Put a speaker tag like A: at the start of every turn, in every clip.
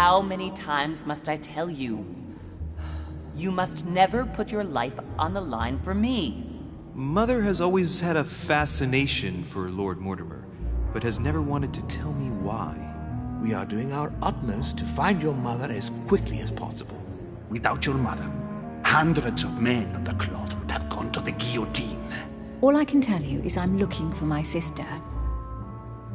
A: how many times must I tell you? You must never put your life on the line for me.
B: Mother has always had a fascination for Lord Mortimer, but has never wanted to tell me why.
C: We are doing our utmost to find your mother as quickly as possible.
D: Without your mother, hundreds of men of the cloth would have gone to the guillotine.
E: All I can tell you is I'm looking for my sister.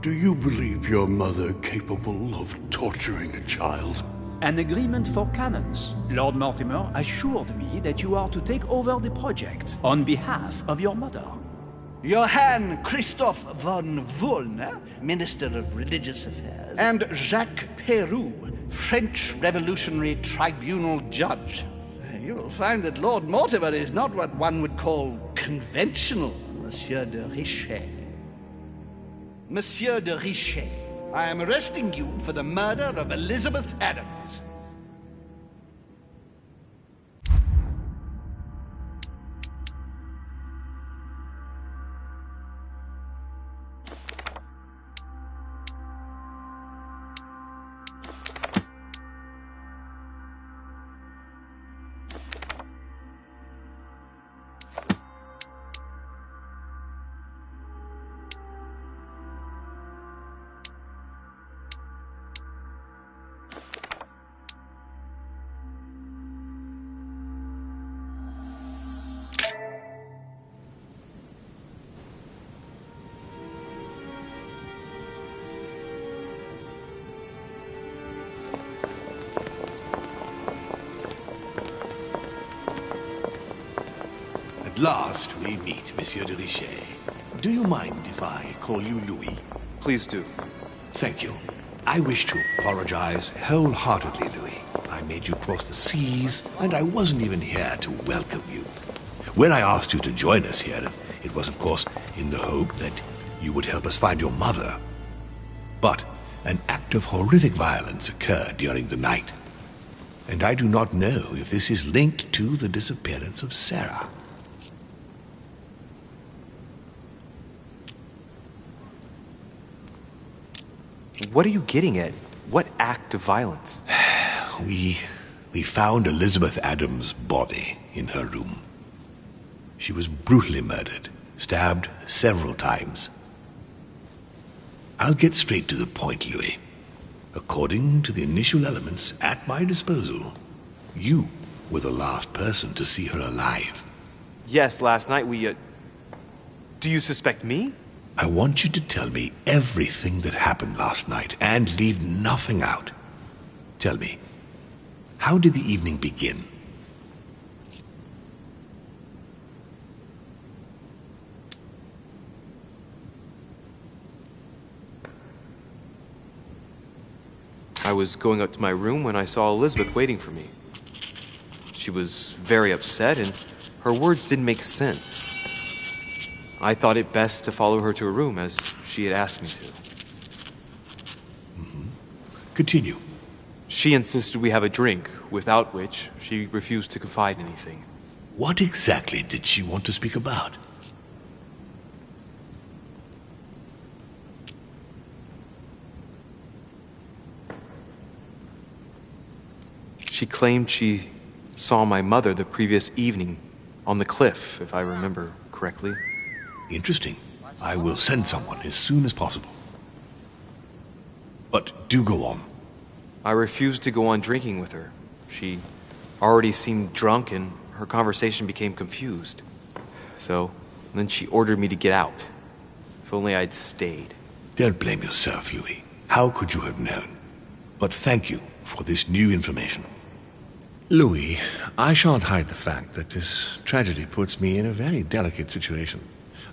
F: Do you believe your mother capable of torturing a child?
G: An agreement for cannons. Lord Mortimer assured me that you are to take over the project on behalf of your mother.
D: Johann Christoph von Wollner, Minister of Religious Affairs, and Jacques Peroux, French Revolutionary Tribunal Judge. You will find that Lord Mortimer is not what one would call conventional, Monsieur de Richet. Monsieur de Richet, I am arresting you for the murder of Elizabeth Adams.
F: At last we meet, Monsieur de Richet. Do you mind if I call you Louis?
B: Please do.
F: Thank you. I wish to apologize wholeheartedly, Louis. I made you cross the seas, and I wasn't even here to welcome you. When I asked you to join us here, it was, of course, in the hope that you would help us find your mother. But an act of horrific violence occurred during the night, and I do not know if this is linked to the disappearance of Sarah.
B: What are you getting at? What act of violence?
F: We found Elizabeth Adams' body in her room. She was brutally murdered, stabbed several times. I'll get straight to the point, Louis. According to the initial elements at my disposal, you were the last person to see her alive.
B: Yes, last night we, Do you suspect me?
F: I want you to tell me everything that happened last night and leave nothing out. Tell me, how did the evening begin?
B: I was going up to my room when I saw Elizabeth waiting for me. She was very upset, and her words didn't make sense. I thought it best to follow her to her room, as she had asked me to.
F: Continue.
B: She insisted we have a drink, without which she refused to confide anything.
F: What exactly did she want to speak about?
B: She claimed she saw my mother the previous evening on the cliff, if I remember correctly.
F: Interesting. I will send someone as soon as possible. But do go on.
B: I refused to go on drinking with her. She already seemed drunk and her conversation became confused. So, then she ordered me to get out. If only I'd stayed.
F: Don't blame yourself, Louis. How could you have known? But thank you for this new information.
H: Louis, I shan't hide the fact that this tragedy puts me in a very delicate situation.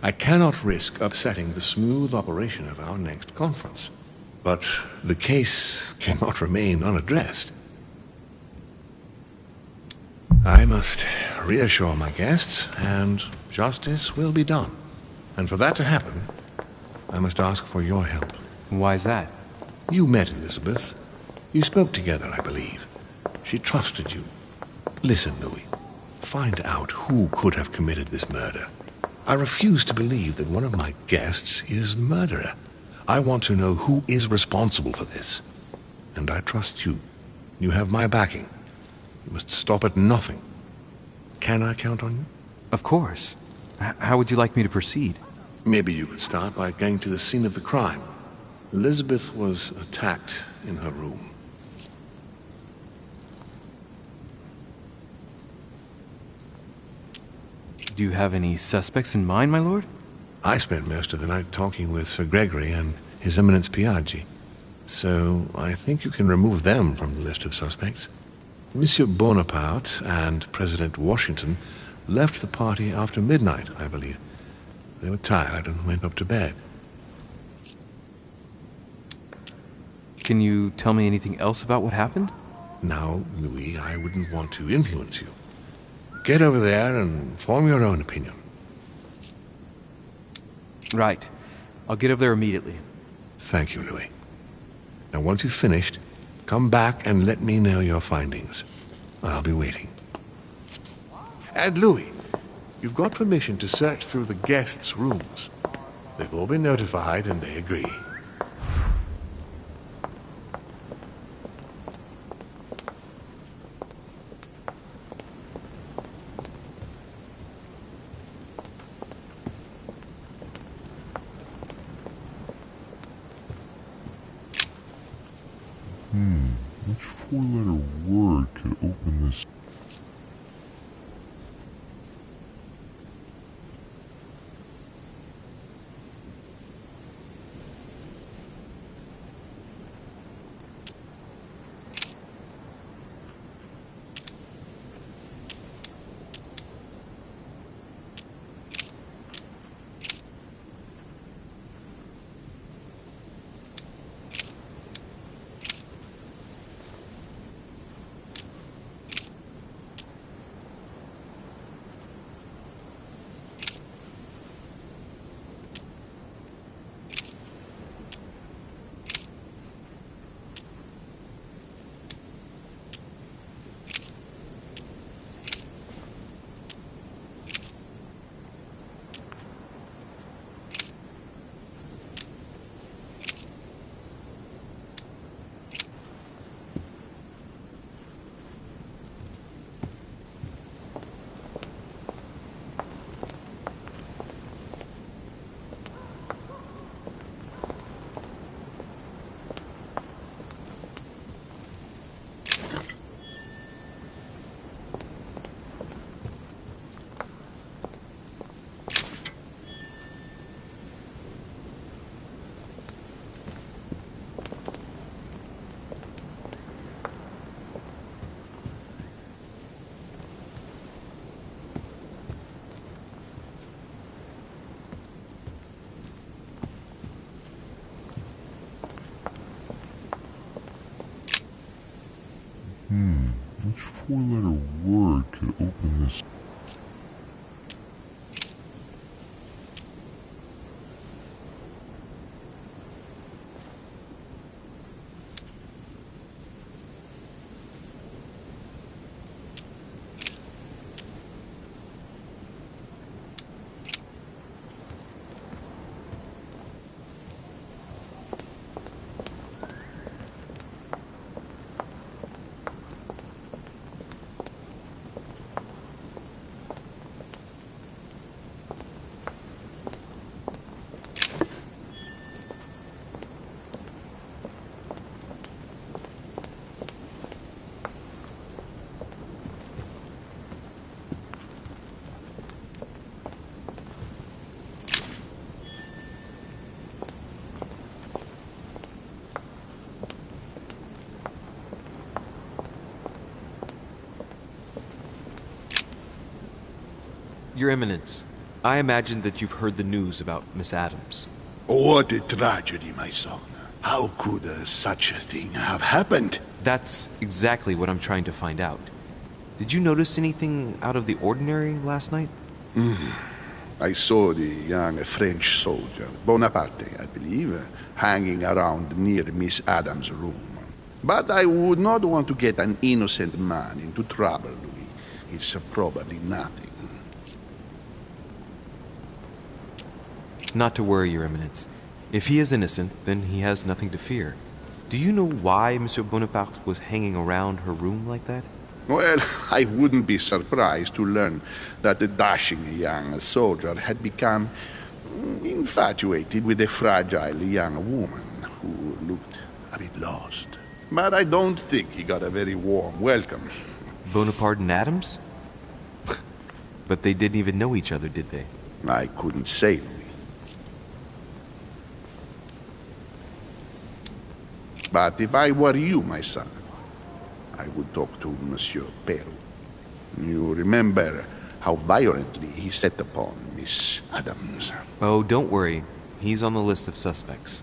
H: I cannot risk upsetting the smooth operation of our next conference. But the case cannot remain unaddressed. I must reassure my guests, and justice will be done. And for that to happen, I must ask for your help.
B: Why is that?
H: You met Elizabeth. You spoke together, I believe. She trusted you. Listen, Louis. Find out who could have committed this murder. I refuse to believe that one of my guests is the murderer. I want to know who is responsible for this. And I trust you. You have my backing. You must stop at nothing. Can I count on you?
B: Of course. How would you like me to proceed?
H: Maybe you could start by going to the scene of the crime. Elizabeth was attacked in her room.
B: Do you have any suspects in mind, my lord?
H: I spent most of the night talking with Sir Gregory and His Eminence Piaggi, so I think you can remove them from the list of suspects. Monsieur Bonaparte and President Washington left the party after midnight, I believe. They were tired and went up to bed.
B: Can you tell me anything else about what happened?
H: Now, Louis, I wouldn't want to influence you. Get over there and form your own opinion.
B: Right. I'll get over there immediately.
H: Thank you, Louis. Now, once you've finished, come back and let me know your findings. I'll be waiting. And Louis, you've got permission to search through the guests' rooms. They've all been notified and they agree.
I: Which four-letter word could open this? Which four-letter word could open this?
B: Your Eminence, I imagine that you've heard the news about Miss Adams.
F: What a tragedy, my son. How could such a thing have happened?
B: That's exactly what I'm trying to find out. Did you notice anything out of the ordinary last night?
F: I saw the young French soldier, Bonaparte, I believe, hanging around near Miss Adams' room. But I would not want to get an innocent man into trouble, Louis. It's probably nothing.
B: Not to worry, Your Eminence. If he is innocent, then he has nothing to fear. Do you know why Monsieur Bonaparte was hanging around her room like that?
J: Well, I wouldn't be surprised to learn that the dashing young soldier had become infatuated with a fragile young woman who looked a bit lost. But I don't think he got a very warm welcome.
B: Bonaparte and Adams? But they didn't even know each other, did they?
J: I couldn't say, Louis. But if I were you, my son, I would talk to Monsieur Peru. You remember how violently he set upon Miss Adams.
B: Oh, don't worry. He's on the list of suspects.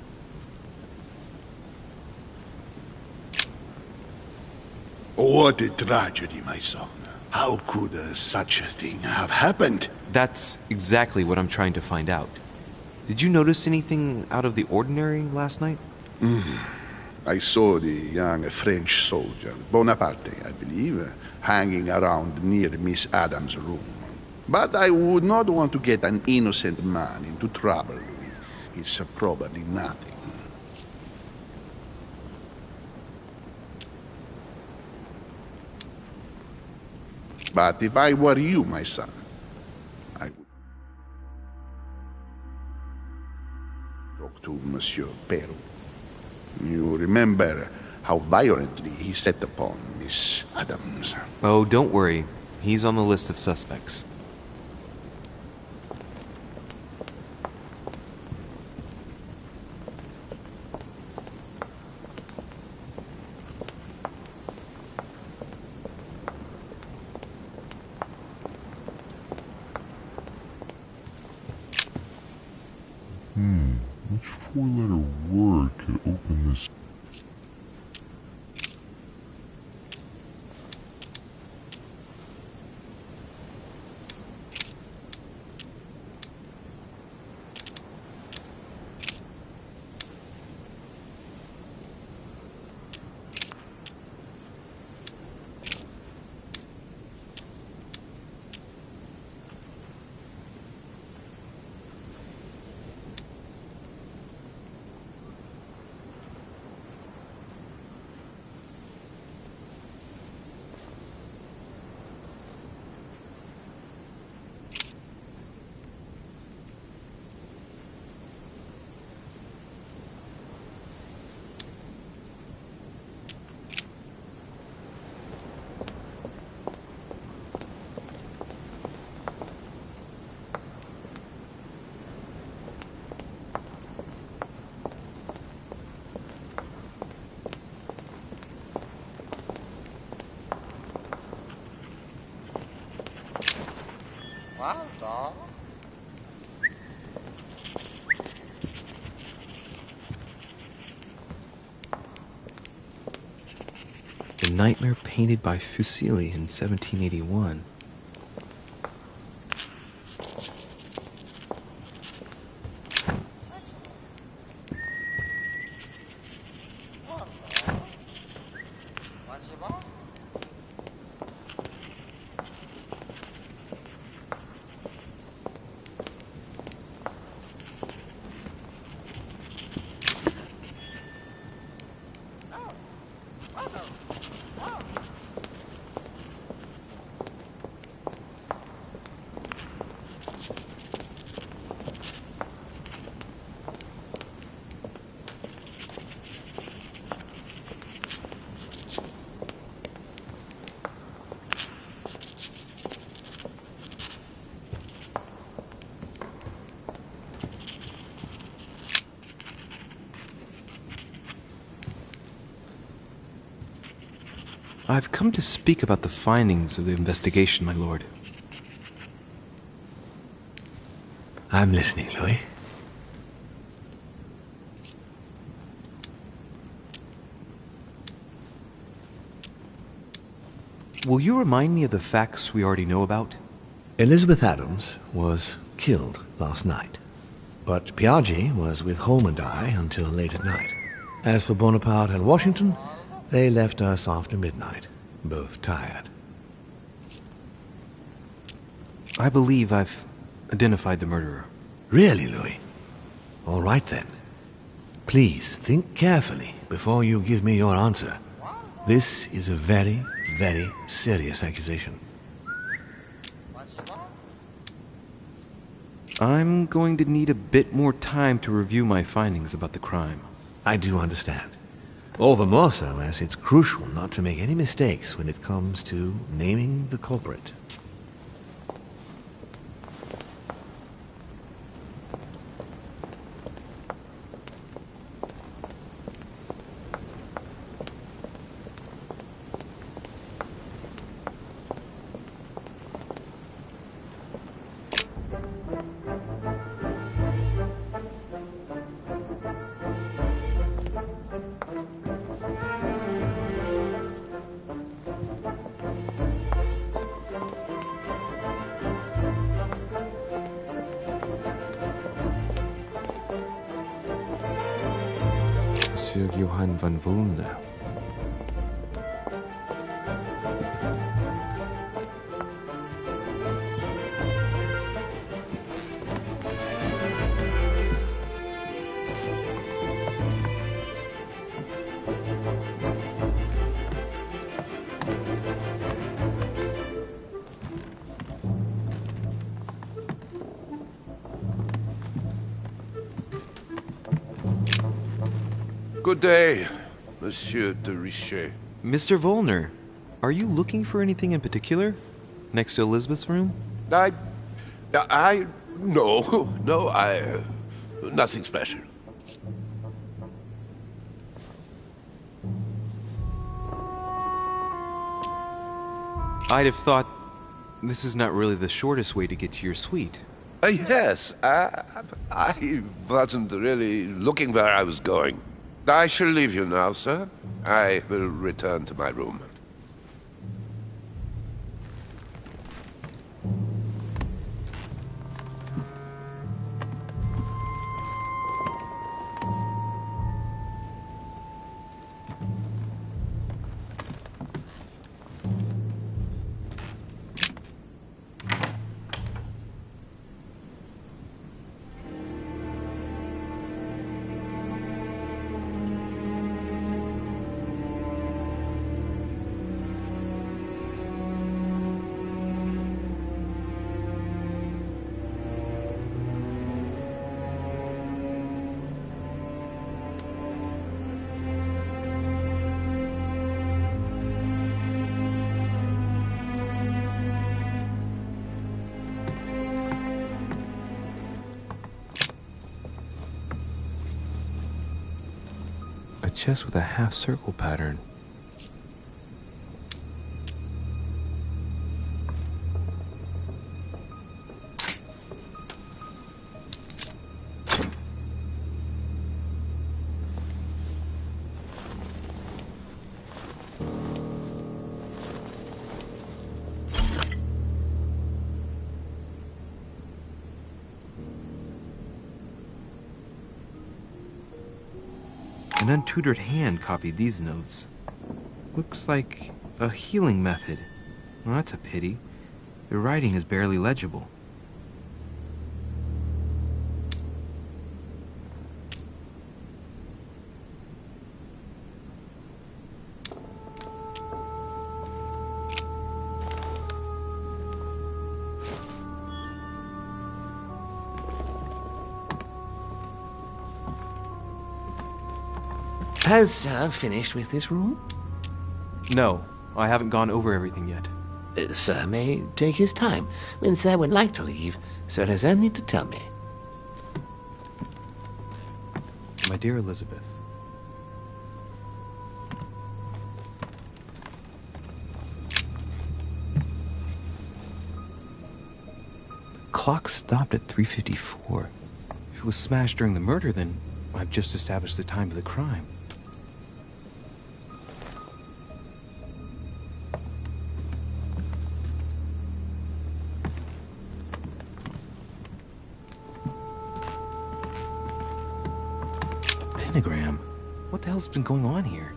J: What a tragedy, my son. How could such a thing have happened?
B: That's exactly what I'm trying to find out. Did you notice anything out of the ordinary last night?
J: I saw the young French soldier, Bonaparte, I believe, hanging around near Miss Adams' room. But I would not want to get an innocent man into trouble, Louis. It's probably nothing. But if I were you, my son, I would talk to Monsieur Peru. You remember how violently he set upon Miss Adams.
B: Oh, don't worry. He's on the list of suspects.
I: Which four-letter word could open this?
B: The nightmare painted by Fuseli in 1781. I've come to speak about the findings of the investigation, my lord.
H: I'm listening, Louis.
B: Will you remind me of the facts we already know about?
H: Elizabeth Adams was killed last night, but Piaggi was with Holm and I until late at night. As for Bonaparte and Washington, they left us after midnight, both tired.
B: I believe I've identified the murderer.
H: Really, Louis? All right, then. Please, think carefully before you give me your answer. This is a very, very serious accusation.
B: I'm going to need a bit more time to review my findings about the crime.
H: I do understand. All the more so as it's crucial not to make any mistakes when it comes to naming the culprit.
B: Monsieur Johann van Volner.
F: Good day, Monsieur de Richet.
B: Mr. Volner, are you looking for anything in particular? Next to Elizabeth's room?
F: No, nothing special.
B: I'd have thought this is not really the shortest way to get to your suite.
F: Yes, I wasn't really looking where I was going. I shall leave you now, sir. I will return to my room.
B: A chest with a half-circle pattern. An untutored hand copied these notes. Looks like a healing method. Well, that's a pity. The writing is barely legible.
H: Has Sir finished with this room?
B: No, I haven't gone over everything yet.
H: Sir may take his time. When Sir would like to leave, Sir has only to tell me.
B: My dear Elizabeth, the clock stopped at 3:54. If it was smashed during the murder, then I've just established the time of the crime. Pentagram? What the hell's been going on here?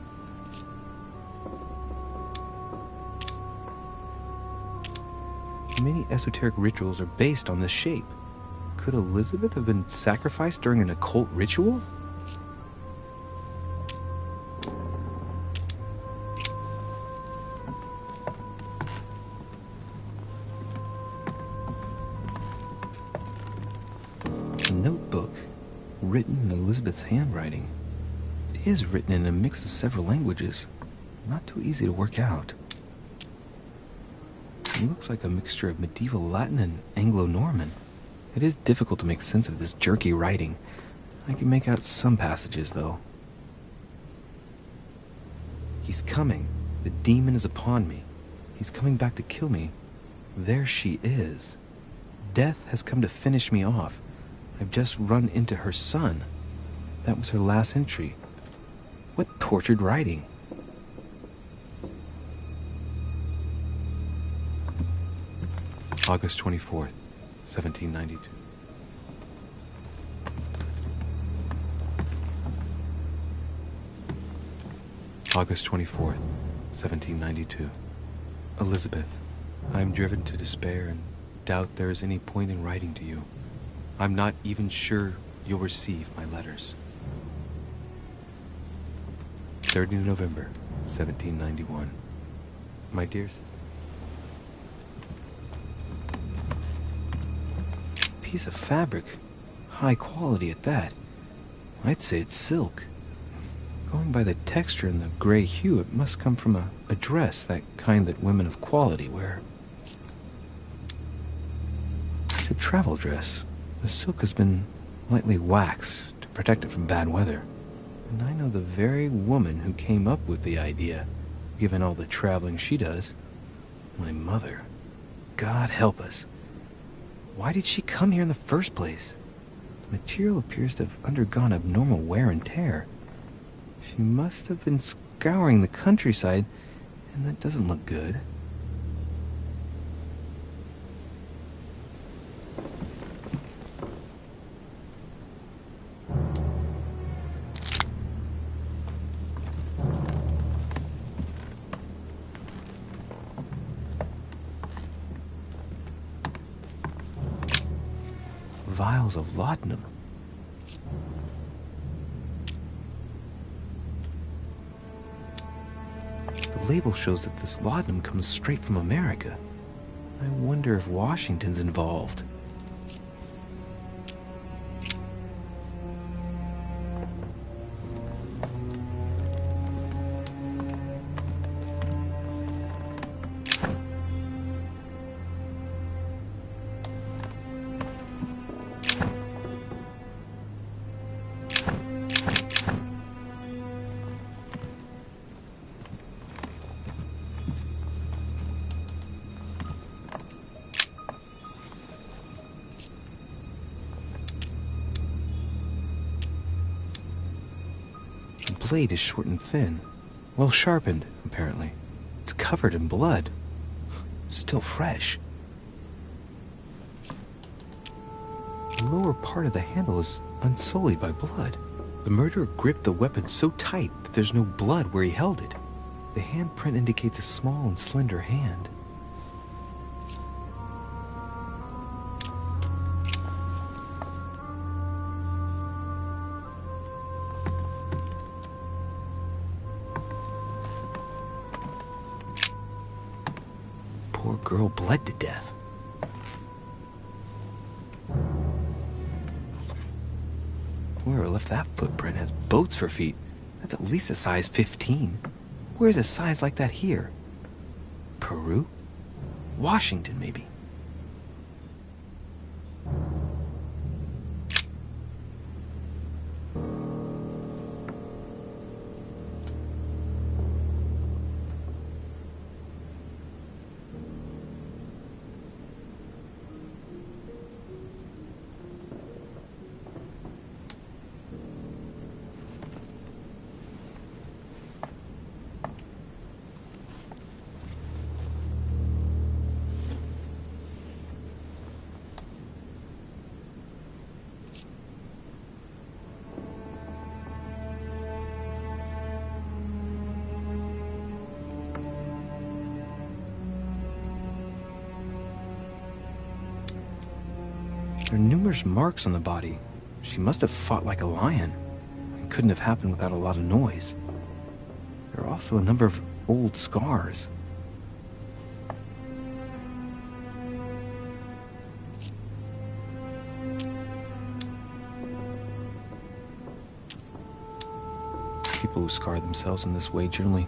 B: Many esoteric rituals are based on this shape. Could Elizabeth have been sacrificed during an occult ritual?
K: written in Elizabeth's handwriting. It is written in a mix of several languages. Not too easy to work out. It looks like a mixture of medieval Latin and Anglo-Norman. It is difficult to make sense of this jerky writing. I can make out some passages, though. He's coming. The demon is upon me. He's coming back to kill me. There she is. Death has come to finish me off. I've just run into her son. That was her last entry. What tortured writing.
B: August 24th, 1792. August 24th, 1792. Elizabeth, I am driven to despair and doubt there is any point in writing to you. I'm not even sure you'll receive my letters. 30 November, 1791. My dear
K: Piece of fabric. High quality at that. I'd say it's silk. Going by the texture and the gray hue, it must come from a dress, that kind that women of quality wear. It's a travel dress. The silk has been lightly waxed to protect it from bad weather. And I know the very woman who came up with the idea, given all the traveling she does. My mother. God help us. Why did she come here in the first place? The material appears to have undergone abnormal wear and tear. She must have been scouring the countryside, and that doesn't look good. Vials of laudanum. The label shows that this laudanum comes straight from America. I wonder if Washington's involved. The blade is short and thin, well sharpened, apparently. It's covered in blood. Still fresh. The lower part of the handle is unsullied by blood. The murderer gripped the weapon so tight that there's no blood where he held it. The handprint indicates a small and slender hand. Poor girl bled to death. Whoever left that footprint has boats for feet. That's at least a size 15. Where's a size like that here? Peru? Washington, maybe. There are numerous marks on the body. She must have fought like a lion. It couldn't have happened without a lot of noise. There are also a number of old scars. People who scar themselves in this way generally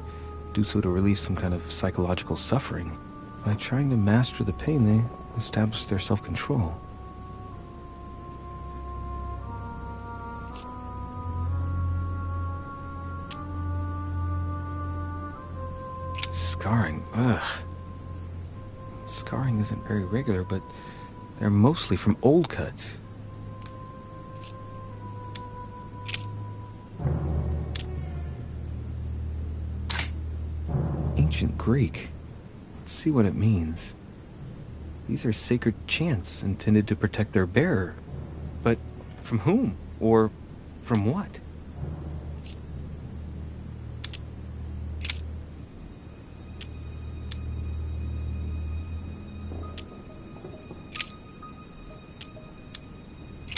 K: do so to relieve some kind of psychological suffering. By trying to master the pain, they establish their self-control. Scarring, ugh. Scarring isn't very regular, but they're mostly from old cuts. Ancient Greek. Let's see what it means. These are sacred chants intended to protect their bearer. But from whom? Or from what?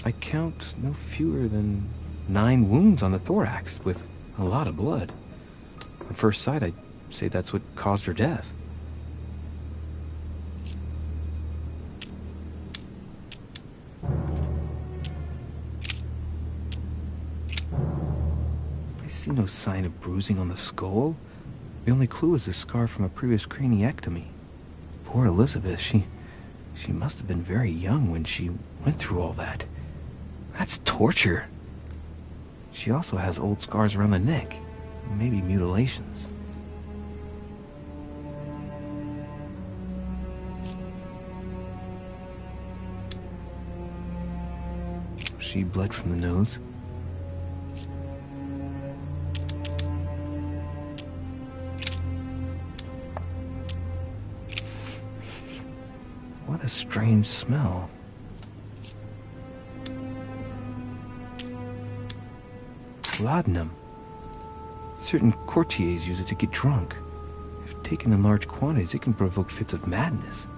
K: I count no fewer than 9 wounds on the thorax, with a lot of blood. At first sight, I'd say that's what caused her death. I see no sign of bruising on the skull. The only clue is a scar from a previous craniectomy. Poor Elizabeth, she must have been very young when she went through all that. That's torture. She also has old scars around the neck, maybe mutilations. She bled from the nose. What a strange smell. Laudanum. Certain courtiers use it to get drunk. If taken in large quantities, it can provoke fits of madness.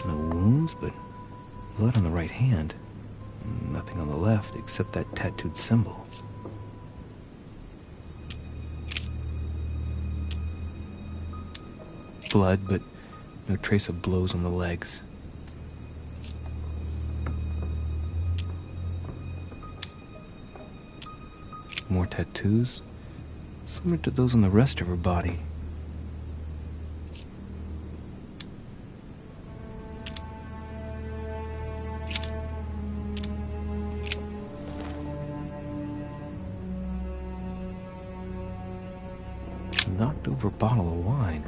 K: No wounds, but blood on the right hand. Nothing on the left except that tattooed symbol. Blood, but no trace of blows on the legs. More tattoos, similar to those on the rest of her body. Knocked over a bottle of wine.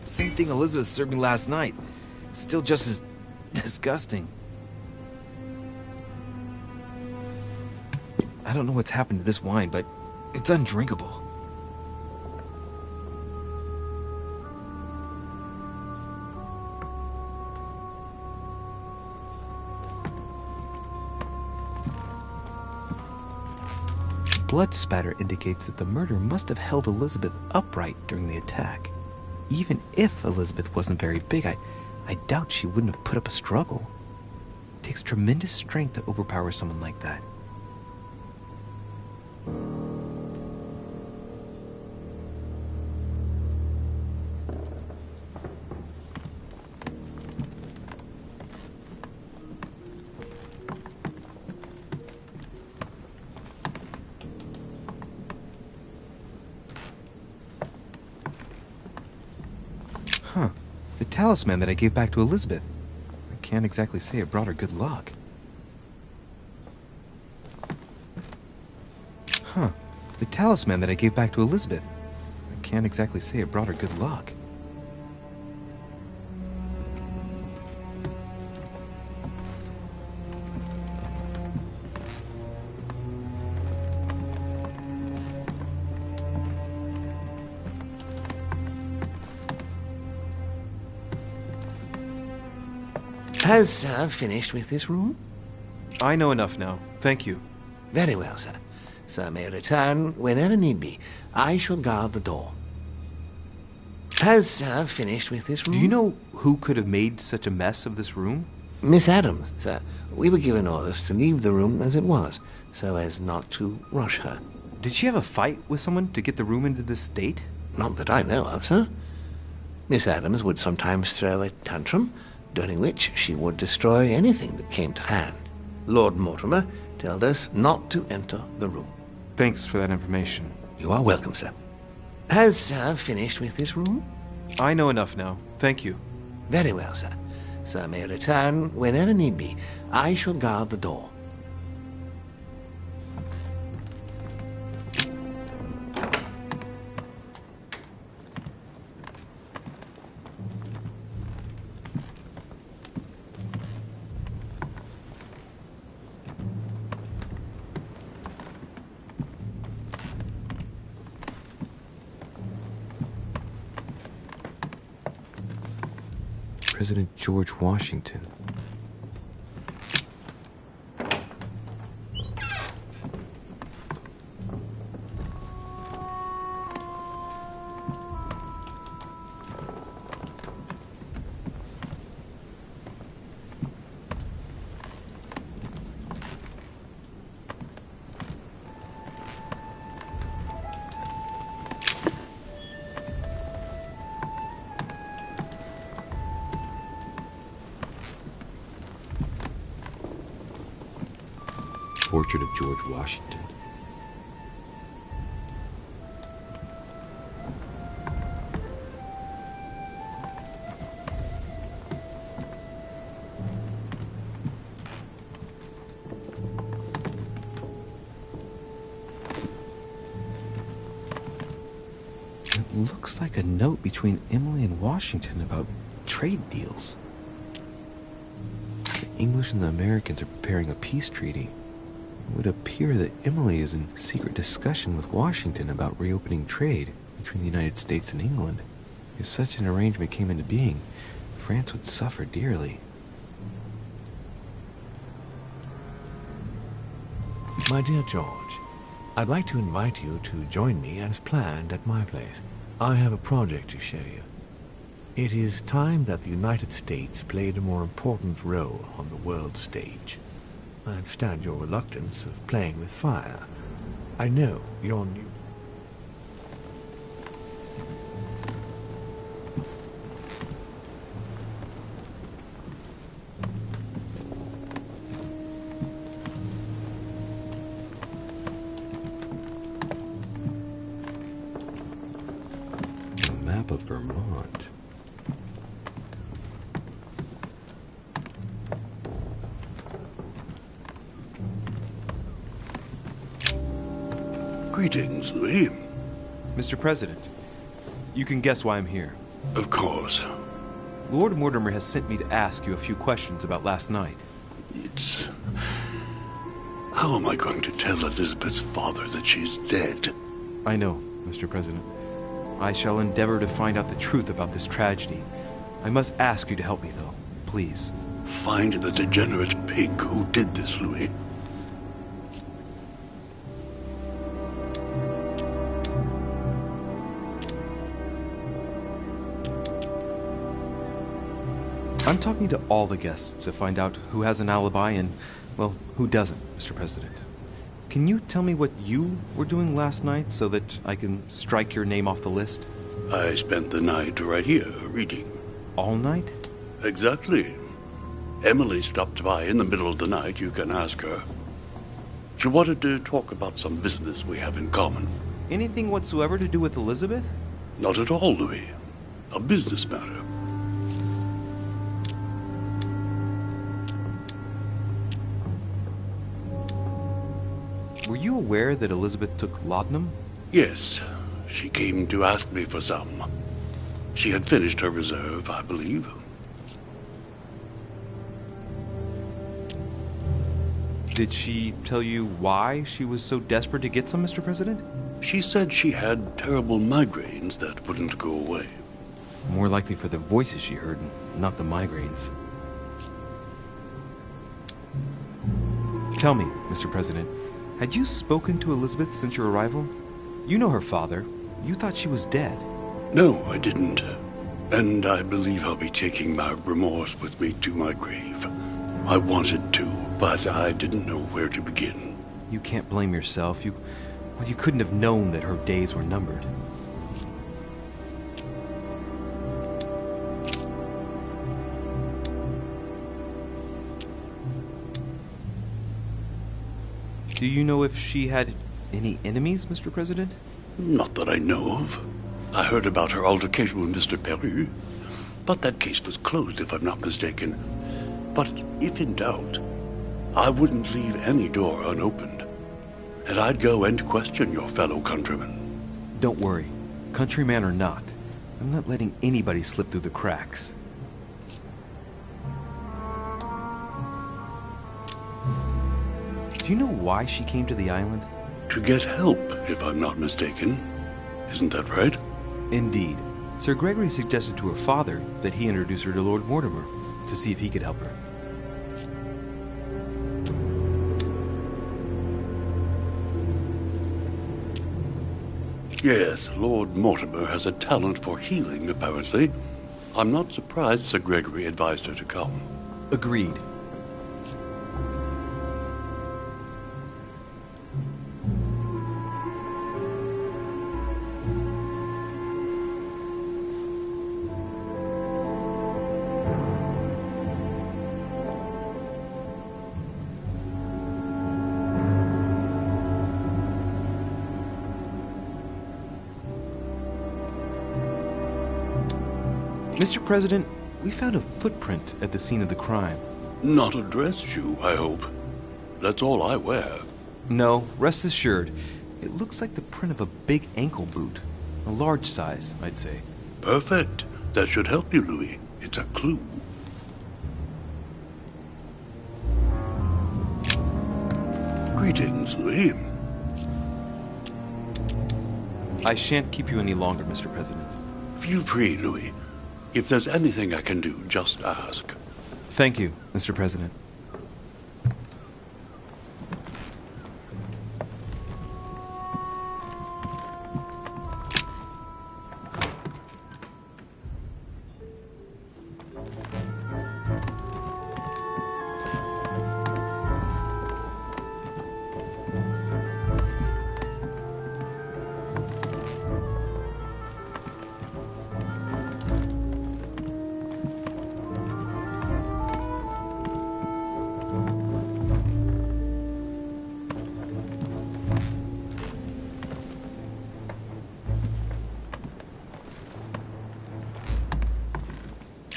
K: Same thing Elizabeth served me last night. Still just as disgusting. I don't know what's happened to this wine, but it's undrinkable. Blood spatter indicates that the murderer must have held Elizabeth upright during the attack. Even if Elizabeth wasn't very big, I doubt she wouldn't have put up a struggle. It takes tremendous strength to overpower someone like that. Huh. The talisman that I gave back to Elizabeth. I can't exactly say it brought her good luck. Huh. The talisman that I gave back to Elizabeth. I can't exactly say it brought her good luck.
C: Has Sir finished with this room?
B: I know enough now. Thank you.
C: Very well, sir. Sir may return whenever need be. I shall guard the door. Has Sir finished with this room?
B: Do you know who could have made such a mess of this room?
C: Miss Adams, sir. We were given orders to leave the room as it was, so as not to rush her.
B: Did she have a fight with someone to get the room into this state?
C: Not that I know of, sir. Miss Adams would sometimes throw a tantrum, during which she would destroy anything that came to hand. Lord Mortimer told us not to enter the room.
B: Thanks for that information.
C: You are welcome, sir. Has Sir finished with this room?
B: I know enough now. Thank you.
C: Very well, sir. Sir may return whenever need be. I shall guard the door.
B: President George Washington. Portrait of George Washington. It looks like a note between Emily and Washington about trade deals. The English and the Americans are preparing a peace treaty. It would appear that Emily is in secret discussion with Washington about reopening trade between the United States and England. If such an arrangement came into being, France would suffer dearly.
H: My dear George, I'd like to invite you to join me as planned at my place. I have a project to show you. It is time that the United States played a more important role on the world stage. I understand your reluctance of playing with fire. I know you're new.
B: A map of Vermont.
F: Greetings, Louis.
B: Mr. President, you can guess why I'm here.
F: Of course.
B: Lord Mortimer has sent me to ask you a few questions about last night.
F: It's... How am I going to tell Elizabeth's father that she's dead?
B: I know, Mr. President. I shall endeavor to find out the truth about this tragedy. I must ask you to help me, though. Please.
F: Find the degenerate pig who did this, Louis.
B: I'm talking to all the guests to find out who has an alibi and, well, who doesn't, Mr. President. Can you tell me what you were doing last night so that I can strike your name off the list?
F: I spent the night right here, reading.
B: All night?
F: Exactly. Emily stopped by in the middle of the night, you can ask her. She wanted to talk about some business we have in common.
B: Anything whatsoever to do with Elizabeth?
F: Not at all, Louis. A business matter.
B: Were you aware that Elizabeth took laudanum?
F: Yes. She came to ask me for some. She had finished her reserve, I believe.
B: Did she tell you why she was so desperate to get some, Mr. President?
F: She said she had terrible migraines that wouldn't go away.
B: More likely for the voices she heard, not the migraines. Tell me, Mr. President, had you spoken to Elizabeth since your arrival? You know her father. You thought she was dead.
L: No, I didn't. And I believe I'll be taking my remorse with me to my grave. I wanted to, but I didn't know where to begin.
B: You can't blame yourself. You couldn't have known that her days were numbered. Do you know if she had any enemies, Mr. President?
L: Not that I know of. I heard about her altercation with Mr. Peru, but that case was closed if I'm not mistaken. But if in doubt, I wouldn't leave any door unopened. And I'd go and question your fellow countrymen.
B: Don't worry. Countryman or not, I'm not letting anybody slip through the cracks. Do you know why she came to the island?
L: To get help, if I'm not mistaken. Isn't that right?
B: Indeed. Sir Gregory suggested to her father that he introduce her to Lord Mortimer to see if he could help her.
L: Yes, Lord Mortimer has a talent for healing, apparently. I'm not surprised Sir Gregory advised her to come.
B: Agreed. Mr. President, we found a footprint at the scene of the crime.
L: Not a dress shoe, I hope. That's all I wear.
B: No, rest assured. It looks like the print of a big ankle boot. A large size, I'd say.
L: Perfect. That should help you, Louis. It's a clue. Greetings, Louis.
B: I shan't keep you any longer, Mr. President.
L: Feel free, Louis. If there's anything I can do, just ask.
B: Thank you, Mr. President.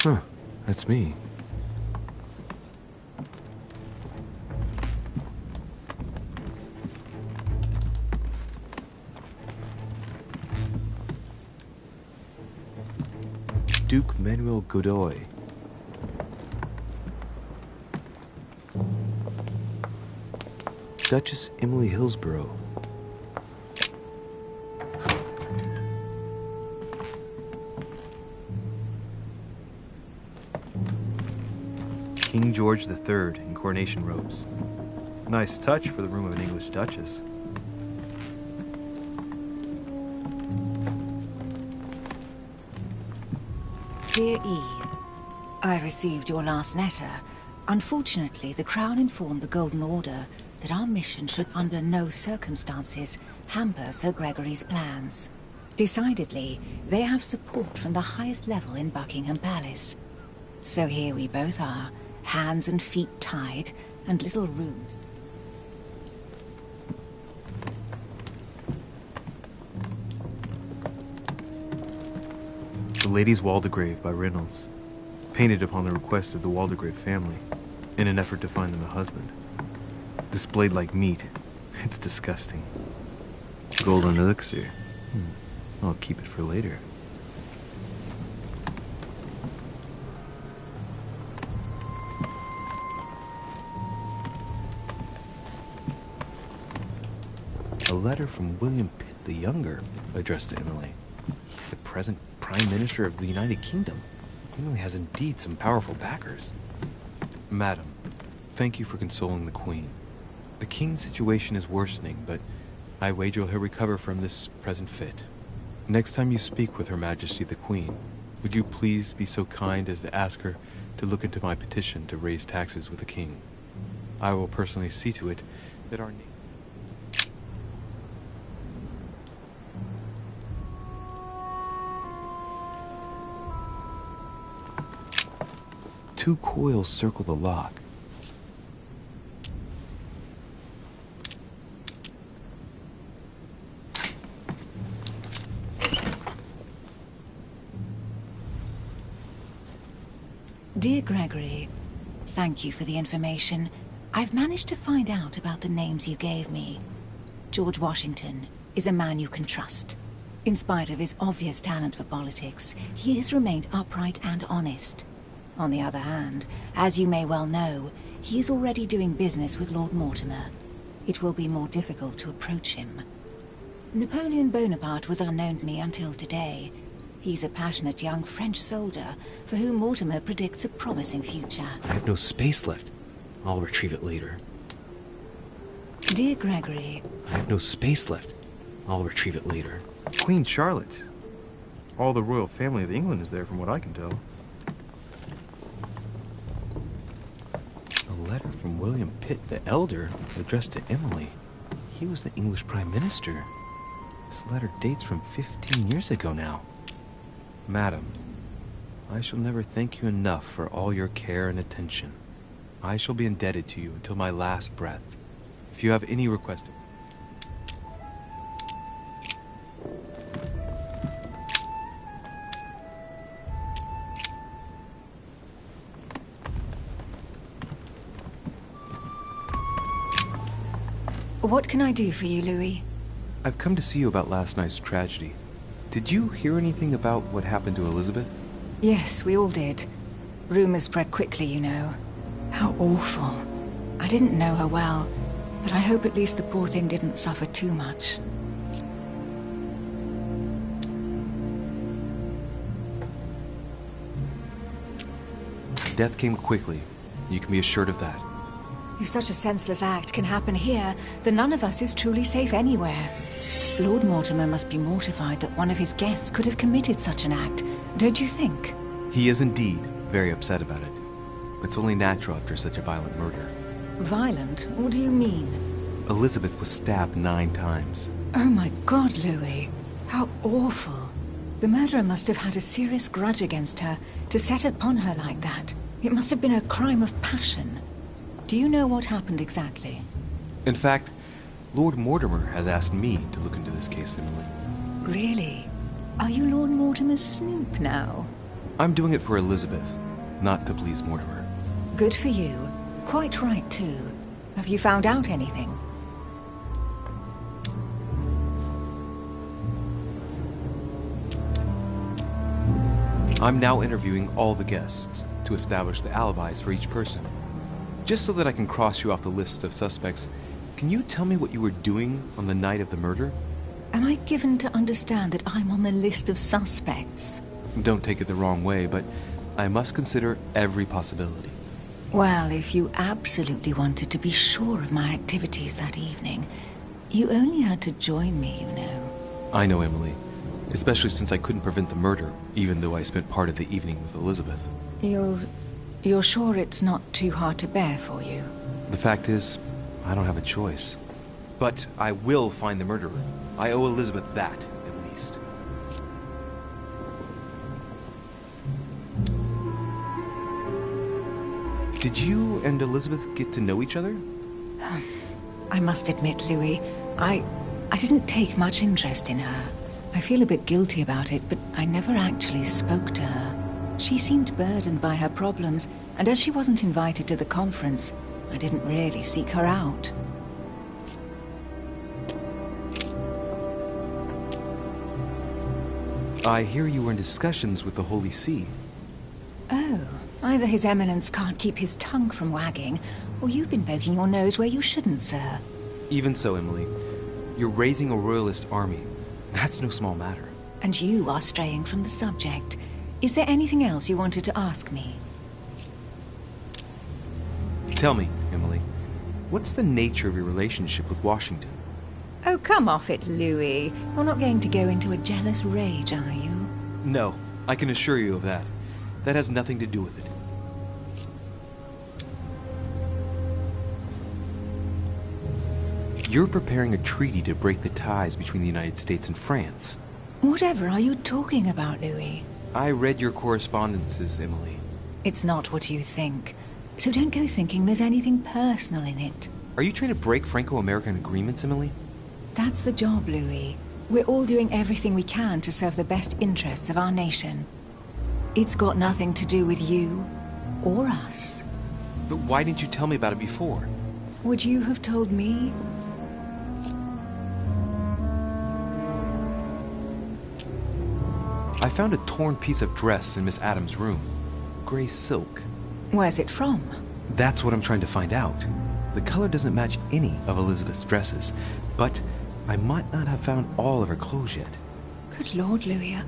H: Huh, that's me.
B: Duke Manuel Godoy. Duchess Emily Hillsborough. King George III in coronation robes. Nice touch for the room of an English duchess.
E: Dear E, I received your last letter. Unfortunately, the Crown informed the Golden Order that our mission should under no circumstances hamper Sir Gregory's plans. Decidedly, they have support from the highest level in Buckingham Palace. So here we both are, hands and feet tied, and little room.
B: The Lady's Waldegrave by Reynolds, painted upon the request of the Waldegrave family, in an effort to find them a husband. Displayed like meat. It's disgusting. Golden elixir. I'll keep it for later. A letter from William Pitt the Younger, addressed to Emily. He's the present Prime Minister of the United Kingdom. Emily has indeed some powerful backers. Madam, thank you for consoling the Queen. The King's situation is worsening, but I wager he'll recover from this present fit.
K: Next time you speak with Her Majesty the Queen, would you please be so kind as to ask her to look into my petition to raise taxes with the king? I will personally see to it that our name... Two coils circle the lock.
E: Dear Gregory, thank you for the information. I've managed to find out about the names you gave me. George Washington is a man you can trust. In spite of his obvious talent for politics, he has remained upright and honest. On the other hand, as you may well know, he is already doing business with Lord Mortimer. It will be more difficult to approach him. Napoleon Bonaparte was unknown to me until today. He's a passionate young French soldier for whom Mortimer predicts a promising future.
K: I have no space left. I'll retrieve it later.
E: Dear Gregory...
K: I have no space left. I'll retrieve it later.
M: Queen Charlotte. All the royal family of England is there from what I can tell.
K: A letter from William Pitt the Elder addressed to Emily. He was the English Prime Minister. This letter dates from 15 years ago now. Madam, I shall never thank you enough for all your care and attention. I shall be indebted to you until my last breath. If you have any request...
E: What can I do for you, Louis?
K: I've come to see you about last night's tragedy. Did you hear anything about what happened to Elizabeth?
E: Yes, we all did. Rumors spread quickly, you know. How awful. I didn't know her well, but I hope at least the poor thing didn't suffer too much.
K: Death came quickly. You can be assured of that.
E: If such a senseless act can happen here, then none of us is truly safe anywhere. Lord Mortimer must be mortified that one of his guests could have committed such an act, don't you think?
K: He is indeed very upset about it. It's only natural after such a violent murder.
E: Violent? What do you mean?
K: Elizabeth was stabbed 9 times.
E: Oh my God, Louis. How awful. The murderer must have had a serious grudge against her to set upon her like that. It must have been a crime of passion. Do you know what happened exactly?
K: In fact, Lord Mortimer has asked me to look into this case, Emily.
E: Really? Are you Lord Mortimer's snoop now?
K: I'm doing it for Elizabeth, not to please Mortimer.
E: Good for you. Quite right, too. Have you found out anything?
K: I'm now interviewing all the guests to establish the alibis for each person. Just so that I can cross you off the list of suspects, can you tell me what you were doing on the night of the murder?
E: Am I given to understand that I'm on the list of suspects?
K: Don't take it the wrong way, but I must consider every possibility.
E: Well, if you absolutely wanted to be sure of my activities that evening, you only had to join me, you know.
K: I know, Emily. Especially since I couldn't prevent the murder, even though I spent part of the evening with Elizabeth.
E: You're sure it's not too hard to bear for you?
K: The fact is, I don't have a choice. But I will find the murderer. I owe Elizabeth that, at least. Did you and Elizabeth get to know each other?
E: I must admit, Louis, I didn't take much interest in her. I feel a bit guilty about it, but I never actually spoke to her. She seemed burdened by her problems, and as she wasn't invited to the conference, I didn't really seek her out.
K: I hear you were in discussions with the Holy See.
E: Oh, either His Eminence can't keep his tongue from wagging, or you've been poking your nose where you shouldn't, sir.
K: Even so, Emily, you're raising a royalist army. That's no small matter.
E: And you are straying from the subject. Is there anything else you wanted to ask me?
K: Tell me, Emily, what's the nature of your relationship with Washington?
E: Oh, come off it, Louis. You're not going to go into a jealous rage, are you?
B: No, I can assure you of that. That has nothing to do with it. You're preparing a treaty to break the ties between the United States and France.
E: Whatever are you talking about, Louis?
B: I read your correspondences, Emily.
E: It's not what you think. So don't go thinking there's anything personal in it.
B: Are you trying to break Franco-American agreements, Emily?
E: That's the job, Louis. We're all doing everything we can to serve the best interests of our nation. It's got nothing to do with you or us.
B: But why didn't you tell me about it before?
E: Would you have told me?
B: I found a torn piece of dress in Miss Adams' room. Gray silk.
E: Where's it from?
B: That's what I'm trying to find out. The color doesn't match any of Elizabeth's dresses, but I might not have found all of her clothes yet.
E: Good Lord, Louis,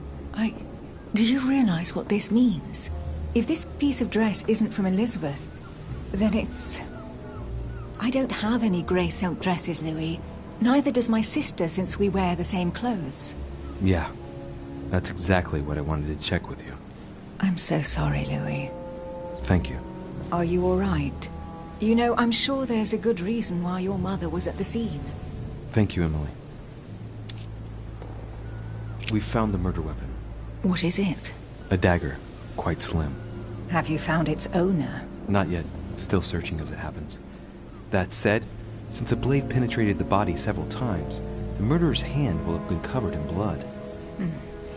E: do you realize what this means? If this piece of dress isn't from Elizabeth, then it's... I don't have any grey silk dresses, Louis. Neither does my sister, since we wear the same clothes.
B: Yeah, that's exactly what I wanted to check with you.
E: I'm so sorry, Louis.
B: Thank you.
E: Are you all right? You know, I'm sure there's a good reason why your mother was at the scene.
B: Thank you, Emily. We found the murder weapon.
E: What is it?
B: A dagger, quite slim.
E: Have you found its owner?
B: Not yet. Still searching as it happens. That said, since the blade penetrated the body several times, the murderer's hand will have been covered in blood.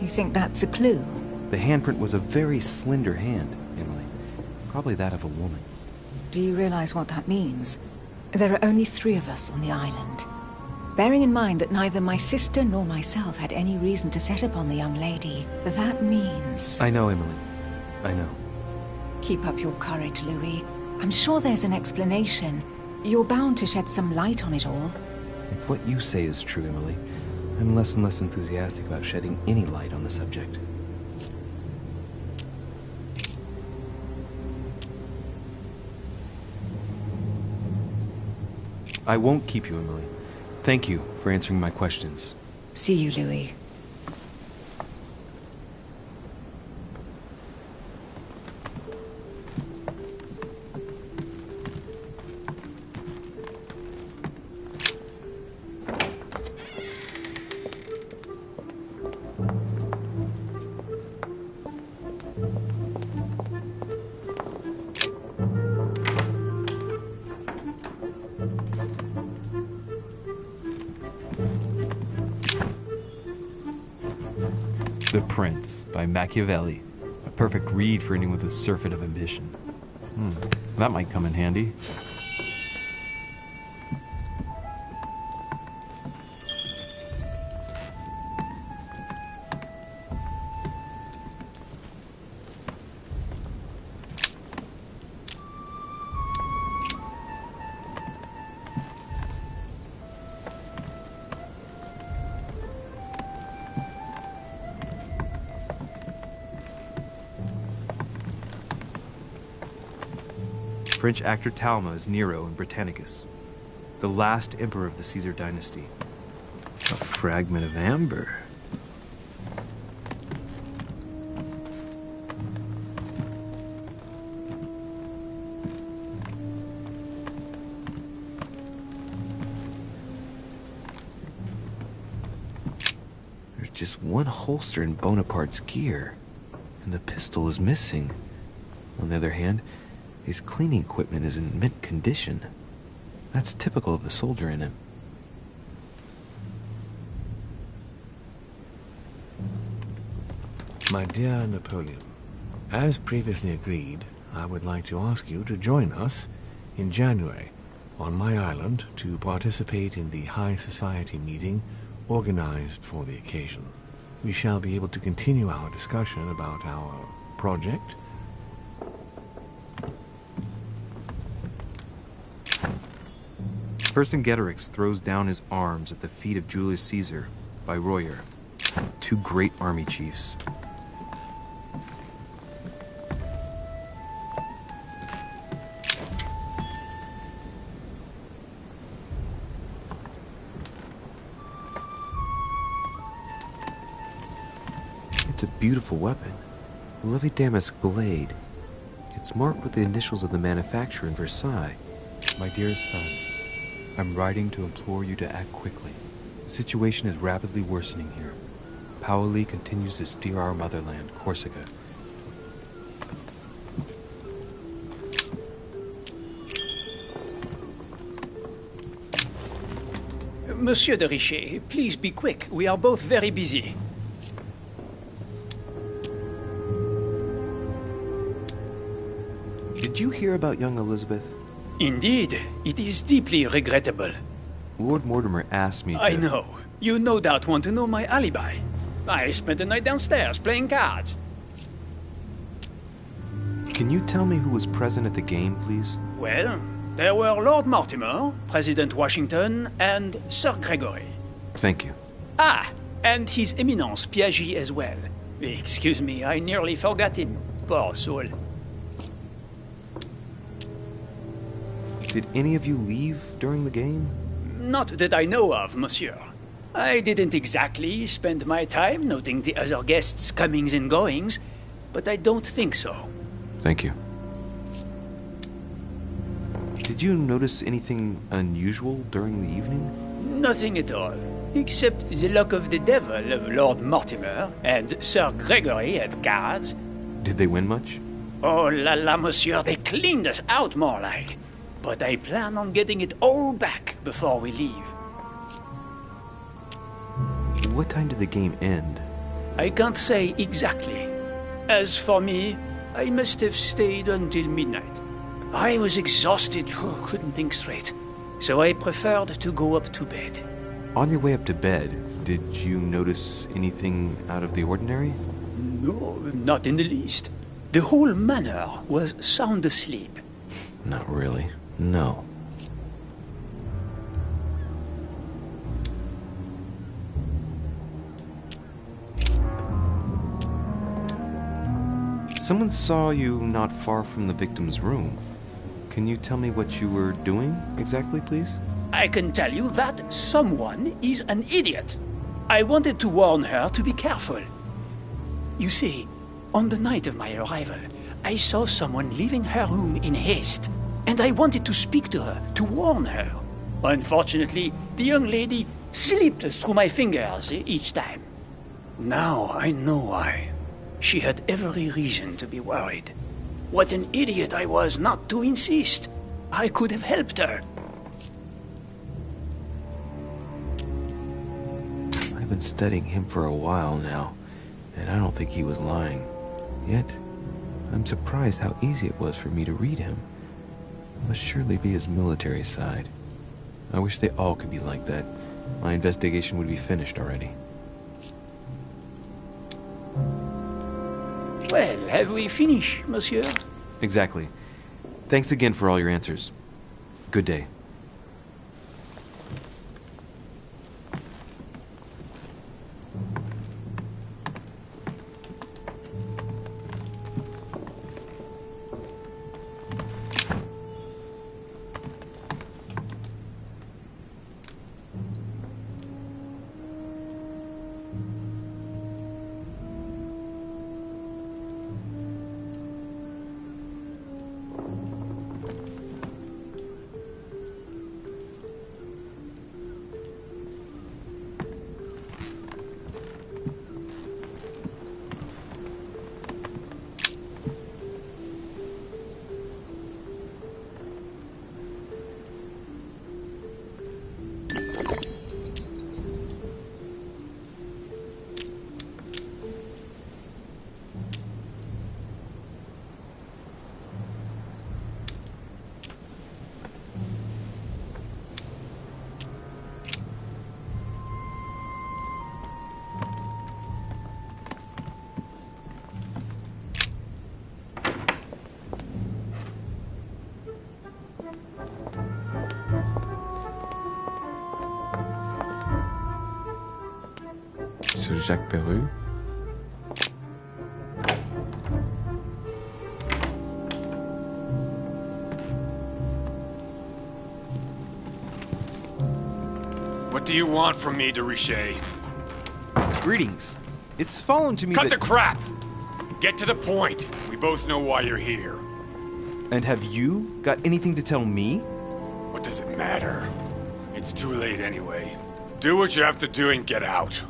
E: You think that's a clue?
B: The handprint was a very slender hand, Emily. Probably that of a woman.
E: Do you realize what that means? There are only 3 of us on the island. Bearing in mind that neither my sister nor myself had any reason to set upon the young lady, that means...
B: I know, Emily. I know.
E: Keep up your courage, Louis. I'm sure there's an explanation. You're bound to shed some light on it all.
B: If what you say is true, Emily, I'm less and less enthusiastic about shedding any light on the subject. I won't keep you, Emily. Thank you for answering my questions.
E: See you, Louis.
B: The Prince by Machiavelli. A perfect read for anyone with a surfeit of ambition. That might come in handy. French actor Talma is Nero in Britannicus, the last emperor of the Caesar dynasty. A fragment of amber. There's just one holster in Bonaparte's gear, and the pistol is missing. On the other hand, his cleaning equipment is in mint condition. That's typical of the soldier in him.
C: My dear Napoleon, as previously agreed, I would like to ask you to join us in January on my island to participate in the High Society meeting organized for the occasion. We shall be able to continue our discussion about our project.
B: Vercingetorix throws down his arms at the feet of Julius Caesar by Royer, 2 great army chiefs. It's a beautiful weapon. A lovely damask blade. It's marked with the initials of the manufacturer in Versailles.
K: My dearest son, I'm writing to implore you to act quickly. The situation is rapidly worsening here. Paoli continues to steer our motherland, Corsica.
G: Monsieur de Richet, please be quick. We are both very busy.
B: Did you hear about young Elizabeth?
G: Indeed, it is deeply regrettable.
B: Lord Mortimer asked me to...
G: I know. You no doubt want to know my alibi. I spent the night downstairs playing cards.
B: Can you tell me who was present at the game, please?
G: Well, there were Lord Mortimer, President Washington, and Sir Gregory.
B: Thank you.
G: Ah, and His Eminence Piaggi as well. Excuse me, I nearly forgot him. Poor soul.
B: Did any of you leave during the game?
G: Not that I know of, monsieur. I didn't exactly spend my time noting the other guests' comings and goings, but I don't think so.
B: Thank you. Did you notice anything unusual during the evening?
G: Nothing at all, except the luck of the devil of Lord Mortimer and Sir Gregory at cards.
B: Did they win much?
G: Oh la la, monsieur, they cleaned us out more like. But I plan on getting it all back before we leave.
B: What time did the game end?
G: I can't say exactly. As for me, I must have stayed until midnight. I was exhausted, couldn't think straight. So I preferred to go up to bed.
B: On your way up to bed, did you notice anything out of the ordinary?
G: No, not in the least. The whole manor was sound asleep.
B: Not really. No. Someone saw you not far from the victim's room. Can you tell me what you were doing exactly, please?
G: I can tell you that someone is an idiot. I wanted to warn her to be careful. You see, on the night of my arrival, I saw someone leaving her room in haste, and I wanted to speak to her, to warn her. Unfortunately, the young lady slipped through my fingers each time. Now I know why. She had every reason to be worried. What an idiot I was not to insist. I could have helped her.
B: I've been studying him for a while now, and I don't think he was lying. Yet, I'm surprised how easy it was for me to read him. It must surely be his military side. I wish they all could be like that. My investigation would be finished already.
G: Well, have we finished, monsieur?
B: Exactly. Thanks again for all your answers. Good day. Sir Jacques Peru?
N: What do you want from me, de Richet?
M: Greetings.
B: It's fallen to me
N: Cut
B: that...
N: the crap! Get to the point. We both know why you're here.
B: And have you got anything to tell me?
N: What does it matter? It's too late anyway. Do what you have to do and get out.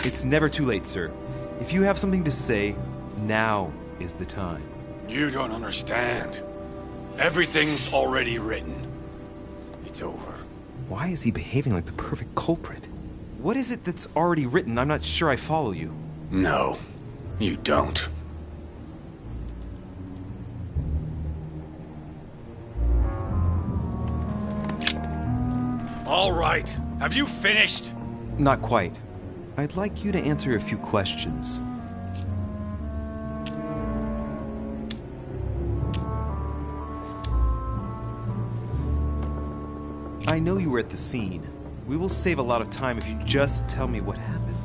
B: It's never too late, sir. If you have something to say, now is the time.
N: You don't understand. Everything's already written. It's over.
B: Why is he behaving like the perfect culprit? What is it that's already written? I'm not sure I follow you.
N: No, you don't. All right. Have you finished?
B: Not quite. I'd like you to answer a few questions. I know you were at the scene. We will save a lot of time if you just tell me what happened.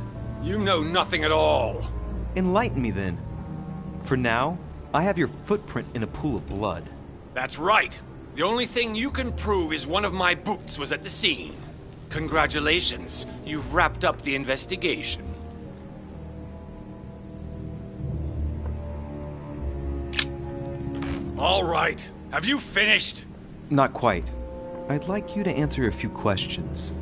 N: You know nothing at all.
B: Enlighten me then. For now, I have your footprint in a pool of blood.
N: That's right. The only thing you can prove is one of my boots was at the scene. Congratulations, you've wrapped up the investigation. All right. Have you finished?
B: Not quite. I'd like you to answer a few questions.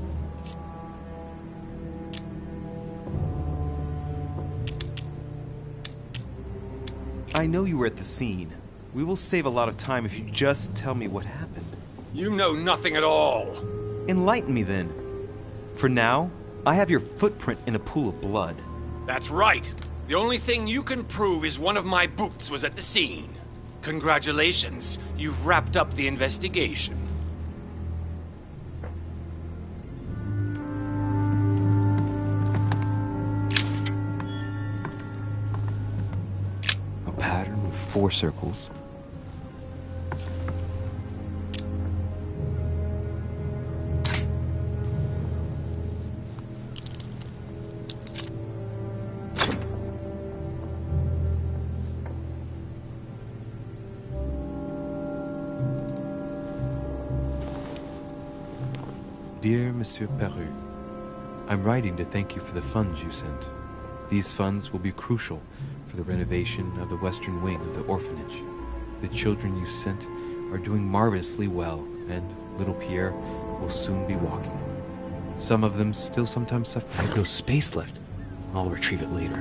B: I know you were at the scene. We will save a lot of time if you just tell me what happened.
N: You know nothing at all.
B: Enlighten me then. For now, I have your footprint in a pool of blood.
N: That's right. The only thing you can prove is one of my boots was at the scene. Congratulations, you've wrapped up the investigation.
B: A pattern with 4 circles. Dear Monsieur Peru, I'm writing to thank you for the funds you sent. These funds will be crucial for the renovation of the western wing of the orphanage. The children you sent are doing marvelously well, and little Pierre will soon be walking. Some of them still sometimes suffer.
K: I've no space left. I'll retrieve it later.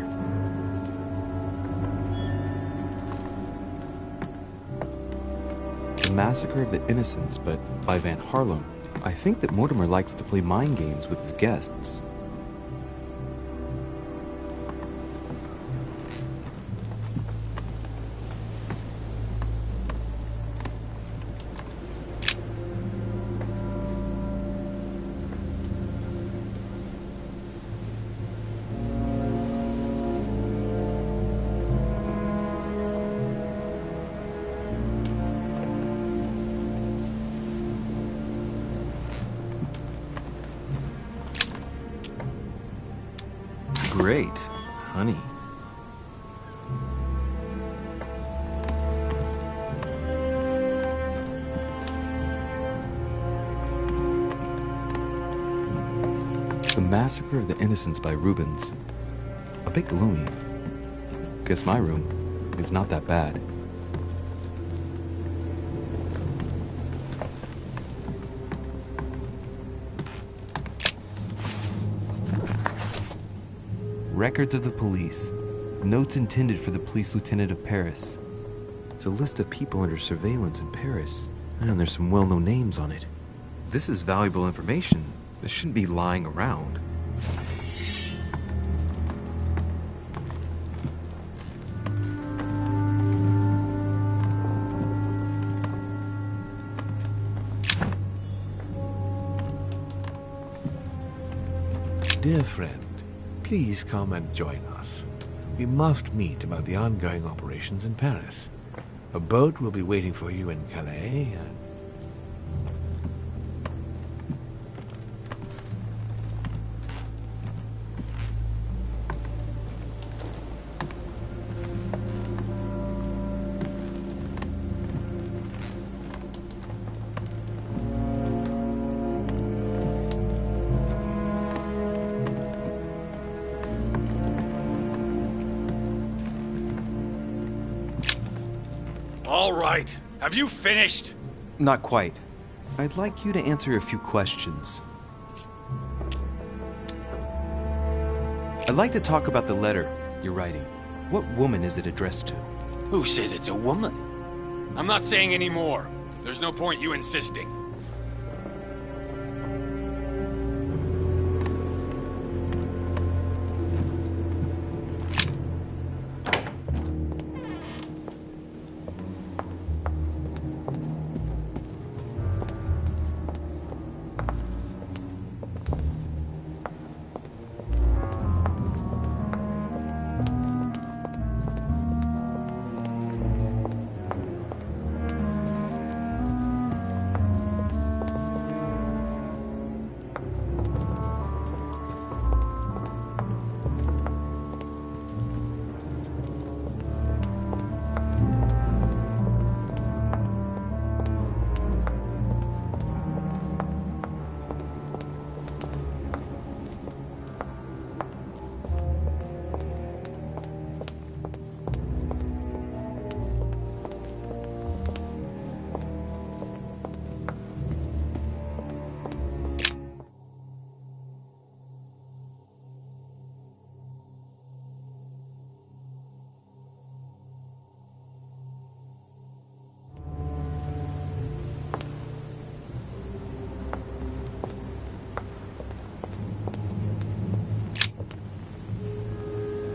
B: The Massacre of the Innocents, but by Van Harlem. I think that Mortimer likes to play mind games with his guests. Great, honey. The Massacre of the Innocents by Rubens. A bit gloomy. Guess my room is not that bad. Records of the police. Notes intended for the police lieutenant of Paris. It's a list of people under surveillance in Paris. And there's some well-known names on it. This is valuable information. This shouldn't be lying around.
C: Dear friend, please come and join us. We must meet about the ongoing operations in Paris. A boat will be waiting for you in Calais, and...
N: All right. Have you finished?
B: Not quite. I'd like you to answer a few questions. I'd like to talk about the letter you're writing. What woman is it addressed to?
N: Who says it's a woman? I'm not saying any more. There's no point you insisting.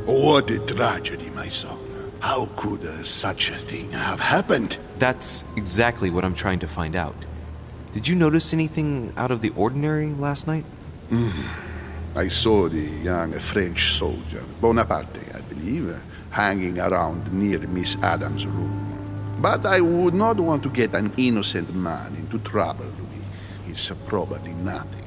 J: What a tragedy, my son. How could such a thing have happened?
B: That's exactly what I'm trying to find out. Did you notice anything out of the ordinary last night?
J: I saw the young French soldier, Bonaparte, I believe, hanging around near Miss Adams' room. But I would not want to get an innocent man into trouble, Louis. It's probably nothing.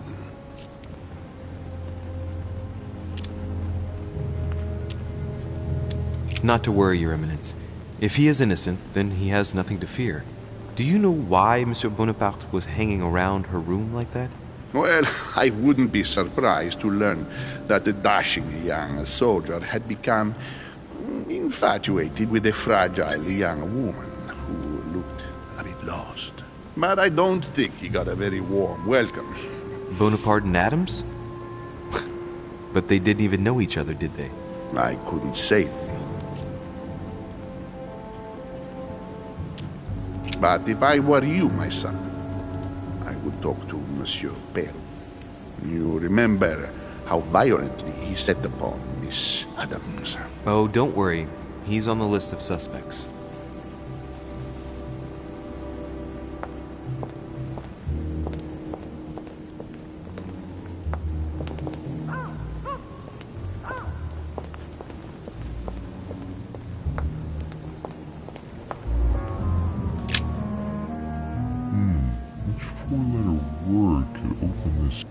B: Not to worry, Your Eminence. If he is innocent, then he has nothing to fear. Do you know why Monsieur Bonaparte was hanging around her room like that?
J: Well, I wouldn't be surprised to learn that the dashing young soldier had become infatuated with a fragile young woman who looked a bit lost. But I don't think he got a very warm welcome.
B: Bonaparte and Adams? But they didn't even know each other, did they?
J: I couldn't say. But if I were you, my son, I would talk to Monsieur Peru. You remember how violently he set upon Miss Adams.
B: Oh, don't worry. He's on the list of suspects.
I: Which four-letter word could open this?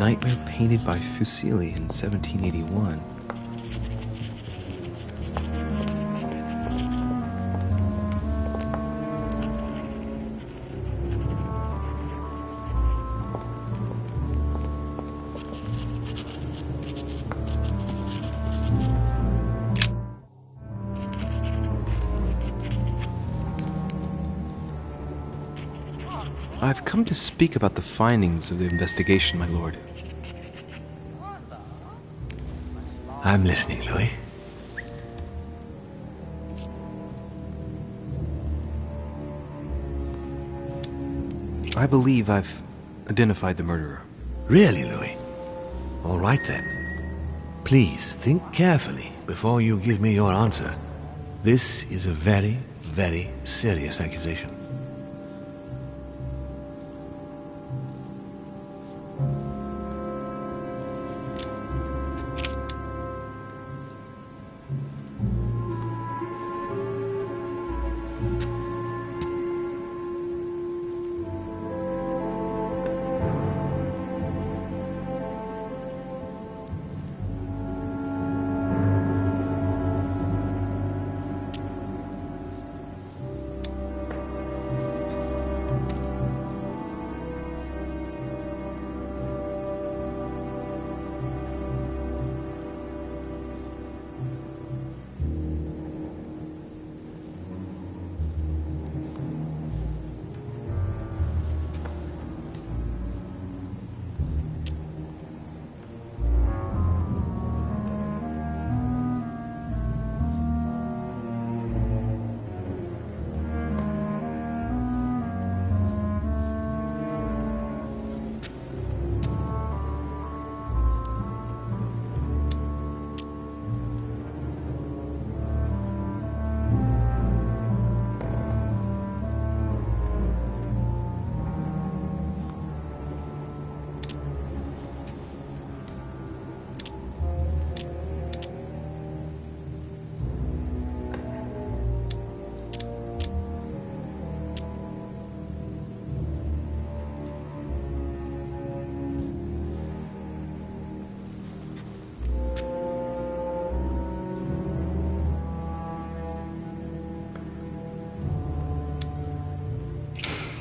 K: nightmare painted by Fuseli in 1781. I've come to speak about the findings of the investigation, my lord.
C: I'm listening, Louis.
K: I believe I've identified the murderer.
C: Really, Louis? All right then. Please think carefully before you give me your answer. This is a very, very serious accusation.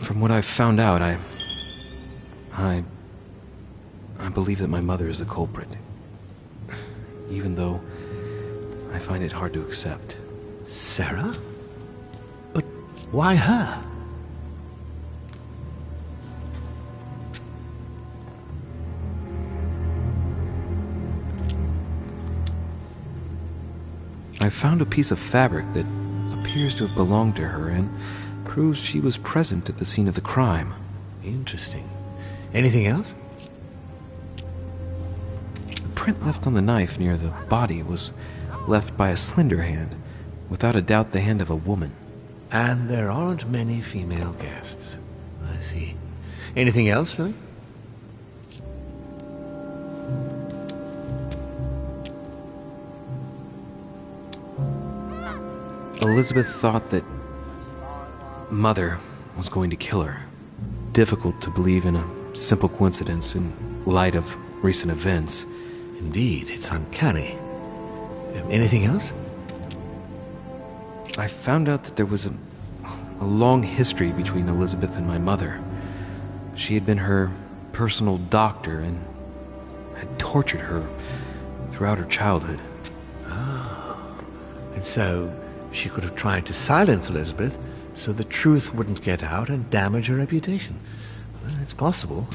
K: From what I've found out, I believe that my mother is the culprit. Even though I find it hard to accept.
C: Sarah? But why her?
K: I found a piece of fabric that appears to have belonged to her and proves she was present at the scene of the crime.
C: Interesting. Anything else?
K: The print left on the knife near the body was left by a slender hand, without a doubt the hand of a woman.
C: And there aren't many female guests. I see. Anything else, Louis?
K: Elizabeth thought that Mother was going to kill her. Difficult to believe in a simple coincidence in light of recent events.
C: Indeed, it's uncanny. Anything else?
K: I found out that there was a long history between Elizabeth and my mother. She had been her personal doctor and had tortured her throughout her childhood.
C: Ah. And so she could have tried to silence Elizabeth so the truth wouldn't get out and damage her reputation. Well, it's possible.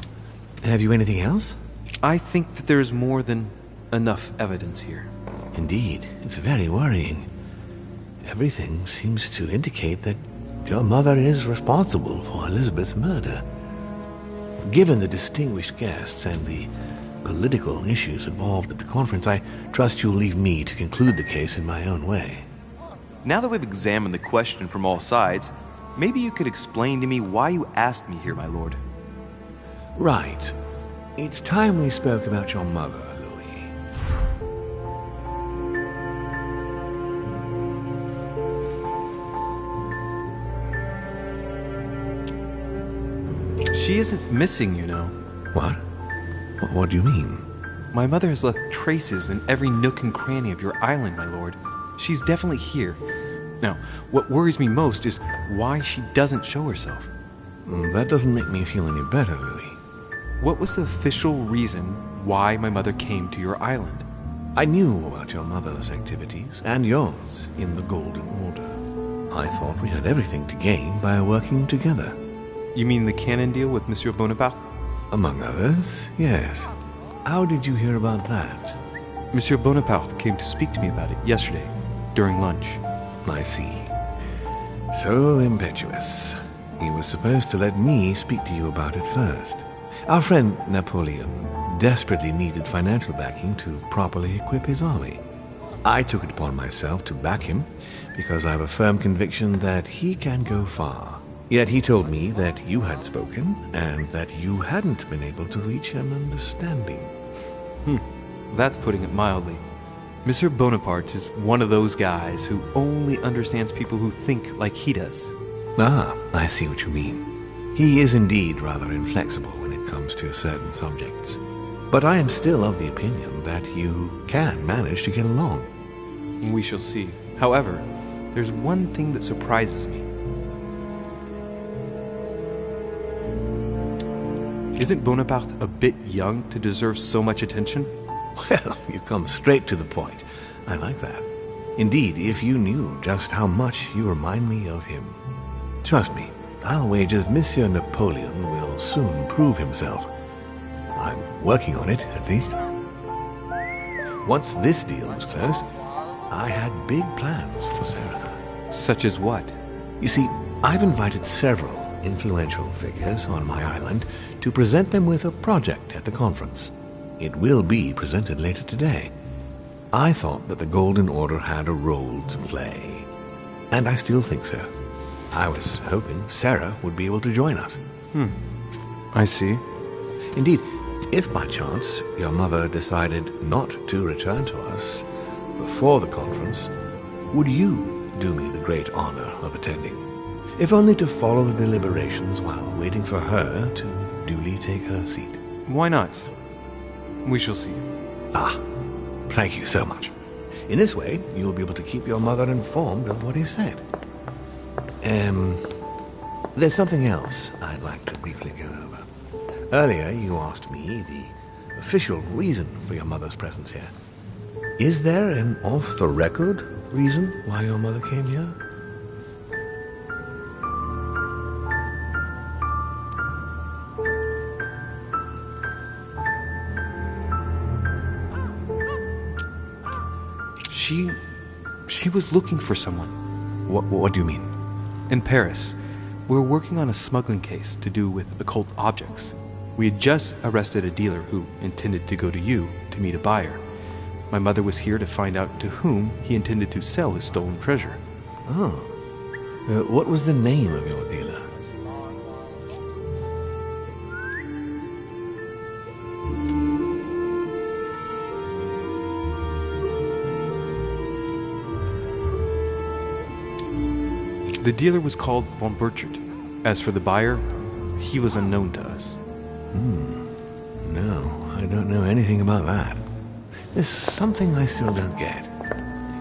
C: Have you anything else?
K: I think that there is more than enough evidence here.
C: Indeed, it's very worrying. Everything seems to indicate that your mother is responsible for Elizabeth's murder. Given the distinguished guests and the political issues involved at the conference, I trust you'll leave me to conclude the case in my own way.
B: Now that we've examined the question from all sides, maybe you could explain to me why you asked me here, my lord.
C: Right. It's time we spoke about your mother, Louis.
K: She isn't missing, you know.
C: What?
H: What do you mean?
B: My mother has left traces in every nook and cranny of your island, my lord. She's definitely here. Now, what worries me most is why she doesn't show herself.
H: That doesn't make me feel any better, Louis.
B: What was the official reason why my mother came to your island?
H: I knew about your mother's activities, and yours, in the Golden Order. I thought we had everything to gain by working together.
B: You mean the cannon deal with Monsieur Bonaparte?
H: Among others, yes. How did you hear about that?
B: Monsieur Bonaparte came to speak to me about it yesterday, during lunch.
H: I see. So impetuous. He was supposed to let me speak to you about it first. Our friend Napoleon desperately needed financial backing to properly equip his army. I took it upon myself to back him because I have a firm conviction that he can go far. Yet he told me that you had spoken and that you hadn't been able to reach an understanding.
B: That's putting it mildly. Monsieur Bonaparte is one of those guys who only understands people who think like he does.
H: Ah, I see what you mean. He is indeed rather inflexible when it comes to certain subjects. But I am still of the opinion that you can manage to get along.
B: We shall see. However, there's one thing that surprises me. Isn't Bonaparte a bit young to deserve so much attention?
H: Well, you come straight to the point. I like that. Indeed, if you knew just how much you remind me of him. Trust me, I'll wager that Monsieur Napoleon will soon prove himself. I'm working on it, at least. Once this deal was closed, I had big plans for Sarah.
B: Such as what?
H: You see, I've invited several influential figures on my island to present them with a project at the conference. It will be presented later today. I thought that the Golden Order had a role to play. And I still think so. I was hoping Sarah would be able to join us.
B: I see.
H: Indeed, if by chance your mother decided not to return to us before the conference, would you do me the great honor of attending? If only to follow the deliberations while waiting for her to duly take her seat.
B: Why not? We shall see.
H: Ah, thank you so much. In this way, you'll be able to keep your mother informed of what is said. There's something else I'd like to briefly go over. Earlier, you asked me the official reason for your mother's presence here. Is there an off-the-record reason why your mother came here?
B: She was looking for someone.
H: What do you mean?
B: In Paris, we were working on a smuggling case to do with occult objects. We had just arrested a dealer who intended to go to you to meet a buyer. My mother was here to find out to whom he intended to sell his stolen treasure.
H: Oh. What was the name of your dealer?
B: The dealer was called von Burchard. As for the buyer, he was unknown to us.
H: No, I don't know anything about that. There's something I still don't get.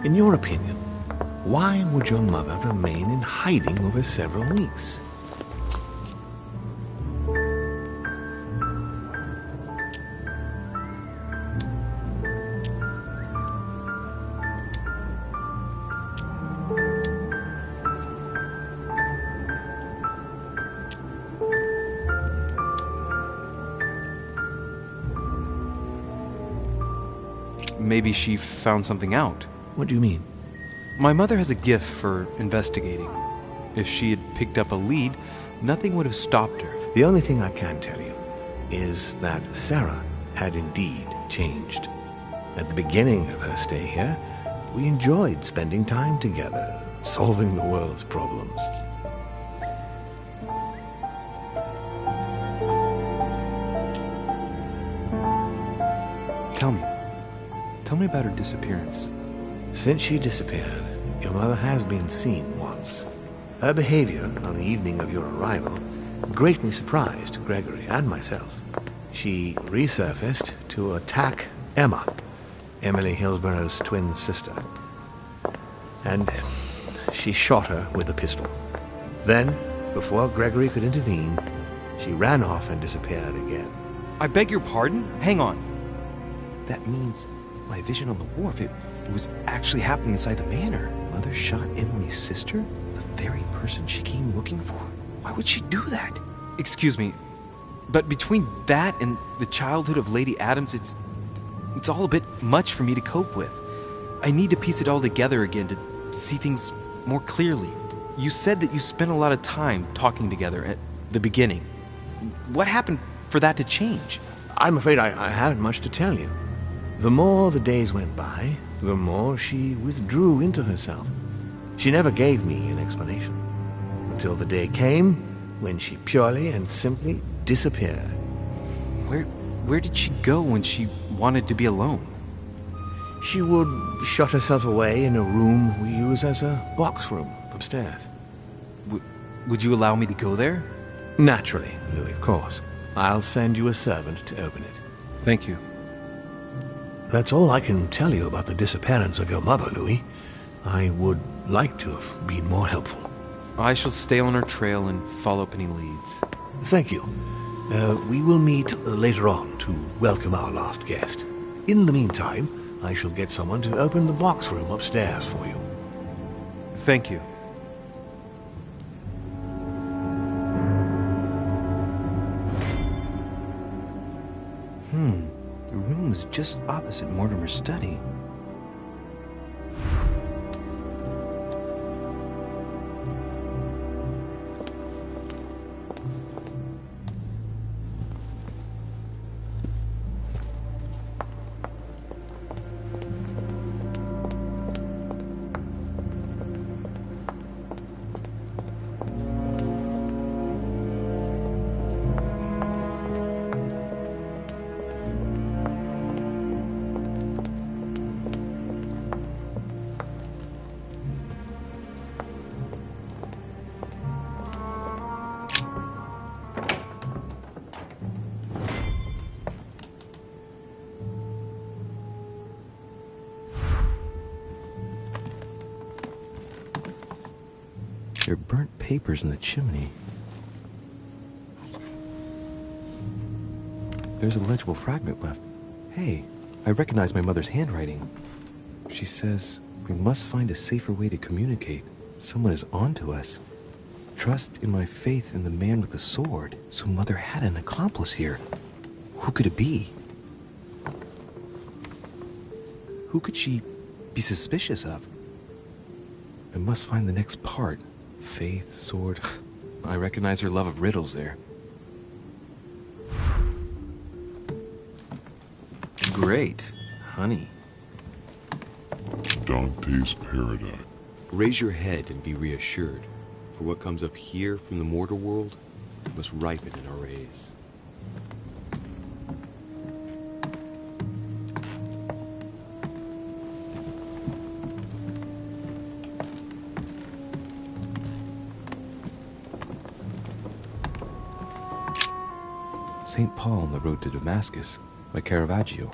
H: In your opinion, why would your mother remain in hiding over several weeks?
B: Maybe she found something out.
H: What do you mean?
B: My mother has a gift for investigating. If she had picked up a lead, nothing would have stopped her.
H: The only thing I can tell you is that Sarah had indeed changed. At the beginning of her stay here, we enjoyed spending time together, solving the world's problems.
B: Tell me about her disappearance.
H: Since she disappeared, your mother has been seen once. Her behavior on the evening of your arrival greatly surprised Gregory and myself.
C: she resurfaced to attack Emma, Emily Hillsborough's twin sister. And she shot her with a pistol. Then, before Gregory could intervene, she ran off and disappeared again.
B: I beg your pardon? Hang on. That means my vision on the wharf, it was actually happening inside the manor. Mother shot Emily's sister? The very person she came looking for? Why would she do that? Excuse me, but between that and the childhood of Lady Adams, it's all a bit much for me to cope with. I need to piece it all together again to see things more clearly. You said that you spent a lot of time talking together at the beginning. What happened for that to change?
C: I'm afraid I haven't much to tell you. The more the days went by, the more she withdrew into herself. She never gave me an explanation, until the day came when she purely and simply disappeared.
B: Where did she go when she wanted to be alone?
C: She would shut herself away in a room we use as a box room upstairs.
B: Would you allow me to go there?
C: Naturally, Louis, of course. I'll send you a servant to open it.
B: Thank you.
C: That's all I can tell you about the disappearance of your mother, Louis. I would like to have been more helpful.
B: I shall stay on her trail and follow up any leads.
C: Thank you. We will meet later on to welcome our last guest. In the meantime, I shall get someone to open the box room upstairs for you.
B: Thank you.
K: The room is just opposite Mortimer's study. There are burnt papers in the chimney. There's a legible fragment left. Hey, I recognize my mother's handwriting. She says, we must find a safer way to communicate. Someone is on to us. Trust in my faith in the man with the sword. So Mother had an accomplice here. Who could it be? Who could she be suspicious of? I must find the next part. Faith, sword. I recognize her love of riddles there.
B: Great. Honey.
I: Dante's Paradise.
O: Raise your head and be reassured, for what comes up here from the mortal world must ripen in our rays.
K: St. Paul on the road to Damascus by Caravaggio.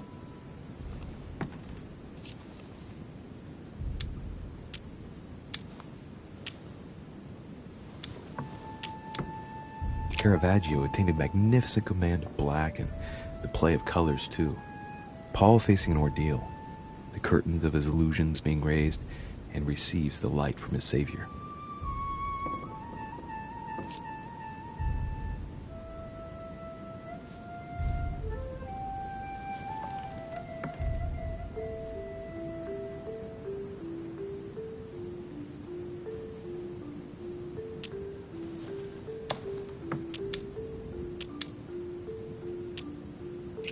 K: Caravaggio attained a magnificent command of black and the play of colors too. Paul facing an ordeal, the curtains of his illusions being raised, and receives the light from his Savior.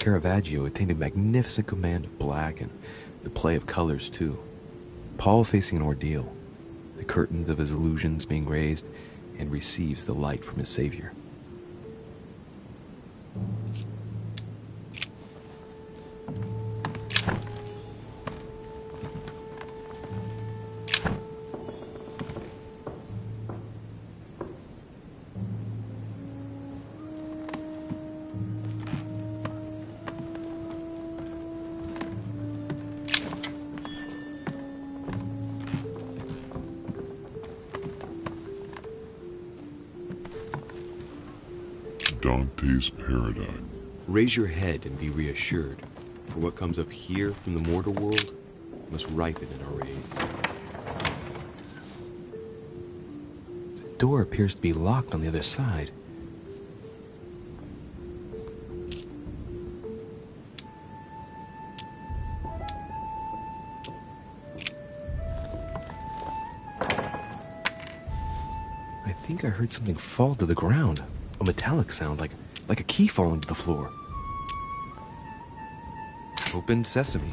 K: Caravaggio attained a magnificent command of black and the play of colors too. Paul facing an ordeal, the curtains of his illusions being raised, and receives the light from his Savior.
I: of Dante's paradigm.
O: Raise your head and be reassured, for what comes up here from the mortal world must ripen in our rays.
K: The door appears to be locked on the other side. I think I heard something fall to the ground. A metallic sound, like a key falling to the floor.
B: Open sesame.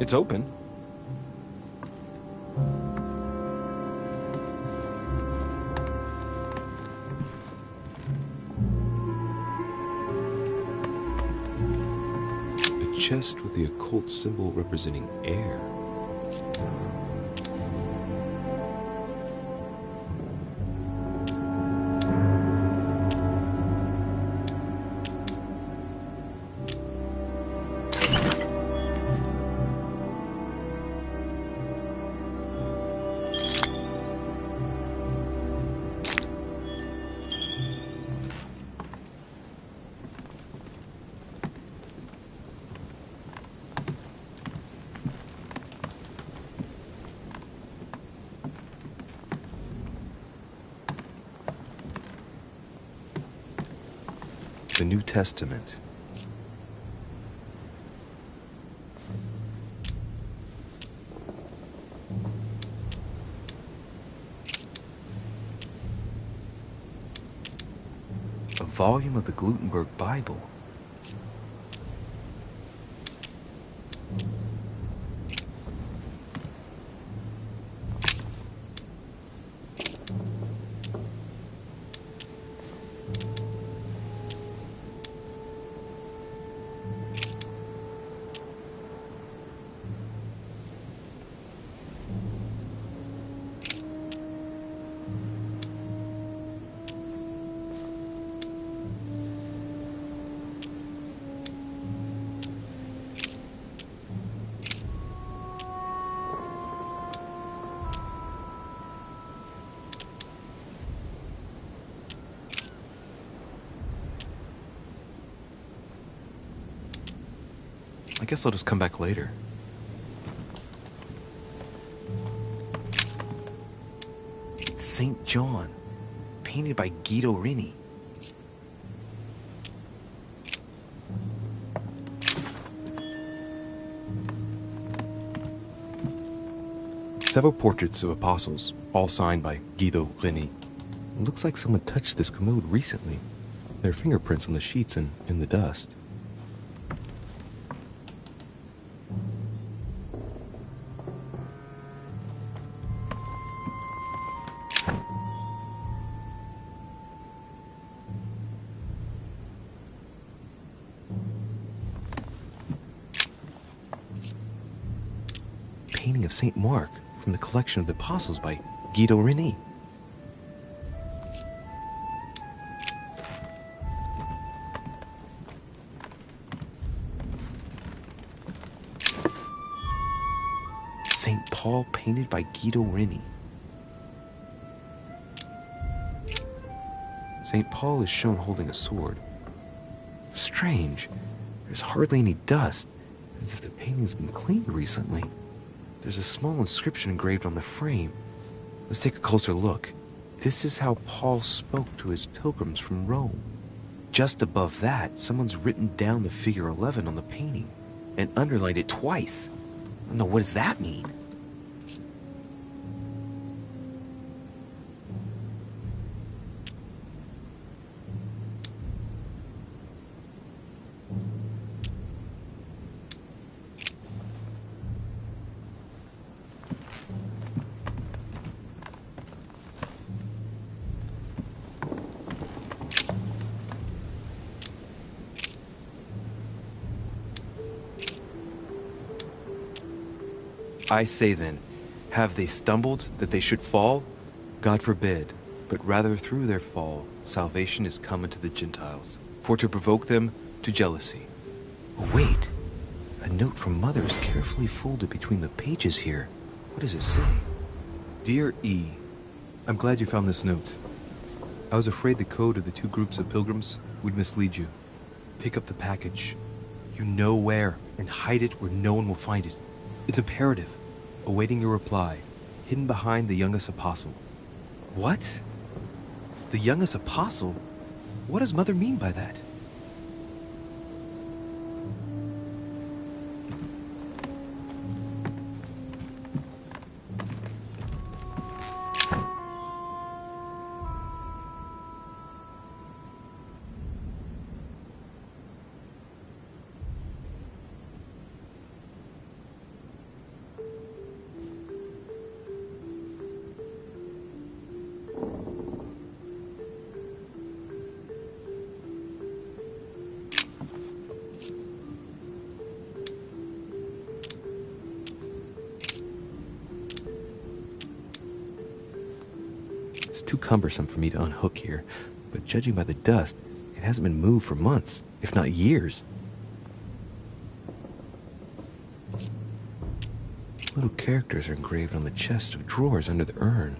B: It's open.
O: A chest with the occult symbol representing air.
B: The New Testament.
K: A volume of the Gutenberg Bible. I guess I'll just come back later. It's St. John, painted by Guido Reni.
B: Several portraits of apostles, all signed by Guido Reni.
K: It looks like someone touched this commode recently. There are fingerprints on the sheets and in the dust. Painting of St. Mark from the collection of the Apostles by Guido Reni. St. Paul painted by Guido Reni. St. Paul is shown holding a sword. Strange. There's hardly any dust, as if the painting's been cleaned recently. There's a small inscription engraved on the frame. Let's take a closer look. This is how Paul spoke to his pilgrims from Rome. Just above that, someone's written down the figure 11 on the painting and underlined it twice. No, what does that mean?
B: I say then, have they stumbled that they should fall? God forbid, but rather through their fall, salvation is come unto the Gentiles, for to provoke them to jealousy.
K: Oh, wait. A note from Mother is carefully folded between the pages here. What does it say?
B: Dear E, I'm glad you found this note. I was afraid the code of the two groups of pilgrims would mislead you. Pick up the package. You know where, and hide it where no one will find it. It's imperative. Awaiting your reply, hidden behind the youngest apostle. What? The youngest apostle? What does Mother mean by that?
K: It's too cumbersome for me to unhook here, but judging by the dust, it hasn't been moved for months, if not years. Little characters are engraved on the chest of drawers under the urn.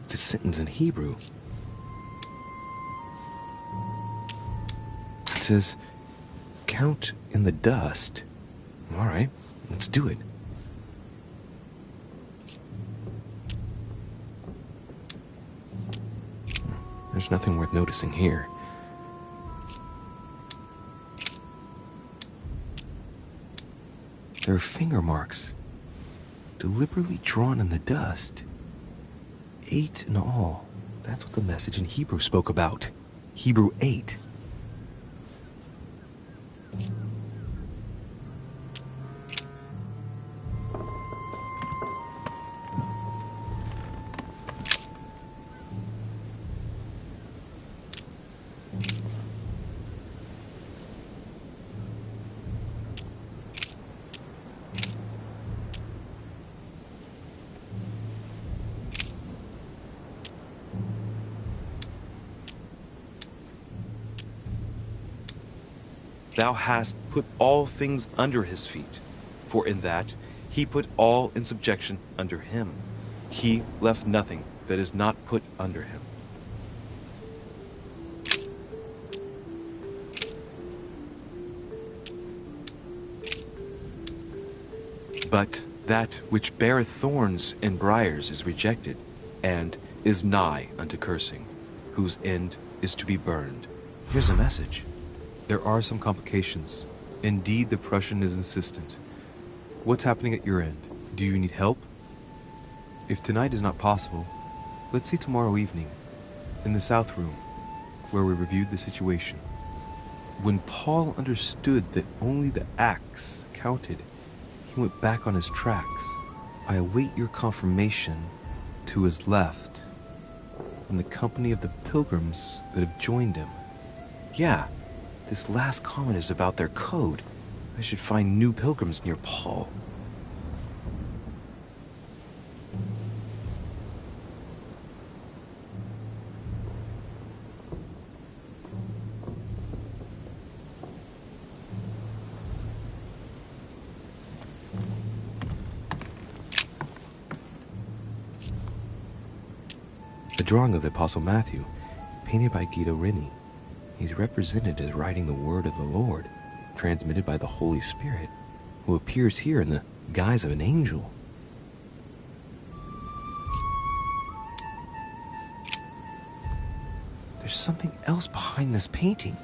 K: It's a sentence in Hebrew. It says, "Count in the dust." All right, let's do it. There's nothing worth noticing here. There are finger marks, deliberately drawn in the dust. 8 in all. That's what the message in Hebrew spoke about. Hebrew 8.
B: Thou hast put all things under his feet, for in that he put all in subjection under him. He left nothing that is not put under him. But that which beareth thorns and briars is rejected, and is nigh unto cursing, whose end is to be burned.
K: Here's a message.
B: There are some complications. Indeed, the Prussian is insistent. What's happening at your end? Do you need help? If tonight is not possible, let's see tomorrow evening, in the South Room, where we reviewed the situation. When Paul understood that only the axe counted, he went back on his tracks. I await your confirmation to his left, in the company of the pilgrims that have joined him.
K: Yeah. This last comment is about their code. I should find new pilgrims near Paul. The drawing of the Apostle Matthew, painted by Guido Reni. He's represented as writing the word of the Lord, transmitted by the Holy Spirit, who appears here in the guise of an angel. There's something else behind this painting.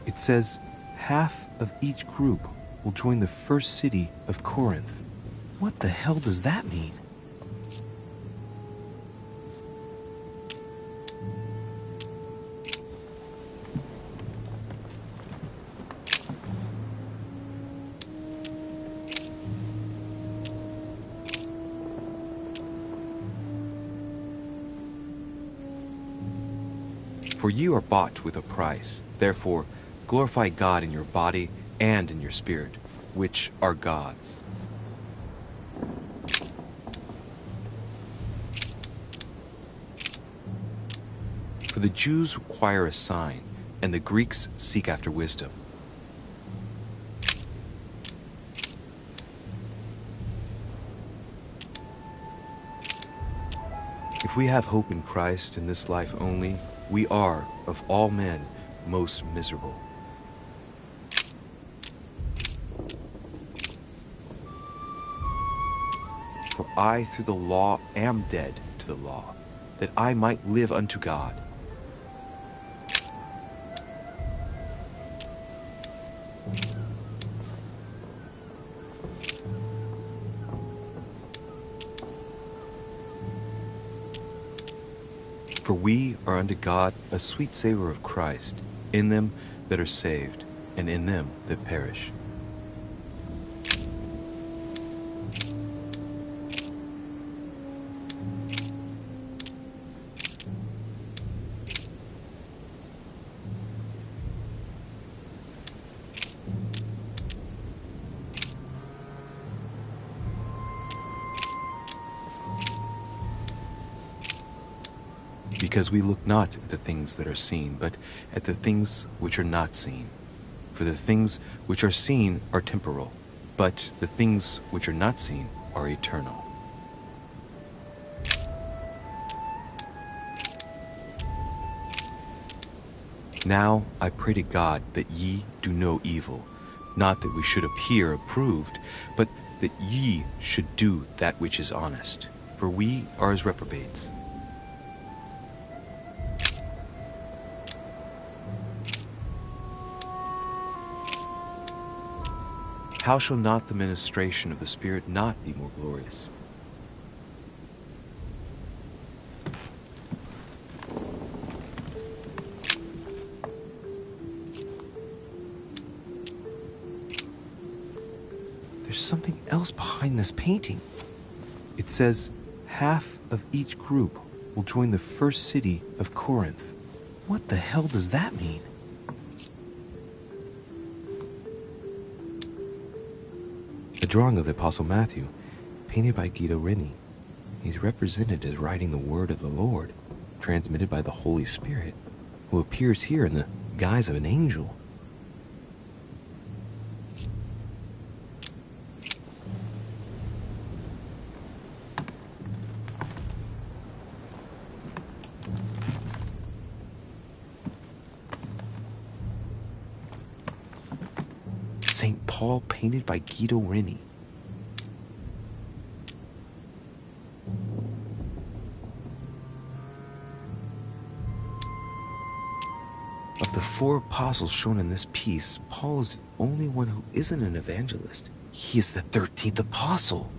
B: It says, half of each group will join the first city of Corinth.
K: What the hell does that mean?
B: For you are bought with a price. Therefore, glorify God in your body and in your spirit, which are God's. For the Jews require a sign, and the Greeks seek after wisdom. If we have hope in Christ in this life only, we are, of all men, most miserable. For I through the law am dead to the law, that I might live unto God. For we are unto God a sweet savor of Christ, in them that are saved, and in them that perish. Because we look not at the things that are seen, but at the things which are not seen. For the things which are seen are temporal, but the things which are not seen are eternal. Now I pray to God that ye do no evil, not that we should appear approved, but that ye should do that which is honest. For we are as reprobates. How shall not the ministration of the Spirit not be more glorious? There's something else behind this painting. It says, half of each group will join the first city of Corinth. What the hell does that mean? A drawing of the Apostle Matthew, painted by Guido Reni. He's represented as writing the word of the Lord, transmitted by the Holy Spirit, who appears here in the guise of an angel. St. Paul, painted by Guido Reni. Of the 4 apostles shown in this piece, Paul is the only one who isn't an evangelist. He is the 13th apostle.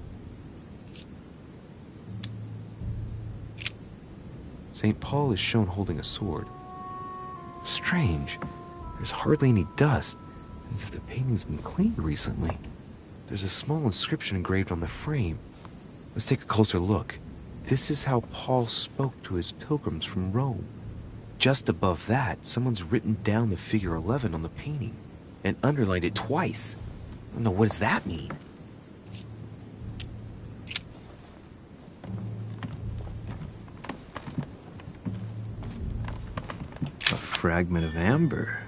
B: St. Paul is shown holding a sword. Strange. There's hardly any dust, as if the painting's been cleaned recently. There's a small inscription engraved on the frame. Let's take a closer look. This is how Paul spoke to his pilgrims from Rome. Just above that, someone's written down the figure 11 on the painting and underlined it twice. No, what does that mean?
K: A fragment of amber.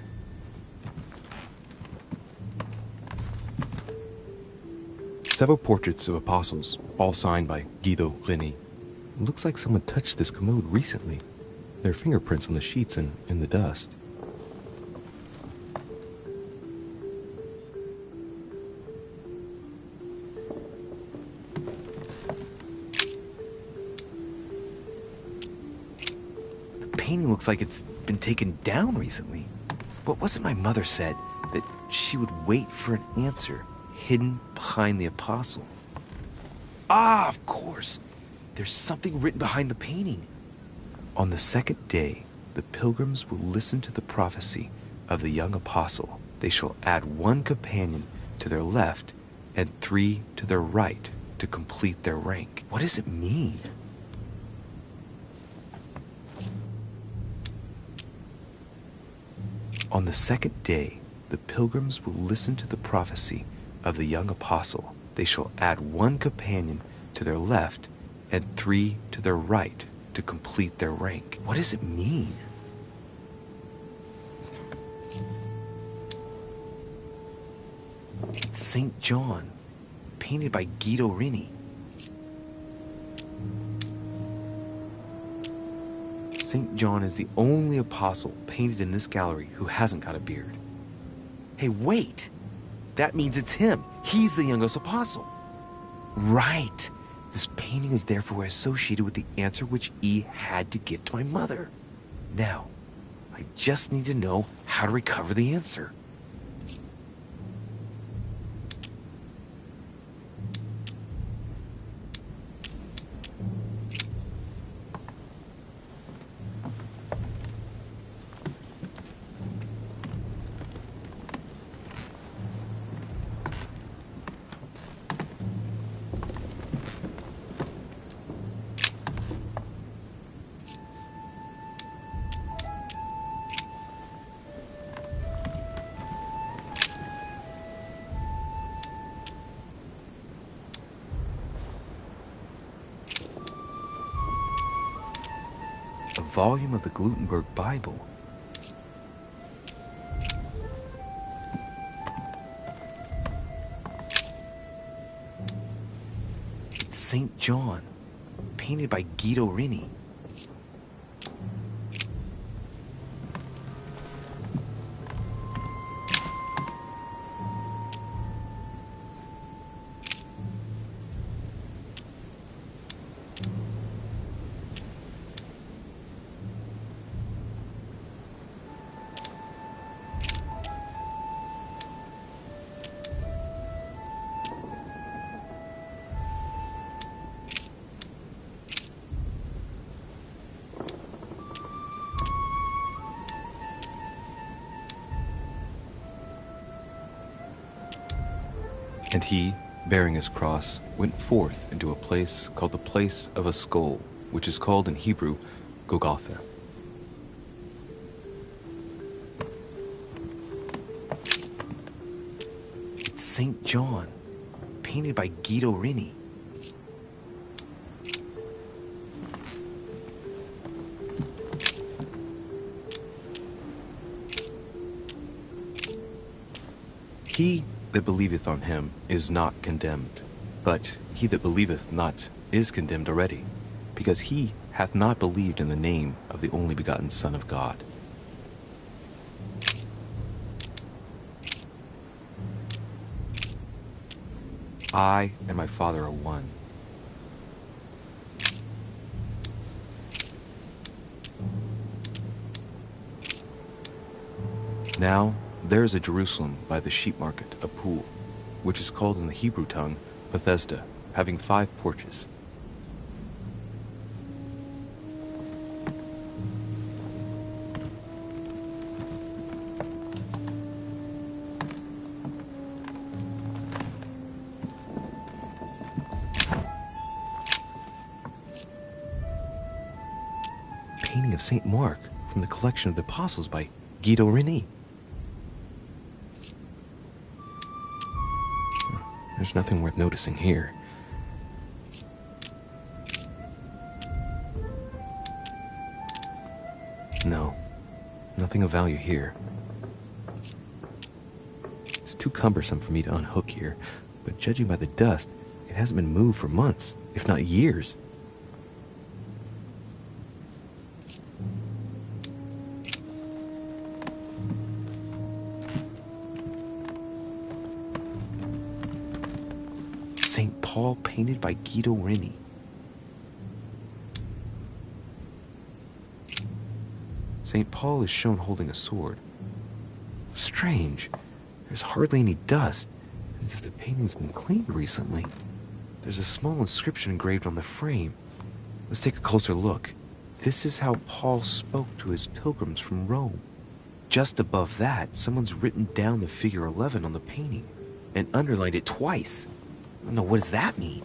B: Several portraits of apostles, all signed by Guido Reni. It looks like someone touched this commode recently. There are fingerprints on the sheets and in the dust. The painting looks like it's been taken down recently. But wasn't my mother said that she would wait for an answer hidden behind the apostle? Ah, of course! There's something written behind the painting. On the second day, the pilgrims will listen to the prophecy of the young apostle. They shall add 1 companion to their left and 3 to their right to complete their rank. What does it mean? On the second day, the pilgrims will listen to the prophecy of the young apostle. They shall add 1 companion to their left and 3 to their right to complete their rank. What does it mean? It's St. John, painted by Guido Reni. St. John is the only apostle painted in this gallery who hasn't got a beard. Hey, wait! That means it's him. He's the youngest apostle. Right. This painting is therefore associated with the answer which E had to give to my mother. Now, I just need to know how to recover the answer. Volume of the Gutenberg Bible. It's St. John, painted by Guido Rini. And he, bearing his cross, went forth into a place called the place of a skull, which is called in Hebrew, Golgotha. It's St. John, painted by Guido Rini. He that believeth on him is not condemned, but he that believeth not is condemned already, because he hath not believed in the name of the only begotten Son of God. I and my Father are one. Now there is a Jerusalem by the sheep market, a pool, which is called in the Hebrew tongue Bethesda, having 5 porches. Painting of St. Mark from the collection of the Apostles by Guido Rini. There's nothing worth noticing here. No, nothing of value here. It's too cumbersome for me to unhook here, but judging by the dust, it hasn't been moved for months, if not years. St. Paul painted by Guido Rini. St. Paul is shown holding a sword. Strange. There's hardly any dust, as if the painting's been cleaned recently. There's a small inscription engraved on the frame. Let's take a closer look. This is how Paul spoke to his pilgrims from Rome. Just above that, someone's written down the figure 11 on the painting and underlined it twice. No, what does that mean?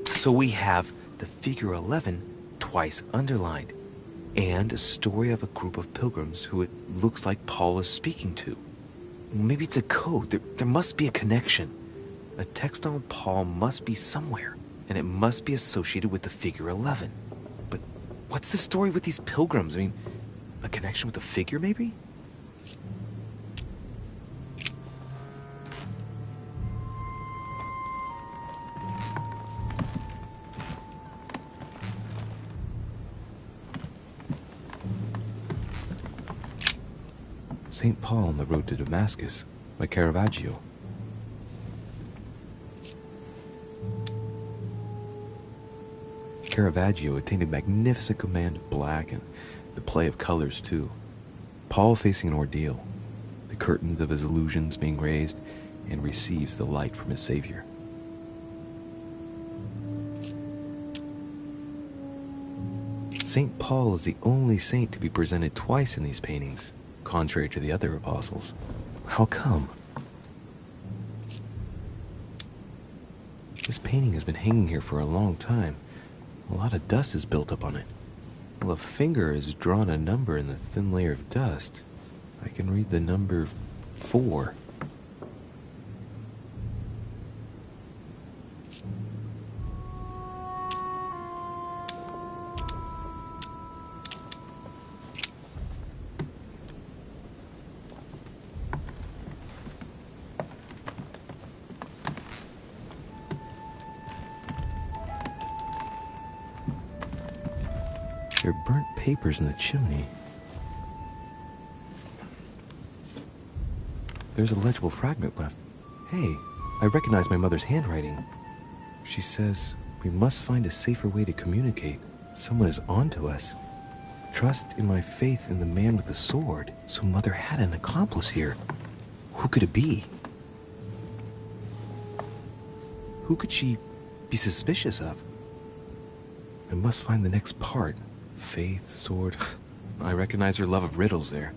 B: So we have the figure 11 twice underlined, and a story of a group of pilgrims who it looks like Paul is speaking to. Maybe it's a code. There must be a connection. A text on Paul must be somewhere, and it must be associated with the figure 11. But what's the story with these pilgrims? I mean, a connection with the figure, maybe?
O: St. Paul on the Road to Damascus by Caravaggio. Caravaggio attained a magnificent command of black and the play of colors too. Paul facing an ordeal, the curtains of his illusions being raised, and receives the light from his Savior. St. Paul is the only saint to be presented twice in these paintings, contrary to the other apostles. How come? This painting has been hanging here for a long time. A lot of dust is built up on it. Well, a finger has drawn a number in the thin layer of dust. I can read the number 4. There are burnt papers in the chimney. There's a legible fragment left. Hey, I recognize my mother's handwriting. She says, we must find a safer way to communicate. Someone is on to us. Trust in my faith in the man with the sword. So Mother had an accomplice here. Who could it be? Who could she be suspicious of? I must find the next part. Faith, sword. I recognize her love of riddles there.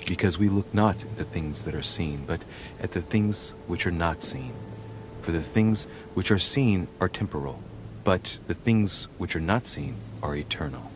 O: Because we look not at the things that are seen, but at the things which are not seen. For the things which are seen are temporal, but the things which are not seen are eternal.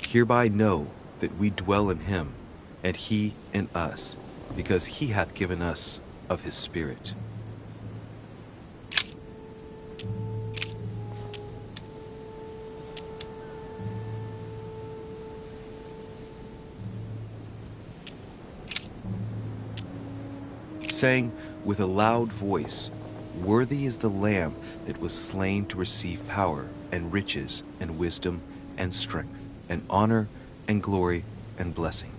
O: Hereby know that we dwell in him, and he in us, because he hath given us of his Spirit. Saying with a loud voice, worthy is the Lamb that was slain to receive power and riches and wisdom and strength and honor and glory and blessing.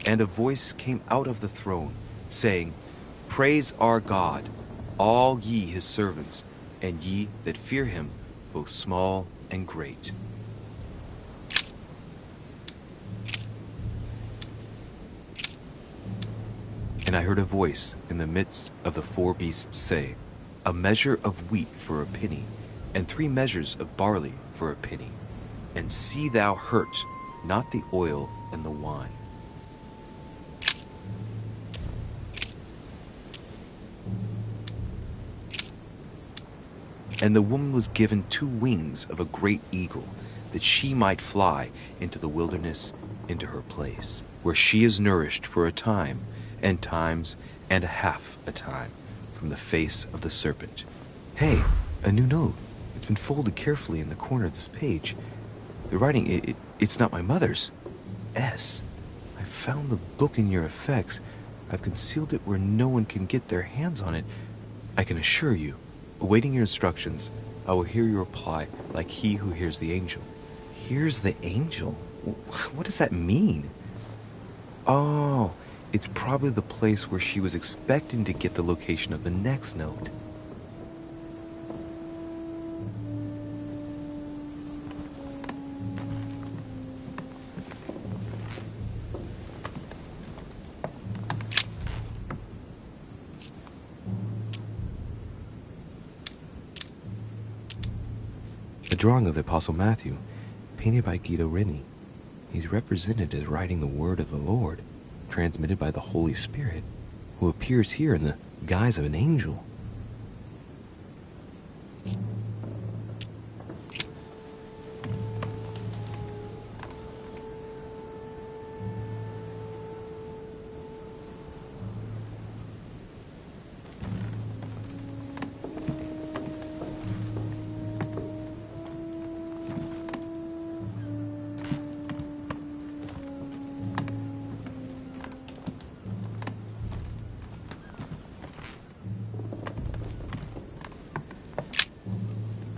O: And a voice came out of the throne, saying, Praise our God, all ye his servants, and ye that fear him, both small and great. And I heard a voice in the midst of the 4 beasts say, A measure of wheat for a penny, and 3 measures of barley for a penny. And see thou hurt not the oil and the wine. And the woman was given 2 wings of a great eagle, that she might fly into the wilderness, into her place, where she is nourished for a time, and times, and a half a time, from the face of the serpent. Hey, a new note. It's been folded carefully in the corner of this page. The writing, it's not my mother's. S. I found the book in your effects. I've concealed it where no one can get their hands on it. I can assure you, awaiting your instructions, I will hear your reply like he who hears the angel. Hears the angel? What does that mean? Oh, it's probably the place where she was expecting to get the location of the next note. A drawing of the Apostle Matthew, painted by Guido Reni. He's represented as writing the word of the Lord, transmitted by the Holy Spirit, who appears here in the guise of an angel.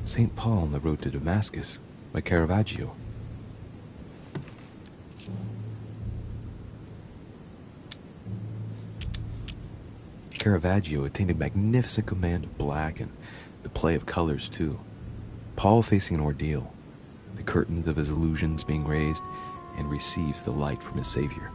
O: St. Paul on the Road to Damascus by Caravaggio. Caravaggio attained a magnificent command of black and the play of colors too. Paul facing an ordeal, the curtains of his illusions being raised, and receives the light from his Savior.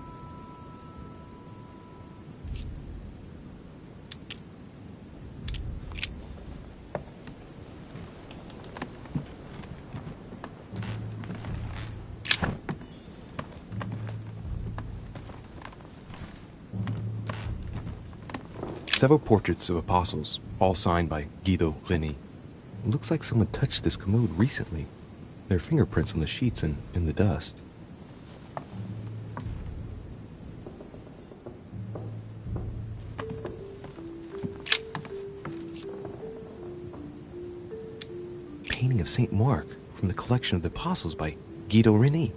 O: Several portraits of apostles, all signed by Guido Reni. It looks like someone touched this commode recently. There are fingerprints on the sheets and in the dust. Painting of St. Mark from the collection of the apostles by Guido Reni.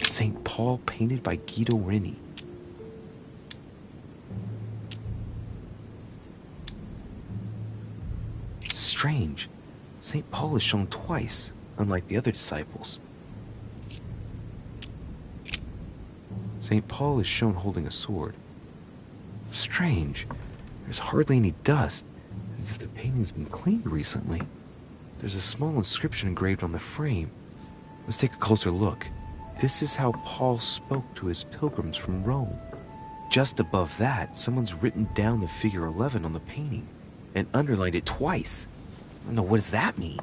O: St. Paul painted by Guido Reni. Strange. St. Paul is shown twice, unlike the other disciples. St. Paul is shown holding a sword. Strange. There's hardly any dust, as if the painting's been cleaned recently. There's a small inscription engraved on the frame. Let's take a closer look. This is how Paul spoke to his pilgrims from Rome. Just above that, someone's written down the figure 11 on the painting and underlined it twice. No, what does that mean?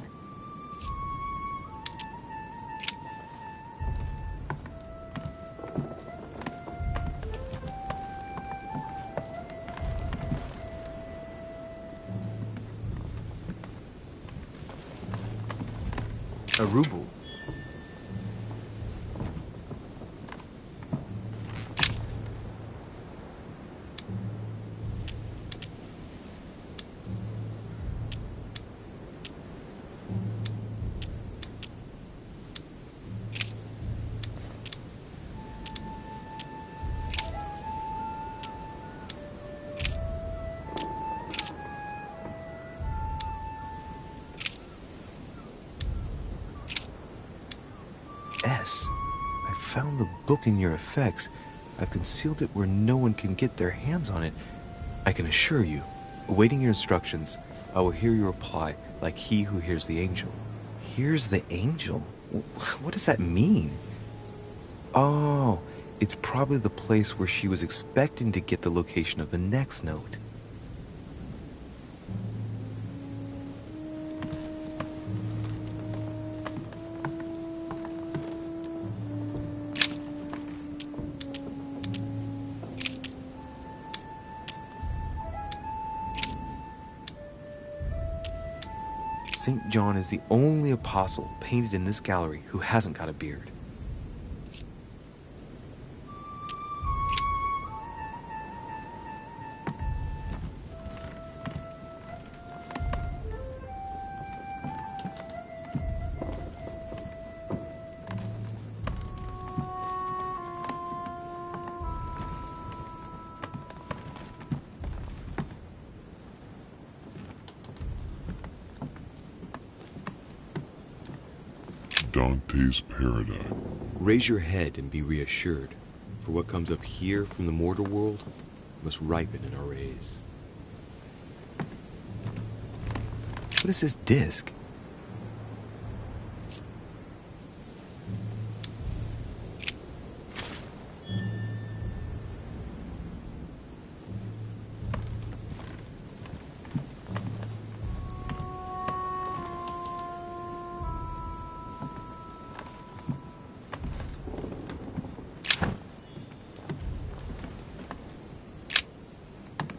B: A ruble.
O: S. I found the book in your effects. I've concealed it where no one can get their hands on it. I can assure you, awaiting your instructions, I will hear your reply like he who hears the angel. Hears the angel? What does that mean? Oh, it's probably the place where she was expecting to get the location of the next note. St. John is the only apostle painted in this gallery who hasn't got a beard.
I: Dante's paradigm.
O: Raise your head and be reassured, for what comes up here from the mortal world must ripen in our rays. What is this disc?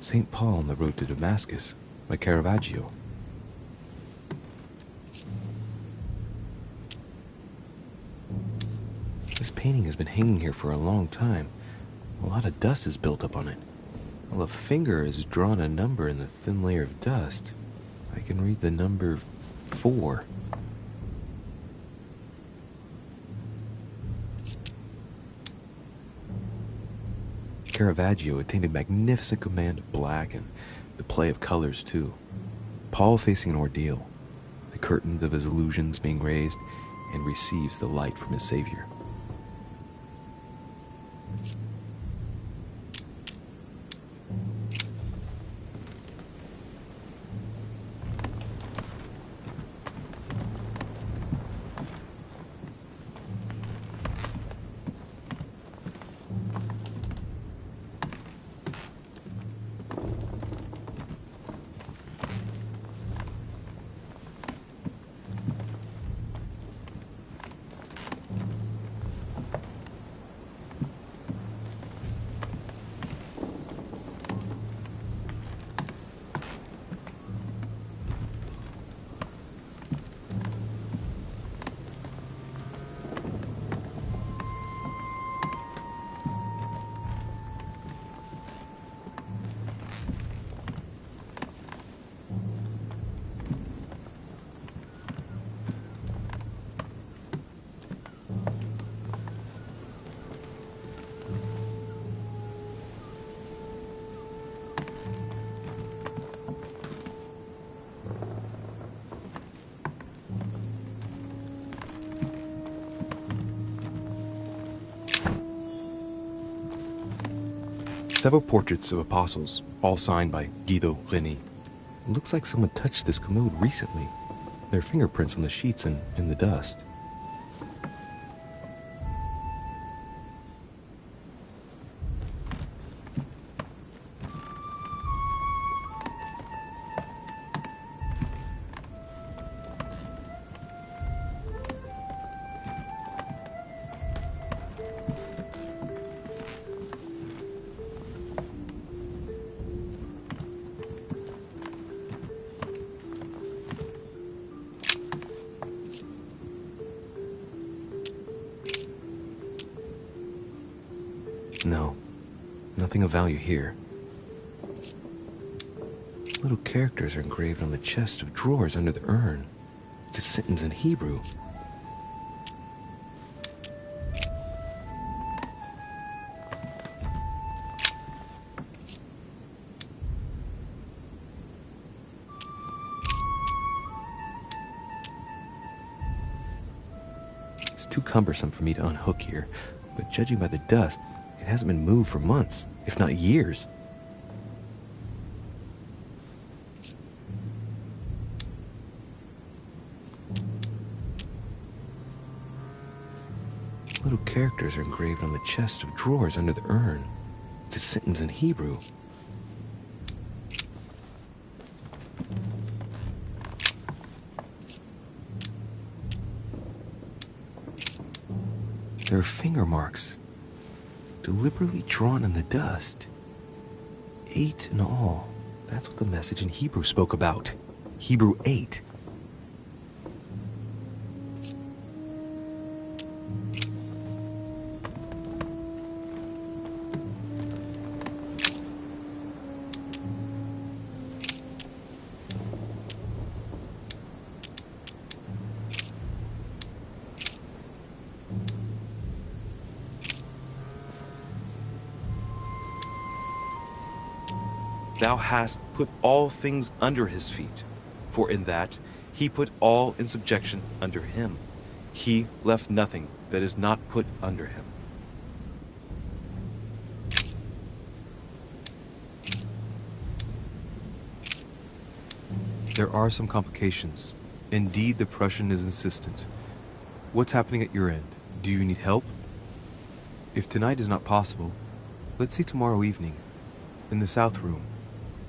O: St. Paul on the road to Damascus by Caravaggio. This painting has been hanging here for a long time. A lot of dust is built up on it. While a finger has drawn a number in the thin layer of dust, I can read the number 4. Caravaggio attained a magnificent command of black and the play of colors too. Paul facing an ordeal, the curtains of his illusions being raised, and receives the light from his Savior. Several portraits of apostles, all signed by Guido Reni. It looks like someone touched this commode recently. There are fingerprints on the sheets and in the dust. No, nothing of value here. Little characters are engraved on the chest of drawers under the urn. It's a sentence in Hebrew. It's too cumbersome for me to unhook here, but judging by the dust, it hasn't been moved for months, if not years. Little characters are engraved on the chest of drawers under the urn. It's a sentence in Hebrew. There are finger marks, deliberately drawn in the dust. 8 in all. That's what the message in Hebrew spoke about. Hebrew 8.
B: thou hast put all things under his feet. For in that he put all in subjection under him. He left nothing that is not put under him. There are some complications. Indeed, the Prussian is insistent. What's happening at your end? Do you need help? If tonight is not possible, let's say tomorrow evening, in the South Room,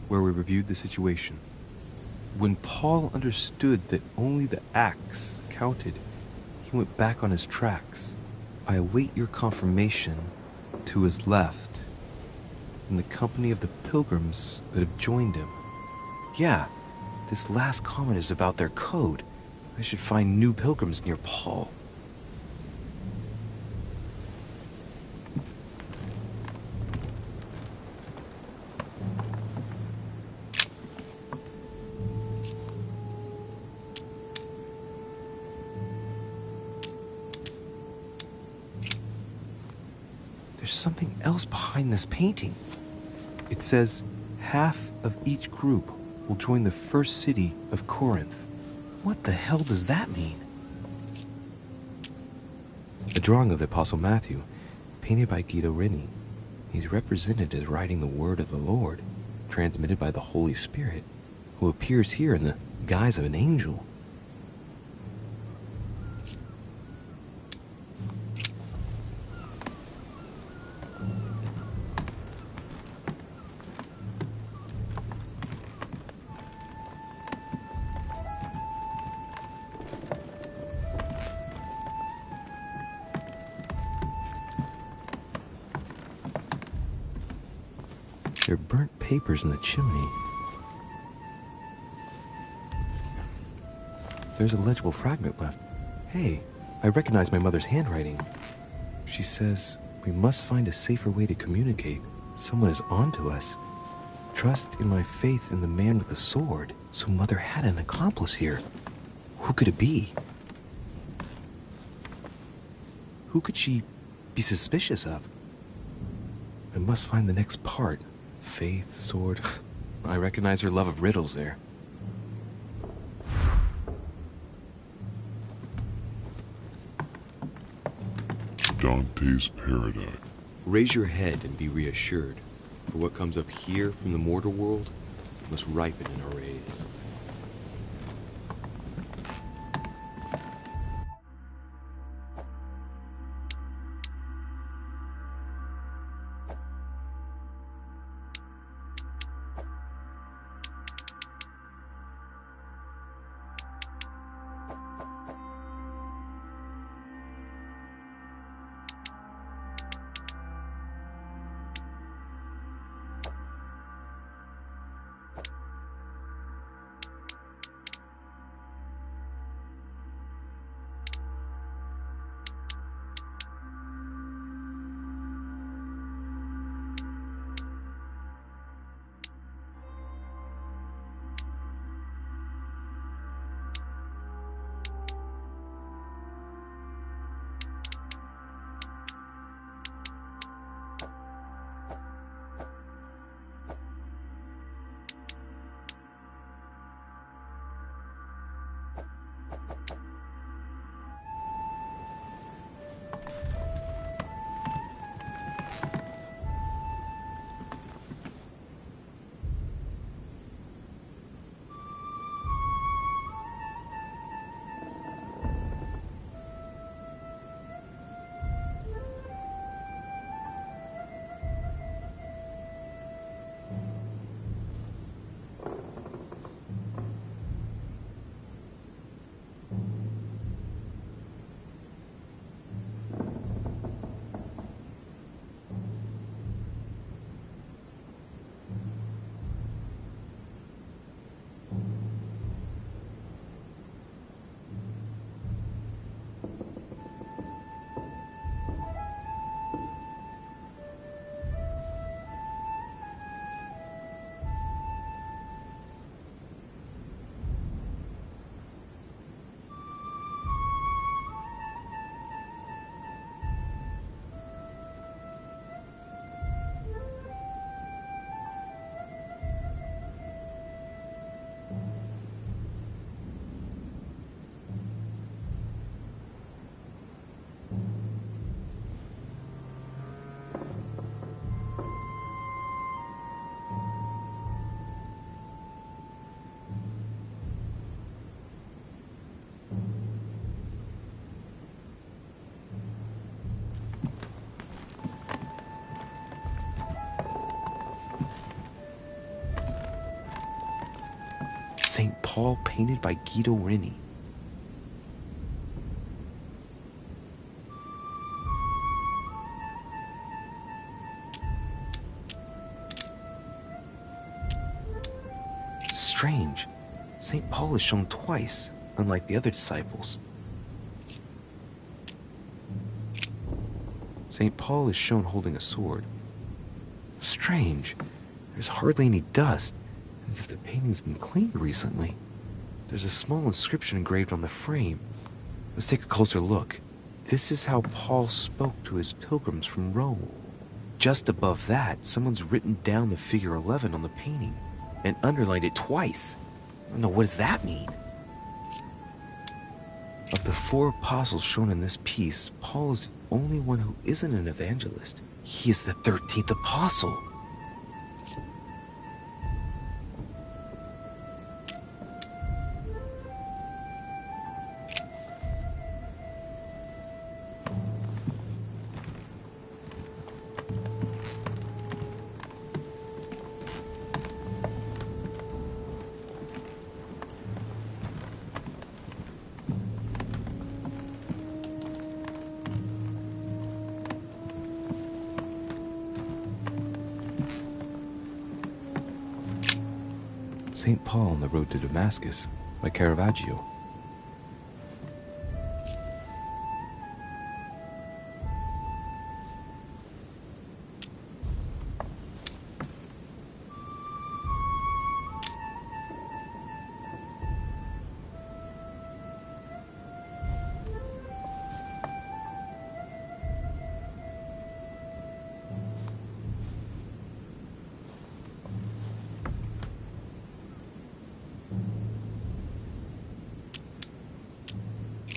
B: where we reviewed the situation. When Paul understood that only the axe counted, he went back on his tracks. I await your confirmation to his left, in the company of the pilgrims that have joined him. Yeah, this last comment is about their code. I should find new pilgrims near Paul. There's something else behind this painting. It says, half of each group will join the first city of Corinth. What the hell does that mean? A drawing of the Apostle Matthew, painted by Guido Reni. He's represented as writing the word of the Lord, transmitted by the Holy Spirit, who appears here in the guise of an angel. There are burnt papers in the chimney. There's a legible fragment left. Hey, I recognize my mother's handwriting. She says, we must find a safer way to communicate. Someone is onto us. Trust in my faith in the man with the sword. So Mother had an accomplice here. Who could it be? Who could she be suspicious of? I must find the next part. Faith, sword. I recognize her love of riddles there.
I: Dante's Paradise.
B: Raise your head and be reassured, for what comes up here from the mortal world must ripen in our rays.
O: St. Paul painted by Guido Reni. Strange. St. Paul is shown twice, unlike the other disciples. St. Paul is shown holding a sword. Strange. There's hardly any dust, as if the painting's been cleaned recently. There's a small inscription engraved on the frame. Let's take a closer look. This is how Paul spoke to his pilgrims from Rome. Just above that, someone's written down the figure 11 on the painting and underlined it twice. I don't know, what does that mean? Of the 4 apostles shown in this piece, Paul is the only one who isn't an evangelist. He is the 13th apostle. St. Paul on the Road to Damascus by Caravaggio.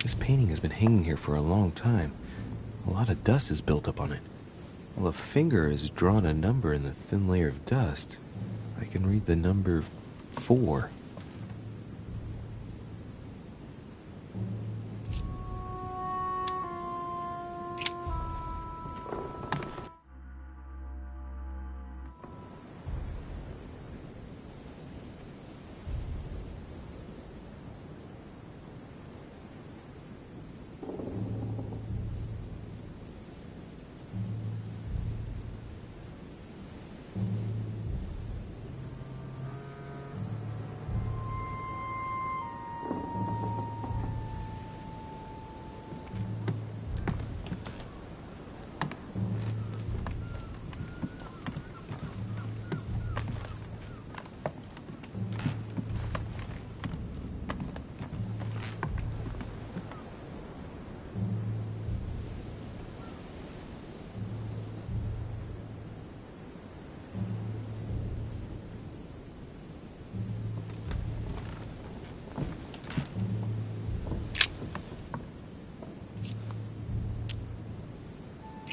O: This painting has been hanging here for a long time. A lot of dust is built up on it. While a finger has drawn a number in the thin layer of dust, I can read the number 4.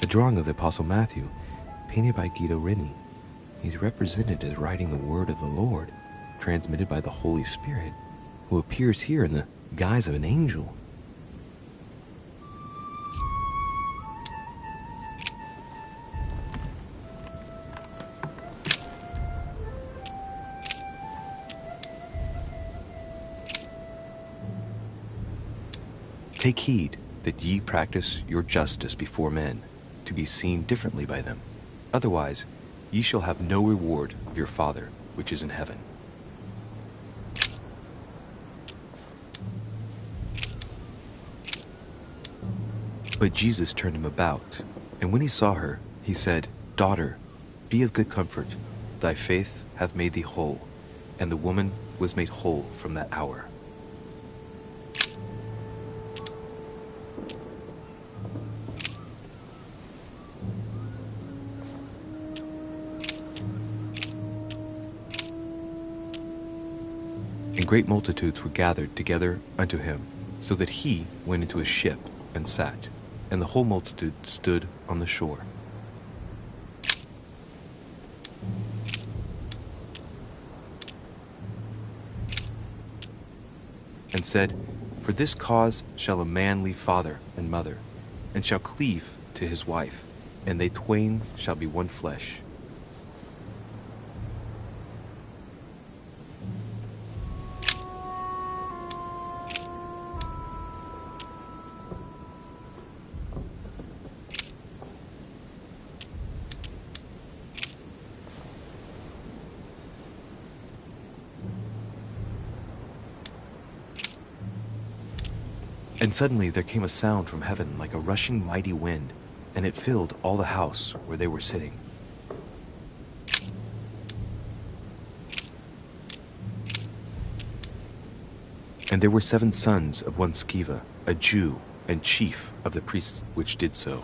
O: The drawing of the Apostle Matthew, painted by Guido Reni. He's represented as writing the word of the Lord, transmitted by the Holy Spirit, who appears here in the guise of an angel. Take heed that ye practice your justice before men, to be seen differently by them. Otherwise, ye shall have no reward of your Father which is in heaven. But Jesus turned him about, and when he saw her, he said, Daughter, be of good comfort, thy faith hath made thee whole. And the woman was made whole from that hour. And great multitudes were gathered together unto him, so that he went into a ship and sat, and the whole multitude stood on the shore. And said, For this cause shall a man leave father and mother, and shall cleave to his wife, and they twain shall be one flesh. And suddenly there came a sound from heaven like a rushing mighty wind, and it filled all the house where they were sitting. And there were 7 sons of one Sceva, a Jew, and chief of the priests which did so.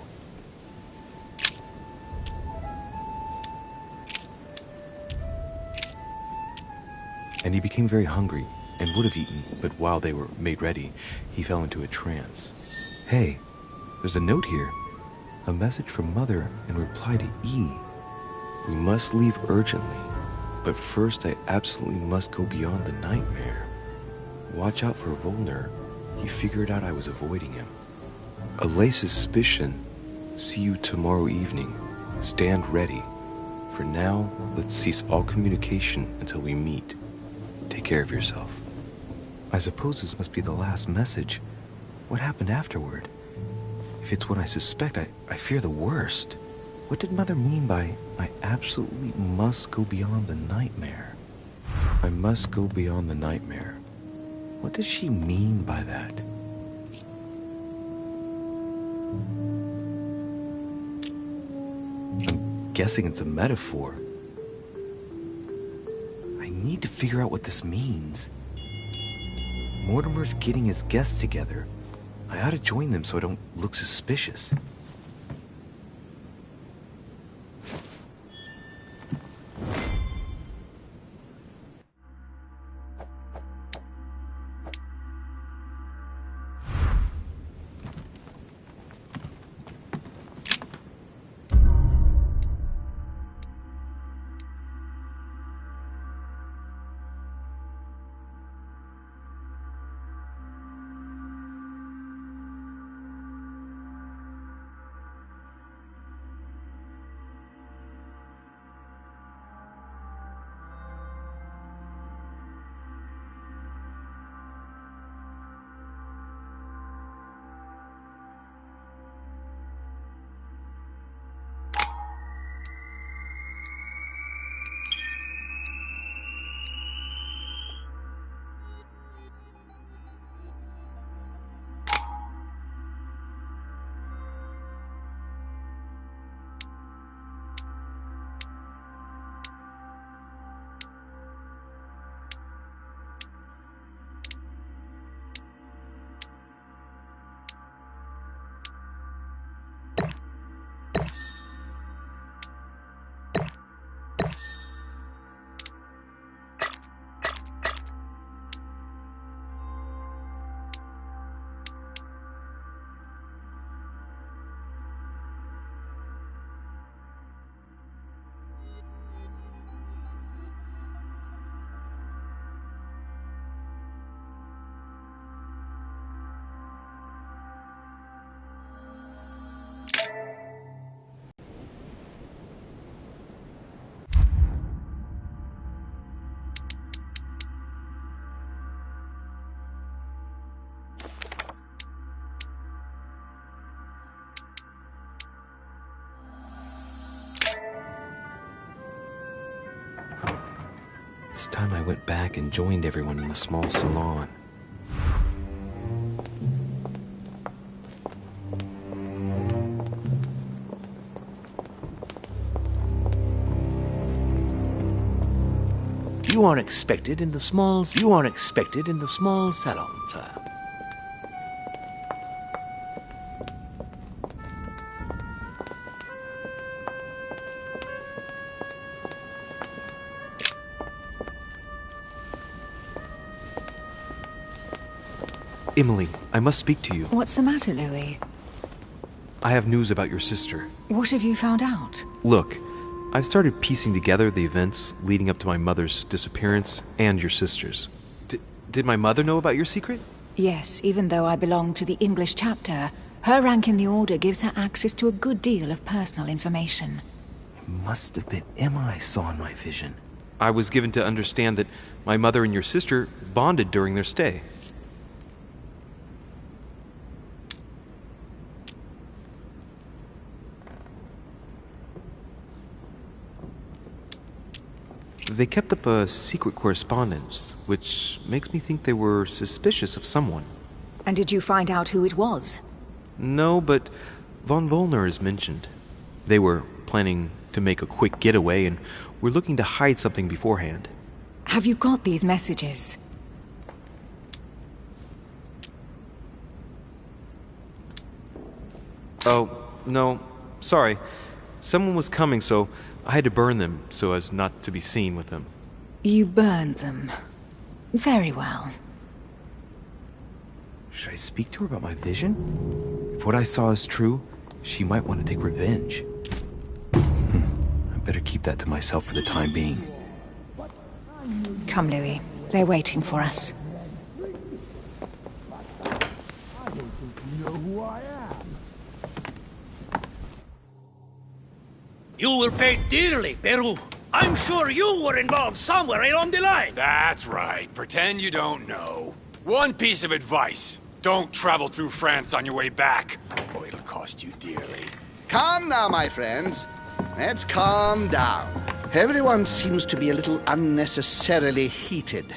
O: And he became very hungry, and would have eaten, but while they were made ready, he fell into a trance. Hey, there's a note here. A message from Mother in reply to E. We must leave urgently, but first I absolutely must go beyond the nightmare. Watch out for Volner. He figured out I was avoiding him. Allay suspicion. See you tomorrow evening. Stand ready. For now, let's cease all communication until we meet. Take care of yourself. I suppose this must be the last message. What happened afterward? If it's what I suspect, I fear the worst. What did Mother mean by, I absolutely must go beyond the nightmare? I must go beyond the nightmare. What does she mean by that? I'm guessing it's a metaphor. I need to figure out what this means. Mortimer's getting his guests together. I ought to join them so I don't look suspicious. It's time I went back and joined everyone in the small salon.
C: You are expected in the small salon, sir.
O: Emily, I must speak to you.
E: What's the matter, Louis?
O: I have news about your sister.
E: What have you found out?
O: Look, I've started piecing together the events leading up to my mother's disappearance and your sister's. Did my mother know about your secret?
E: Yes, even though I belong to the English chapter, her rank in the Order gives her access to a good deal of personal information.
O: It must have been Emma I saw in my vision. I was given to understand that my mother and your sister bonded during their stay. They kept up a secret correspondence, which makes me think they were suspicious of someone.
E: And did you find out who it was?
B: No, but von Wollner is mentioned. They were planning to make a quick getaway and were looking to hide something beforehand.
E: Have you got these messages?
B: Oh, no. Sorry. Someone was coming, so I had to burn them so as not to be seen with them.
E: You burned them. Very well.
O: Should I speak to her about my vision? If what I saw is true, she might want to take revenge. I better keep that to myself for the time being.
E: Come, Louis. They're waiting for us.
N: You will pay dearly, Peru. I'm sure you were involved somewhere along the line. That's right. Pretend you don't know. One piece of advice. Don't travel through France on your way back, or it'll cost you dearly.
D: Calm now, my friends. Let's calm down. Everyone seems to be a little unnecessarily heated.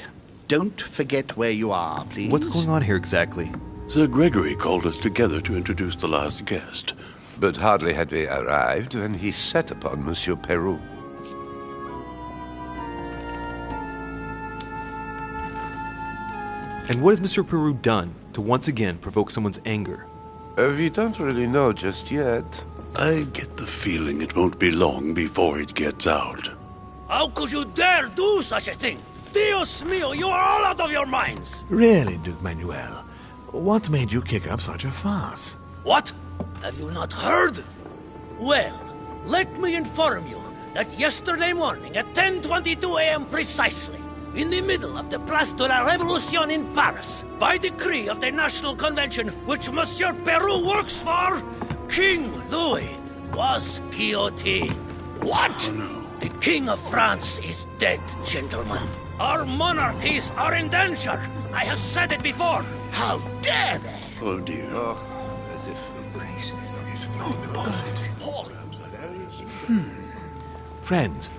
D: Don't forget where you are, please.
B: What's going on here exactly?
L: Sir Gregory called us together to introduce the last guest.
P: But hardly had we arrived when he set upon Monsieur Peru.
B: And what has Mr. Peru done to once again provoke someone's anger?
P: We don't really know just yet.
L: I get the feeling it won't be long before it gets out.
N: How could you dare do such a thing? Dios mío, you are all out of your minds!
C: Really, Duke Manuel? What made you kick up such a fuss?
N: What? Have you not heard? Well, let me inform you that yesterday morning at 10:22 a.m. precisely, in the middle of the Place de la Révolution in Paris, by decree of the National Convention which Monsieur Peru works for, King Louis was guillotined.
L: What? Oh, no.
N: The King of France is dead, gentlemen. Our monarchies are in danger. I have said it before. How dare they?
L: Oh, dear.
P: Oh, as if...
C: Friends,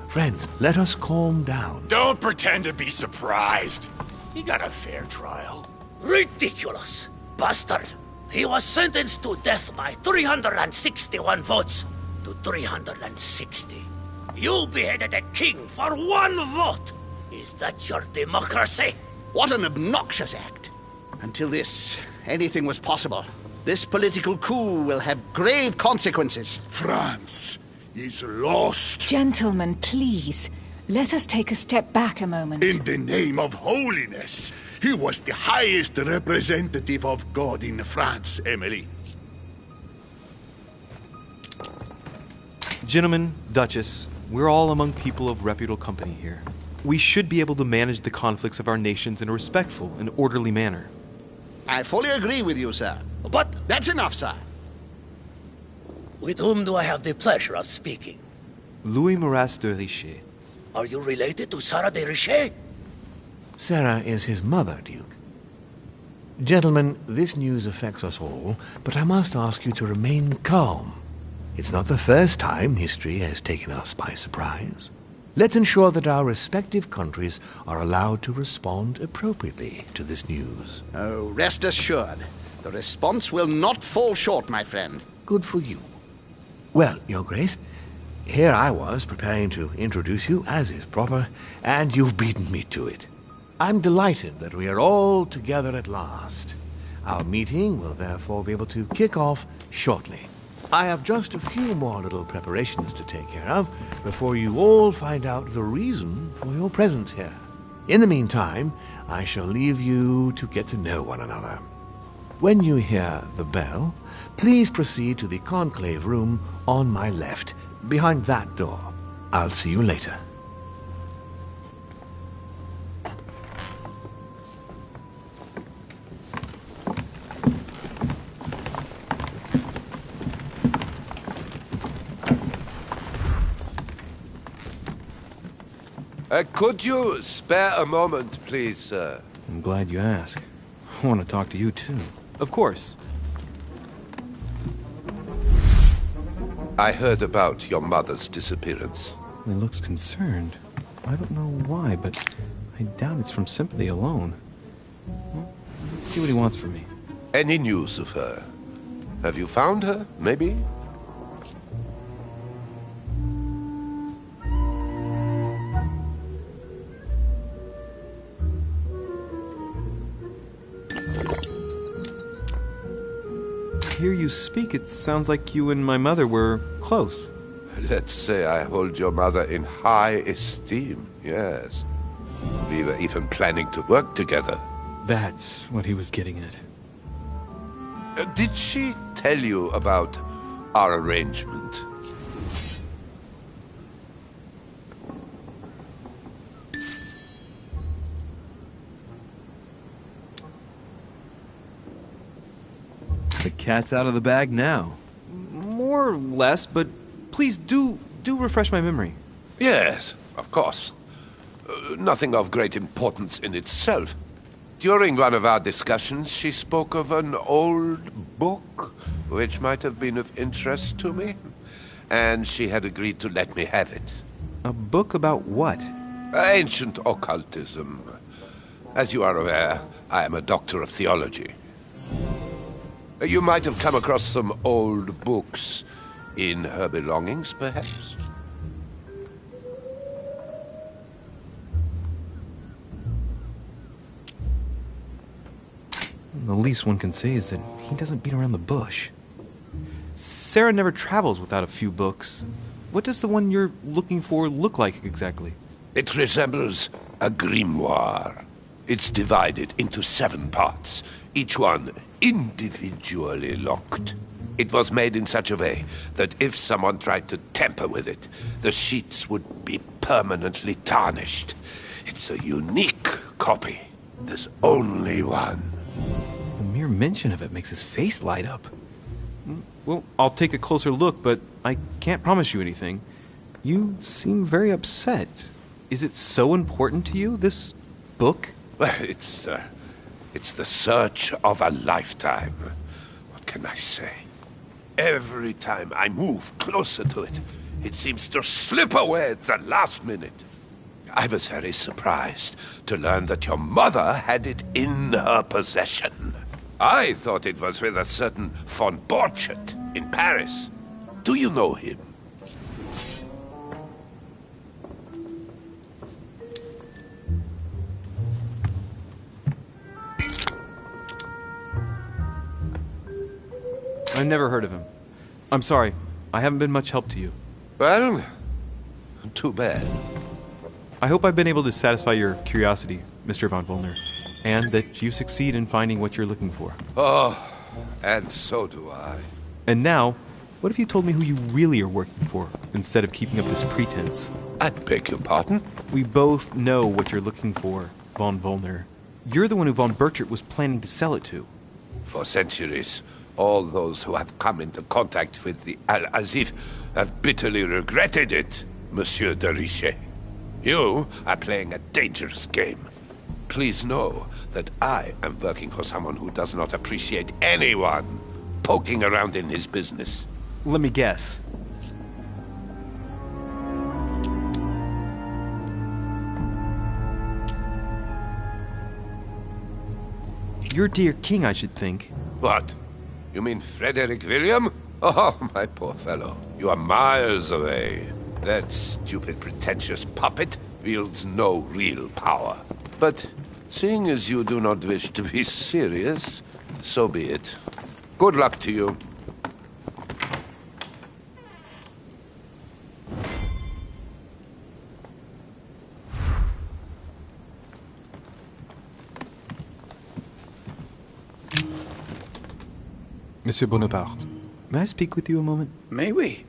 C: let us calm down.
N: Don't pretend to be surprised. He got a fair trial. Ridiculous! Bastard! He was sentenced to death by 361 votes to 360. You beheaded a king for one vote! Is that your democracy?
D: What an obnoxious act. Until this, anything was possible. This political coup will have grave consequences.
J: France is lost.
E: Gentlemen, please. Let us take a step back a moment.
J: In the name of holiness. He was the highest representative of God in France, Emily.
B: Gentlemen, Duchess, we're all among people of reputable company here. We should be able to manage the conflicts of our nations in a respectful and orderly manner.
D: I fully agree with you, sir.
N: But...
D: That's enough, sir.
N: With whom do I have the pleasure of speaking?
B: Louis Maras de Richet.
N: Are you related to Sarah de Richet?
C: Sarah is his mother, Duke. Gentlemen, this news affects us all, but I must ask you to remain calm. It's not the first time history has taken us by surprise. Let's ensure that our respective countries are allowed to respond appropriately to this news.
D: Oh, rest assured. The response will not fall short, my friend.
C: Good for you. Well, Your Grace, here I was preparing to introduce you as is proper, and you've beaten me to it. I'm delighted that we are all together at last. Our meeting will therefore be able to kick off shortly. I have just a few more little preparations to take care of before you all find out the reason for your presence here. In the meantime, I shall leave you to get to know one another. When you hear the bell, please proceed to the conclave room on my left, behind that door. I'll see you later.
P: Could you spare a moment, please, sir?
K: I'm glad you asked. I want to talk to you, too.
B: Of course.
P: I heard about your mother's disappearance.
K: He looks concerned. I don't know why, but I doubt it's from sympathy alone. Well, let's see what he wants from me.
P: Any news of her? Have you found her, maybe?
B: Hear you speak, it sounds like you and my mother were close.
P: Let's say I hold your mother in high esteem, yes. We were even planning to work together.
K: That's what he was getting at.
P: Did she tell you about our arrangement?
B: The cat's out of the bag now. More or less, but please do refresh my memory.
P: Yes, of course. Nothing of great importance in itself. During one of our discussions, she spoke of an old book, which might have been of interest to me, and she had agreed to let me have it.
B: A book about what?
P: Ancient occultism. As you are aware, I am a doctor of theology. You might have come across some old books in her belongings, perhaps?
K: The least one can say is that he doesn't beat around the bush.
B: Sarah never travels without a few books. What does the one you're looking for look like exactly?
P: It resembles a grimoire. It's divided into 7 parts, each one individually locked. It was made in such a way that if someone tried to tamper with it, the sheets would be permanently tarnished. It's a unique copy. There's only one.
K: The mere mention of it makes his face light up.
B: Well, I'll take a closer look, but I can't promise you anything. You seem very upset. Is it so important to you, this book?
P: Well, it's the search of a lifetime. What can I say? Every time I move closer to it, it seems to slip away at the last minute. I was very surprised to learn that your mother had it in her possession. I thought it was with a certain von Borchardt in Paris. Do you know him?
B: I've never heard of him. I'm sorry. I haven't been much help to you.
P: Well, too bad.
B: I hope I've been able to satisfy your curiosity, Mr. von Wollner, and that you succeed in finding what you're looking for.
P: Oh, and so do I.
B: And now, what if you told me who you really are working for, instead of keeping up this pretense?
P: I beg your pardon?
B: We both know what you're looking for, von Wollner. You're the one who von Borchardt was planning to sell it to.
P: For centuries, all those who have come into contact with the Al-Azif have bitterly regretted it, Monsieur de Richet. You are playing a dangerous game. Please know that I am working for someone who does not appreciate anyone poking around in his business.
B: Let me guess. Your dear king, I should think.
P: What? You mean Frederick William? Oh, my poor fellow. You are miles away. That stupid, pretentious puppet wields no real power. But seeing as you do not wish to be serious, so be it. Good luck to you.
B: Monsieur Bonaparte, may I speak with you a moment?
G: May we?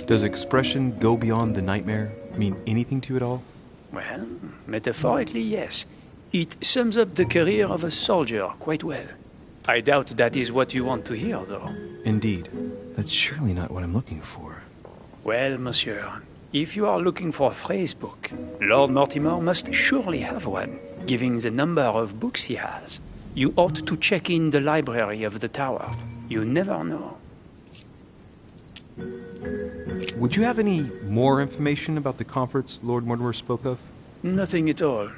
B: Does expression "go beyond the nightmare" mean anything to you at all?
G: Well, metaphorically, yes. It sums up the career of a soldier quite well. I doubt that is what you want to hear, though.
B: Indeed.
K: That's surely not what I'm looking for.
G: Well, monsieur, if you are looking for a phrase book, Lord Mortimer must surely have one, given the number of books he has. You ought to check in the library of the tower. You never know.
M: Would you have any more information about the conference Lord Mortimer spoke of?
G: Nothing at all.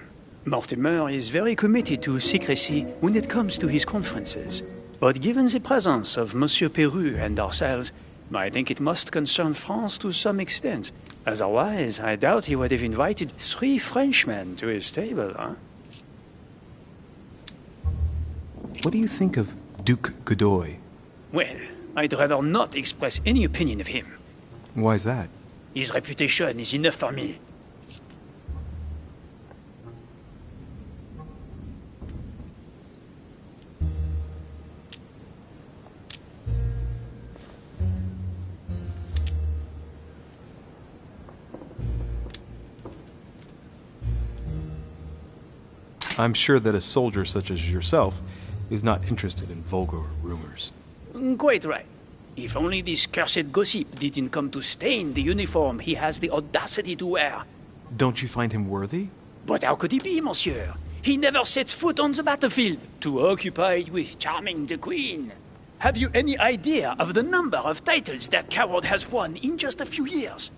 G: Mortimer is very committed to secrecy when it comes to his conferences. But given the presence of Monsieur Peru and ourselves, I think it must concern France to some extent. Otherwise, I doubt he would have invited 3 Frenchmen to his table, huh?
M: What do you think of Duke Godoy?
G: Well, I'd rather not express any opinion of him.
M: Why is that?
G: His reputation is enough for me.
M: I'm sure that a soldier such as yourself is not interested in vulgar rumors.
G: Quite right. If only this cursed gossip didn't come to stain the uniform he has the audacity to wear.
M: Don't you find him worthy?
G: But how could he be, monsieur? He never sets foot on the battlefield, too occupied with charming the queen. Have you any idea of the number of titles that coward has won in just a few years?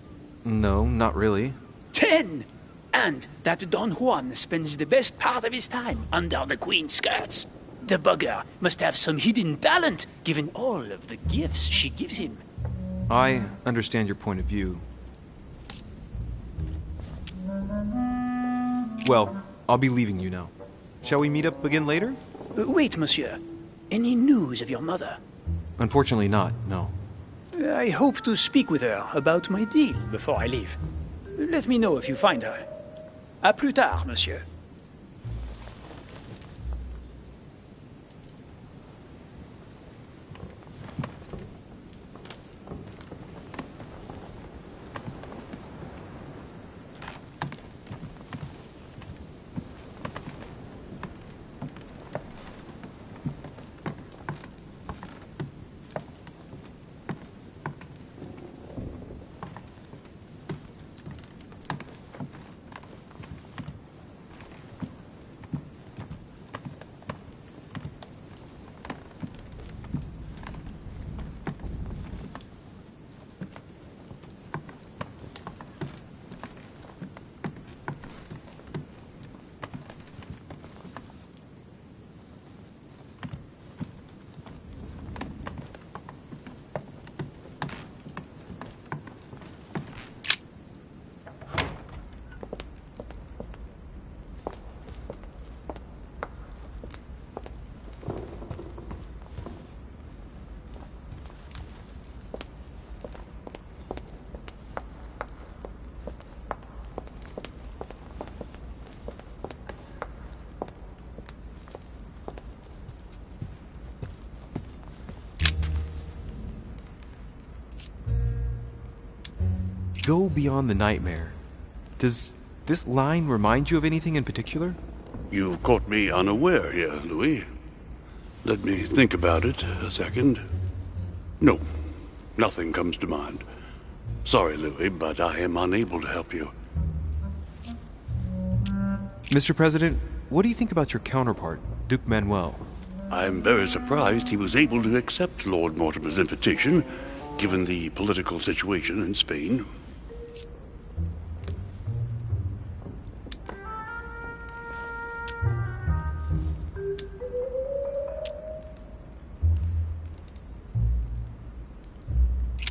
M: No, not really.
G: 10! And that Don Juan spends the best part of his time under the queen's skirts. The bugger must have some hidden talent, given all of the gifts she gives him.
M: I understand your point of view. Well, I'll be leaving you now. Shall we meet up again later?
G: Wait, monsieur. Any news of your mother?
M: Unfortunately not, no.
G: I hope to speak with her about my deal before I leave. Let me know if you find her. À plus tard, monsieur.
M: Go beyond the nightmare. Does this line remind you of anything in particular?
L: You've caught me unaware here, Louis. Let me think about it a second. No, nothing comes to mind. Sorry, Louis, but I am unable to help you.
M: Mr. President, what do you think about your counterpart, Duke Manuel?
L: I'm very surprised he was able to accept Lord Mortimer's invitation, given the political situation in Spain.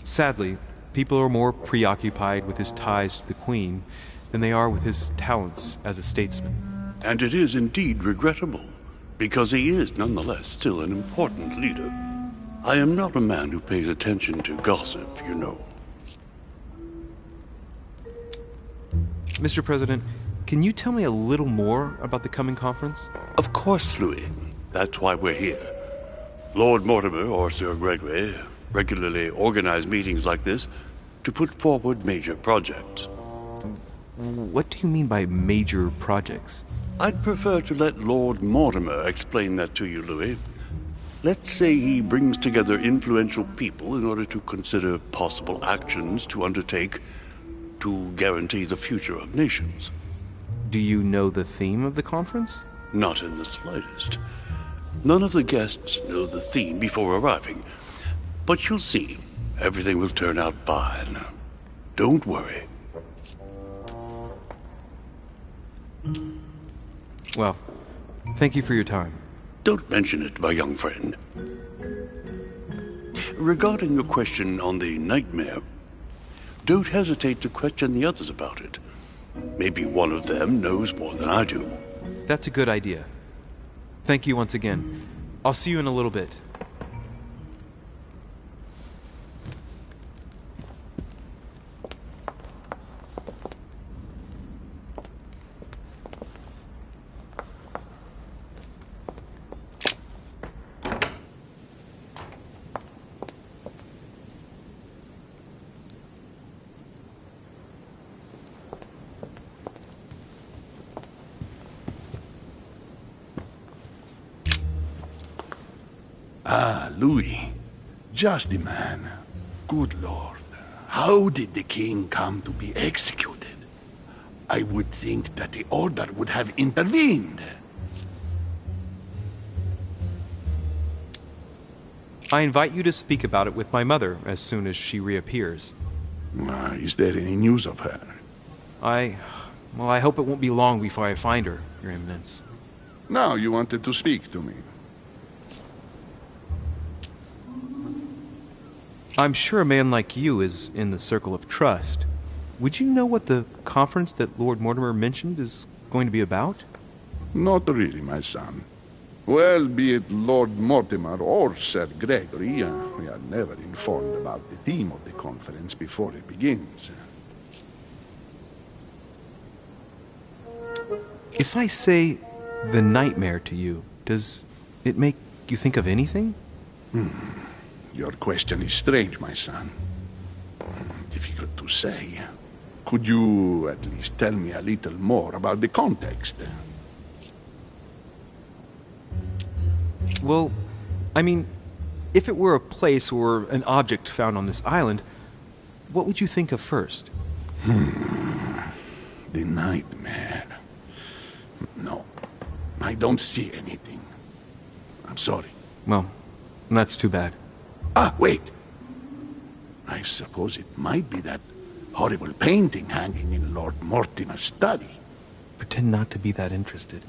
M: Sadly, people are more preoccupied with his ties to the Queen than they are with his talents as a statesman.
L: And it is indeed regrettable, because he is nonetheless still an important leader. I am not a man who pays attention to gossip, you know.
M: Mr. President, can you tell me a little more about the coming conference?
L: Of course, Louis. That's why we're here. Lord Mortimer or Sir Gregory regularly organize meetings like this to put forward major projects.
M: What do you mean by major projects?
L: I'd prefer to let Lord Mortimer explain that to you, Louis. Let's say he brings together influential people in order to consider possible actions to undertake to guarantee the future of nations.
M: Do you know the theme of the conference?
L: Not in the slightest. None of the guests know the theme before arriving. But you'll see, everything will turn out fine. Don't worry.
M: Well, thank you for your time.
L: Don't mention it, my young friend. Regarding your question on the nightmare, don't hesitate to question the others about it. Maybe one of them knows more than I do.
M: That's a good idea. Thank you once again. I'll see you in a little bit.
J: Ah, Louis. Just the man. Good Lord. How did the king come to be executed? I would think that the Order would have intervened.
M: I invite you to speak about it with my mother as soon as she reappears.
J: Is there any news of her?
M: Well, I hope it won't be long before I find her, Your Eminence.
J: Now you wanted to speak to me.
M: I'm sure a man like you is in the circle of trust. Would you know what the conference that Lord Mortimer mentioned is going to be about?
J: Not really, my son. Well, be it Lord Mortimer or Sir Gregory, we are never informed about the theme of the conference before it begins.
M: If I say the nightmare to you, does it make you think of anything?
J: Your question is strange, my son. Difficult to say. Could you at least tell me a little more about the context?
M: Well, I mean, if it were a place or an object found on this island, what would you think of first?
J: The nightmare. No, I don't see anything. I'm sorry.
M: Well, that's too bad.
J: Ah, wait! I suppose it might be that horrible painting hanging in Lord Mortimer's study.
M: Pretend not to be that interested.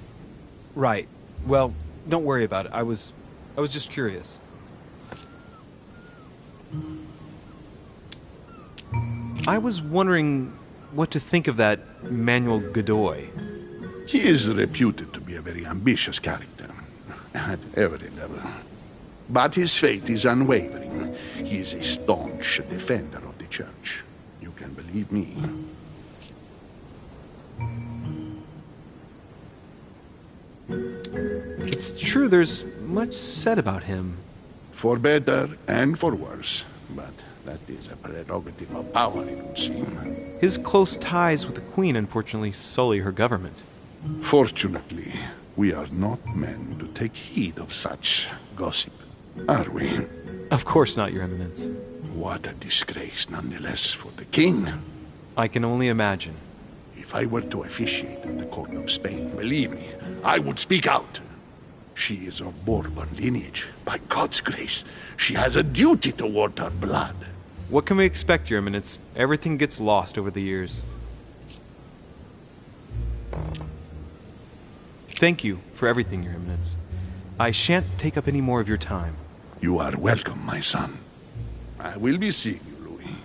M: Right. Well, don't worry about it. I was just curious. I was wondering what to think of that Manuel Godoy.
J: He is reputed to be a very ambitious character, at every level. But his faith is unwavering. He is a staunch defender of the Church. You can believe me.
M: It's true, there's much said about him.
J: For better and for worse. But that is a prerogative of power, it would seem.
M: His close ties with the Queen unfortunately sully her government.
J: Fortunately, we are not men to take heed of such gossip, are we?
M: Of course not, Your Eminence.
J: What a disgrace, nonetheless, for the king.
M: I can only imagine.
J: If I were to officiate at the court of Spain, believe me, I would speak out. She is of Bourbon lineage. By God's grace, she has a duty toward her blood.
M: What can we expect, Your Eminence? Everything gets lost over the years. Thank you for everything, Your Eminence. I shan't take up any more of your time.
J: You are welcome, my son. I will be seeing you, Louis.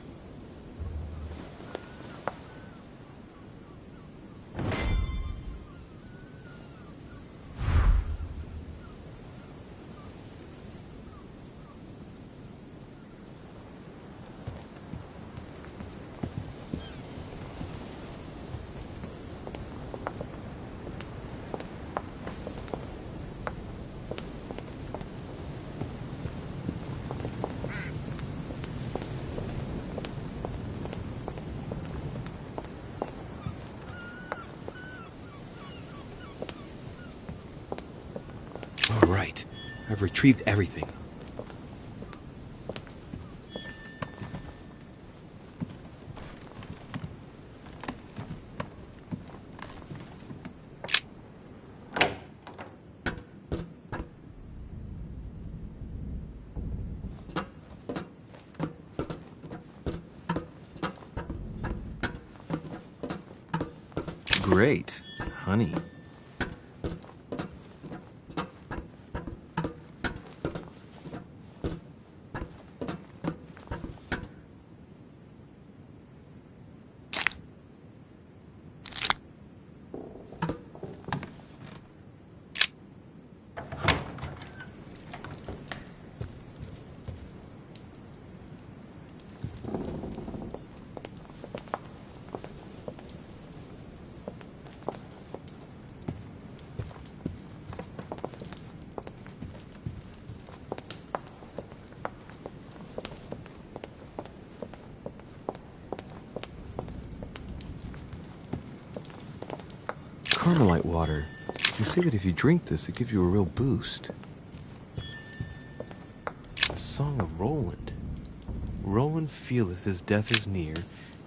O: All right. I've retrieved everything.
B: great, honey.
O: Carmelite water. They say that if you drink this, it gives you a real boost. The Song of Roland. Roland feeleth his death is near,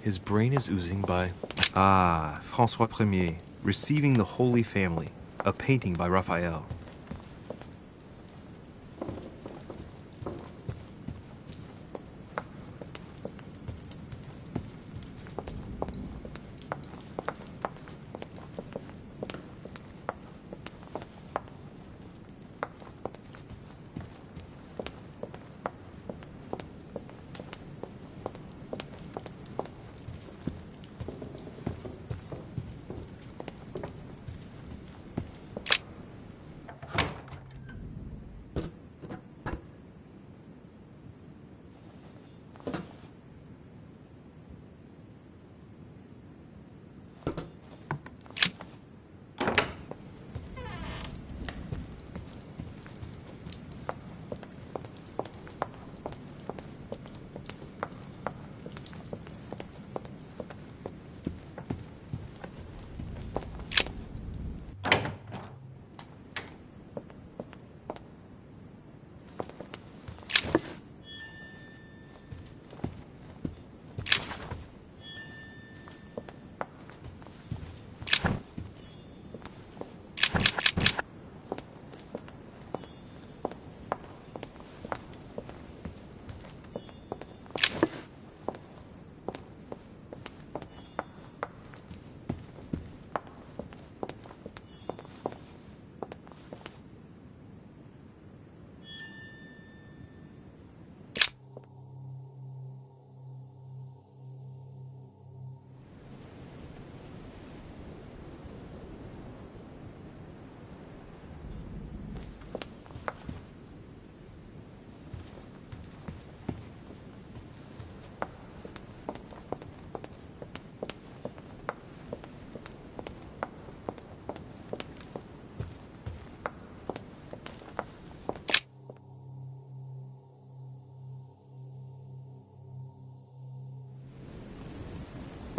O: his brain is oozing by...
B: Ah, François Ier, Receiving the Holy Family, a painting by Raphael.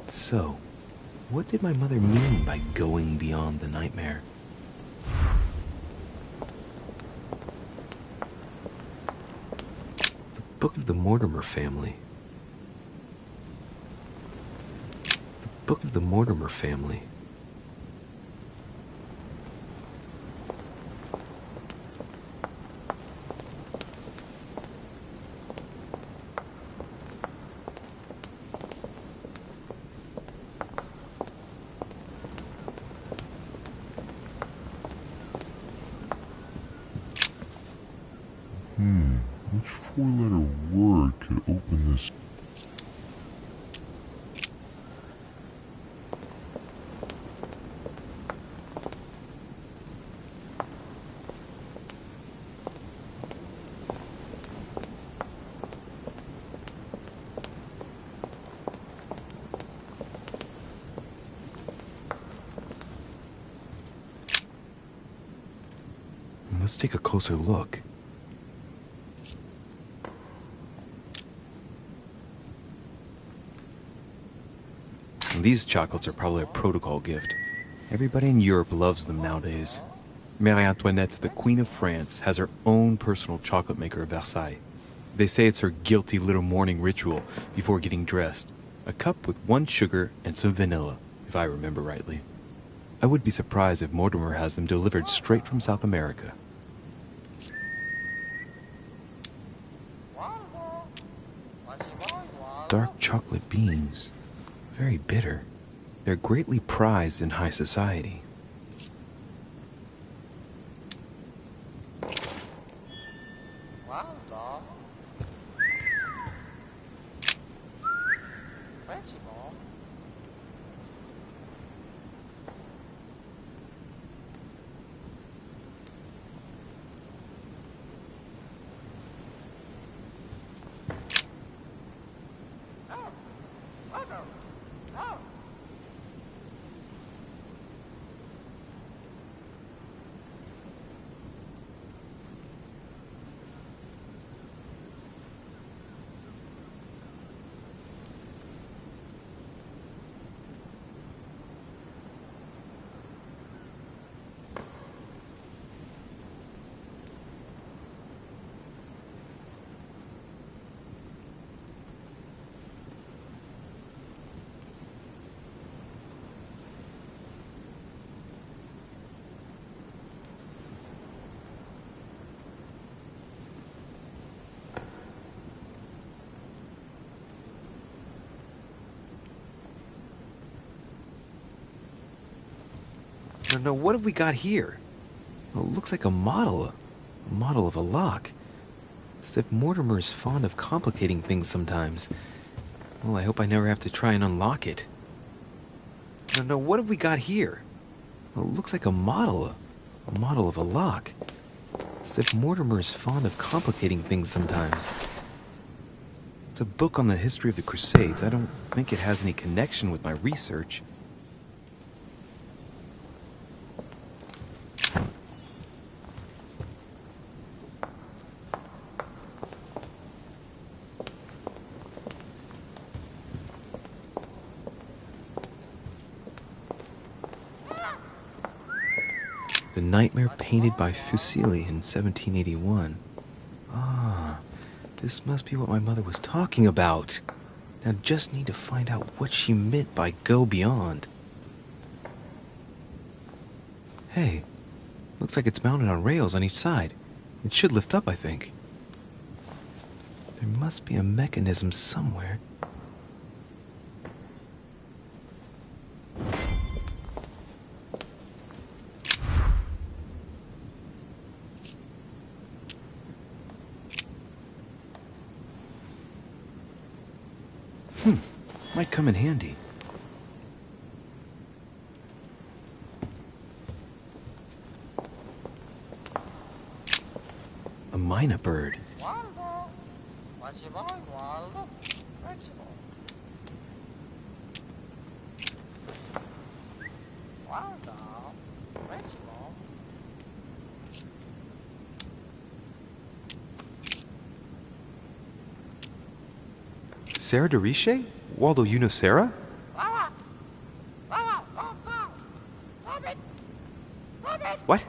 O: So, what did my mother mean by going beyond the nightmare? The Book of the Mortimer Family. The Book of the Mortimer Family.
I: Which four-letter word could open this?
O: Let's take a closer look.
M: These chocolates are probably a protocol gift. Everybody in Europe loves them nowadays. Marie Antoinette, the Queen of France, has her own personal chocolate maker at Versailles. They say it's her guilty little morning ritual before getting dressed. A cup with 1 sugar and some vanilla, if I remember rightly. I would be surprised if Mortimer has them delivered straight from South America.
O: Dark chocolate beans. Very bitter.
M: They're greatly prized in high society. No, what have we got here? Well, it looks like a model of a lock. It's as if Mortimer is fond of complicating things sometimes. Well, I hope I never have to try and unlock it. No, what have we got here? Well, it looks like a model of a lock. It's as if Mortimer is fond of complicating things sometimes. It's a book on the history of the Crusades. I don't think it has any connection with my research. The Nightmare painted by Fuseli in 1781. Ah, this must be what my mother was talking about. Now just need to find out what she meant by go beyond. Hey, looks like it's mounted on rails on each side. It should lift up, I think. There must be a mechanism somewhere. Might come in handy. A mina bird. Sarah de Riche? Waldo, you know Sarah? What?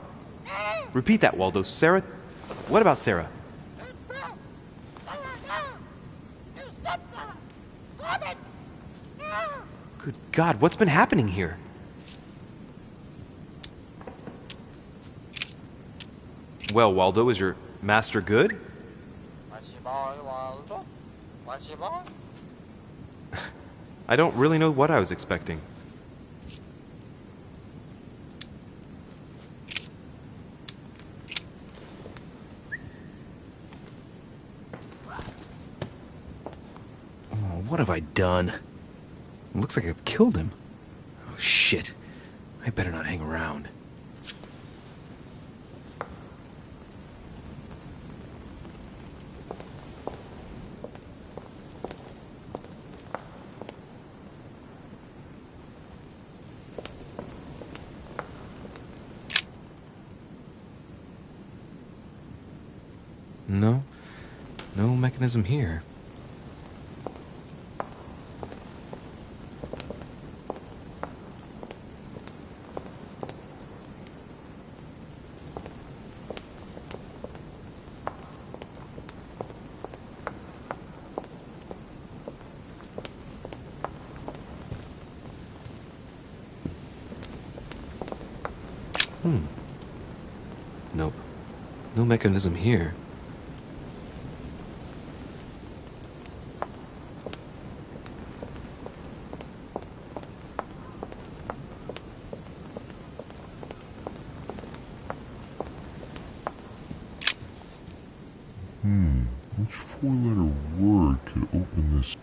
M: Repeat that, Waldo. Sarah? What about Sarah? Good God, what's been happening here? Well, Waldo, is your master good? I don't really know what I was expecting. Oh, what have I done? It looks like I've killed him. Oh, shit. I better not hang around. No mechanism here. Nope. No mechanism here.
I: four-letter word could open this?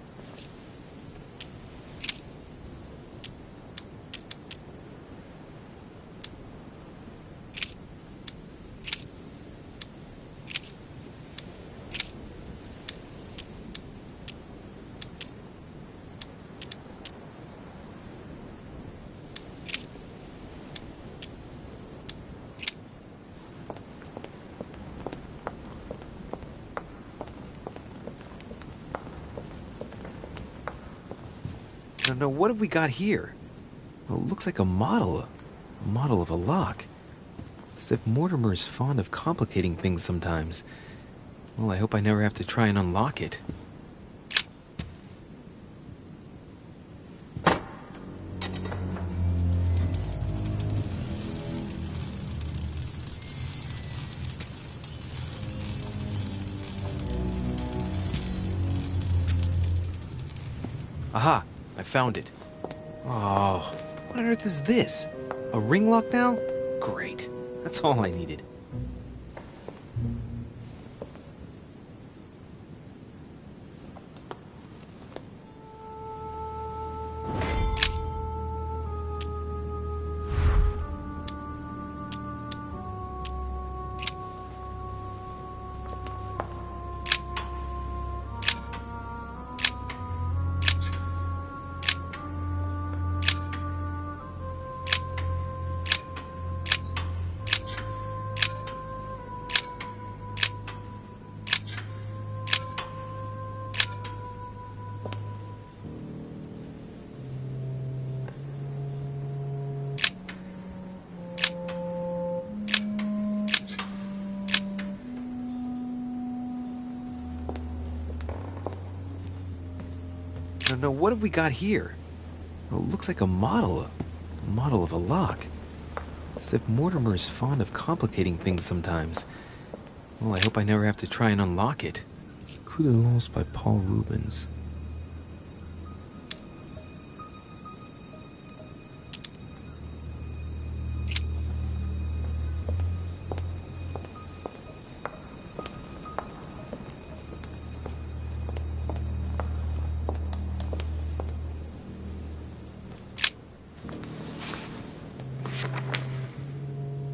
O: Now, what have we got here? Well, it looks like a model of a lock. It's as if Mortimer is fond of complicating things sometimes. Well, I hope I never have to try and unlock it. Aha! I found it. Oh, what on earth is this? A ring lock now? Great. That's all I needed. Now, what have we got here? Well, it looks like a model of a lock. It's as if Mortimer is fond of complicating things sometimes. Well, I hope I never have to try and unlock it. Coup de Lance by Paul Rubens.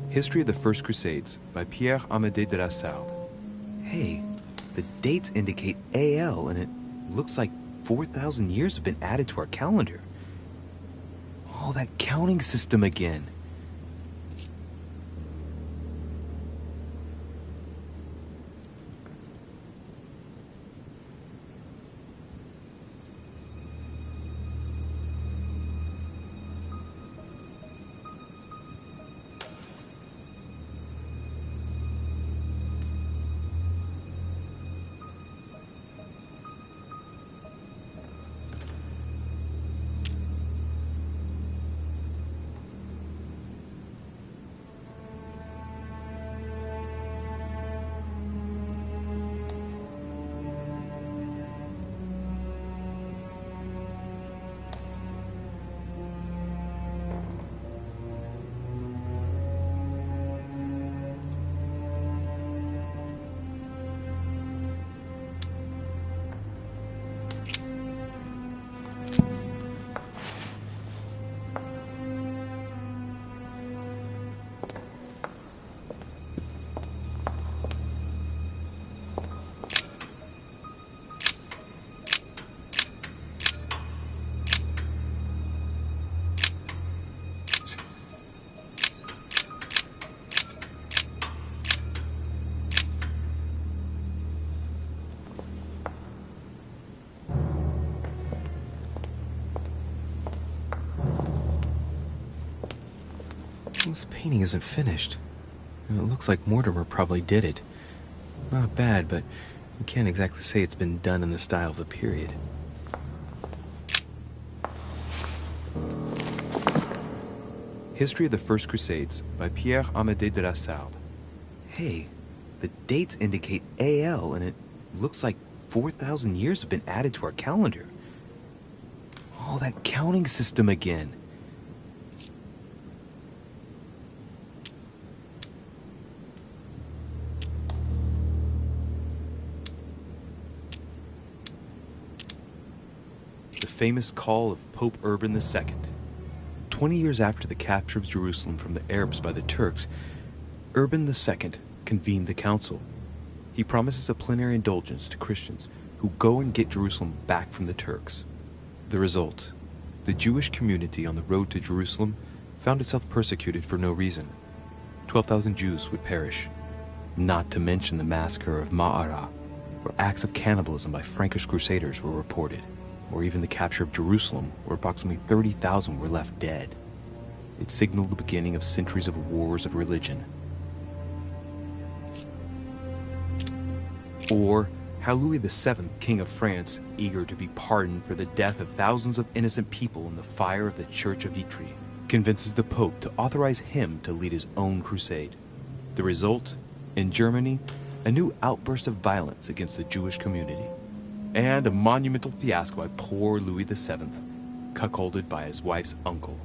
M: History of the First Crusades by Pierre Amédée de la Sarde.
O: Hey, the dates indicate AL, and it looks like 4,000 years have been added to our calendar. Oh, that counting system again. This painting isn't finished. It looks like Mortimer probably did it. Not bad, but you can't exactly say it's been done in the style of the period.
M: History of the First Crusades by Pierre Amédée de la Sarde.
O: Hey, the dates indicate AL, and it looks like 4,000 years have been added to our calendar. Oh, that counting system again.
M: the famous call of Pope Urban II. 20 years after the capture of Jerusalem from the Arabs by the Turks, Urban II convened the council. He promises a plenary indulgence to Christians who go and get Jerusalem back from the Turks. The result, the Jewish community on the road to Jerusalem found itself persecuted for no reason. 12,000 Jews would perish, not to mention the massacre of Ma'ara, where acts of cannibalism by Frankish crusaders were reported, or even the capture of Jerusalem, where approximately 30,000 were left dead. It signaled the beginning of centuries of wars of religion. Or how Louis VII, King of France, eager to be pardoned for the death of thousands of innocent people in the fire of the Church of Vitry, convinces the Pope to authorize him to lead his own crusade. The result, in Germany, a new outburst of violence against the Jewish community, and a monumental fiasco by poor Louis VII, cuckolded by his wife's uncle.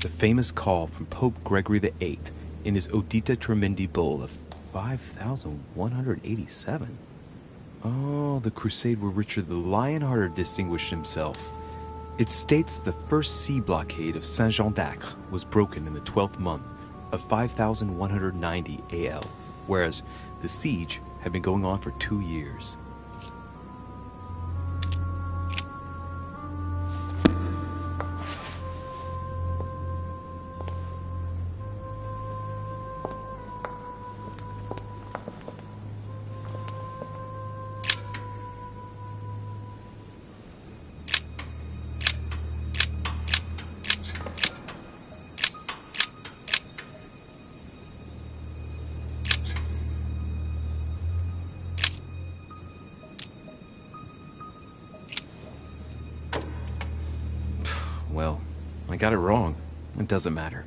M: The famous call from Pope Gregory VIII in his Audita Tremendi Bull of 5,187. Oh, the crusade where Richard the Lionhearted distinguished himself. It states the first sea blockade of Saint-Jean d'Acre was broken in the 12th month of 5,190 AL, whereas the siege had been going on for 2 years. Well, I got it wrong. It doesn't matter.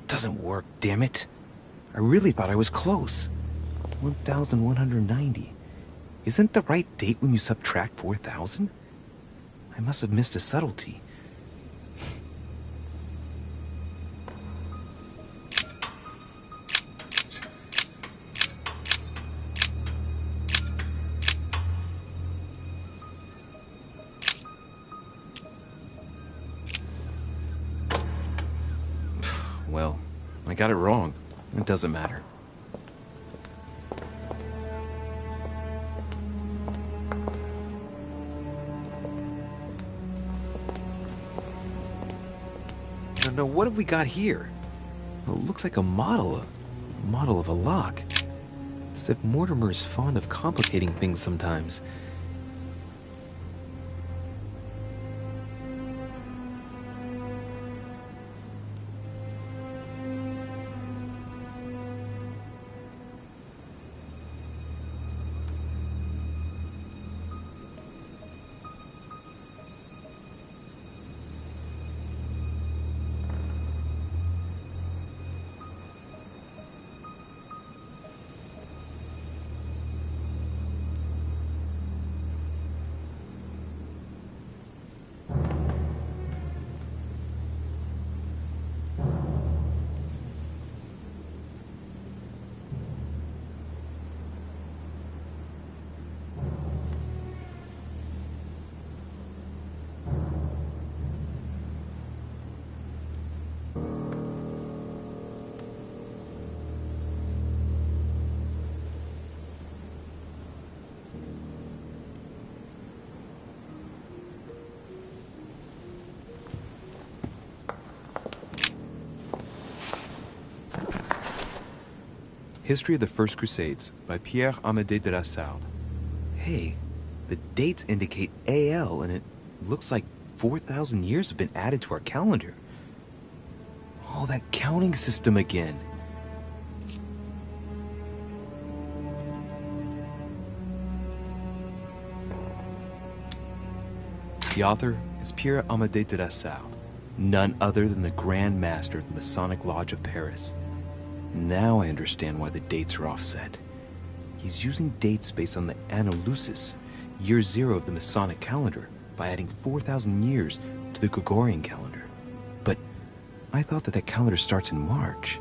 M: Doesn't work, damn it. I really thought I was close. 1,190. Isn't the right date when you subtract 4,000? I must have missed a subtlety. Well, I got it wrong. It doesn't matter. Now, what have we got here? Well, it looks like a model of a lock. It's as if Mortimer is fond of complicating things sometimes. History of the First Crusades by Pierre Amédée de la Sarde. Hey, the dates indicate AL, and it looks like 4,000 years have been added to our calendar. Oh, that counting system again. The author is Pierre Amédée de la Sarde, none other than the Grand Master of the Masonic Lodge of Paris. Now I understand why the dates are offset. He's using dates based on the Anno Lucis, year 0 of the Masonic calendar, by adding 4,000 years to the Gregorian calendar. But I thought that calendar starts in March.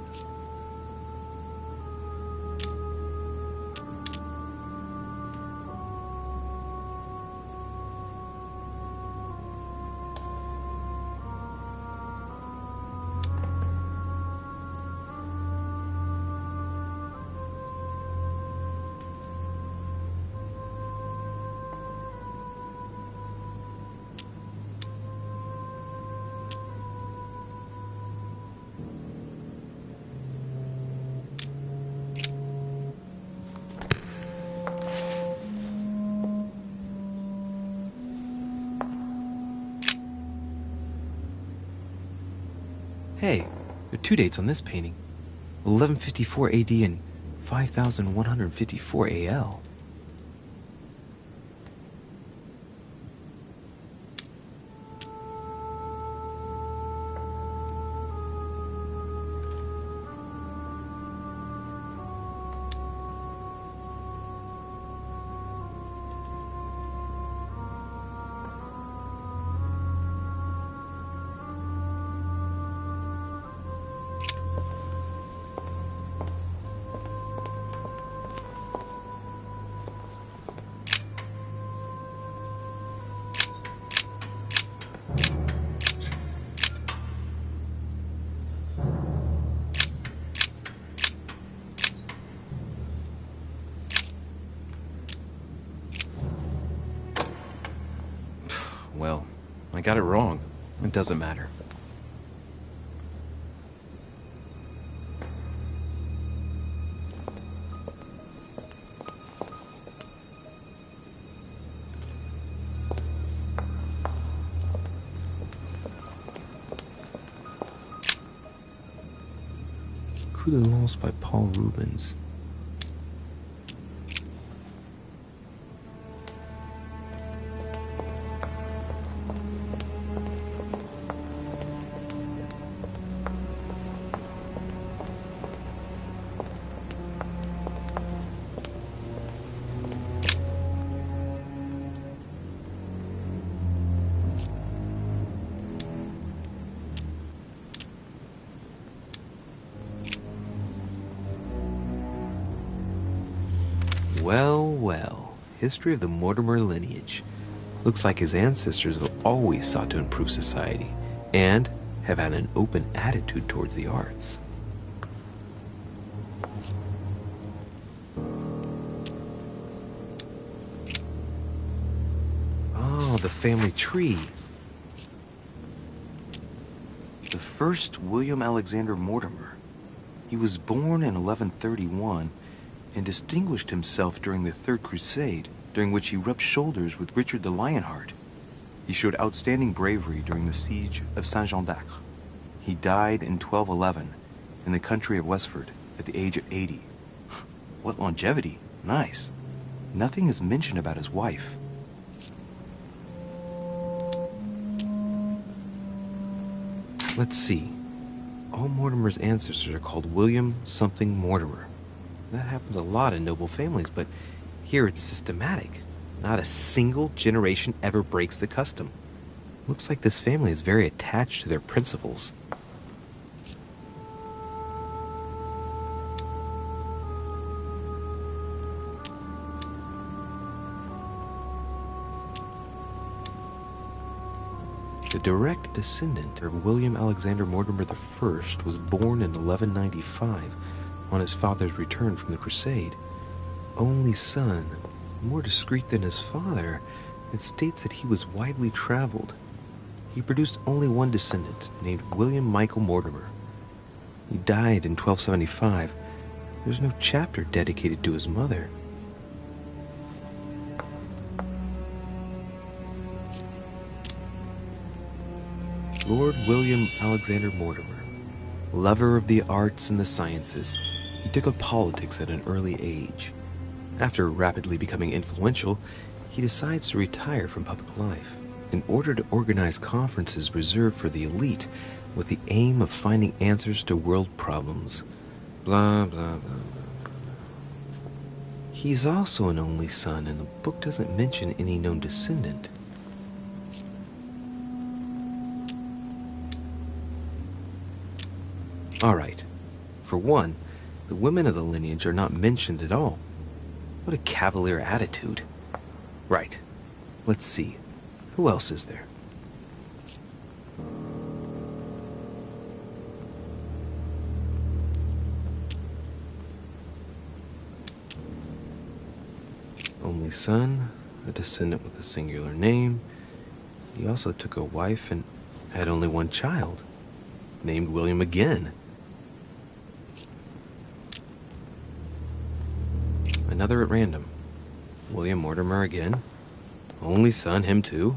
M: Hey, there are 2 dates on this painting. 1154 AD and 5154 AL. Well, I got it wrong. It doesn't matter. Coup de Lance by Paul Rubens. Well, history of the Mortimer lineage. Looks like his ancestors have always sought to improve society, and have had an open attitude towards the arts. Oh, the family tree. The first William Alexander Mortimer. He was born in 1131 and distinguished himself during the Third Crusade, during which he rubbed shoulders with Richard the Lionheart. He showed outstanding bravery during the siege of Saint-Jean d'Acre. He died in 1211 in the country of Westford at the age of 80. What longevity! Nice. Nothing is mentioned about his wife. Let's see. All Mortimer's ancestors are called William something Mortimer. That happens a lot in noble families, but here it's systematic. Not a single generation ever breaks the custom. Looks like this family is very attached to their principles. The direct descendant of William Alexander Mortimer I was born in 1195 on his father's return from the crusade. Only son, more discreet than his father, it states that he was widely traveled. He produced only one descendant, named William Michael Mortimer. He died in 1275. There's no chapter dedicated to his mother. Lord William Alexander Mortimer, lover of the arts and the sciences, he took up politics at an early age. After rapidly becoming influential, he decides to retire from public life in order to organize conferences reserved for the elite with the aim of finding answers to world problems.
O: Blah, blah, blah, blah. He's also an only son, and the book doesn't mention any known descendant. All right. For one, the women of the lineage are not mentioned at all. What a cavalier attitude. Right. Let's see. Who else is there? Only son, a descendant with a singular name. He also took a wife and had only one child, named William again. Another at random. William Mortimer again. Only son, him too.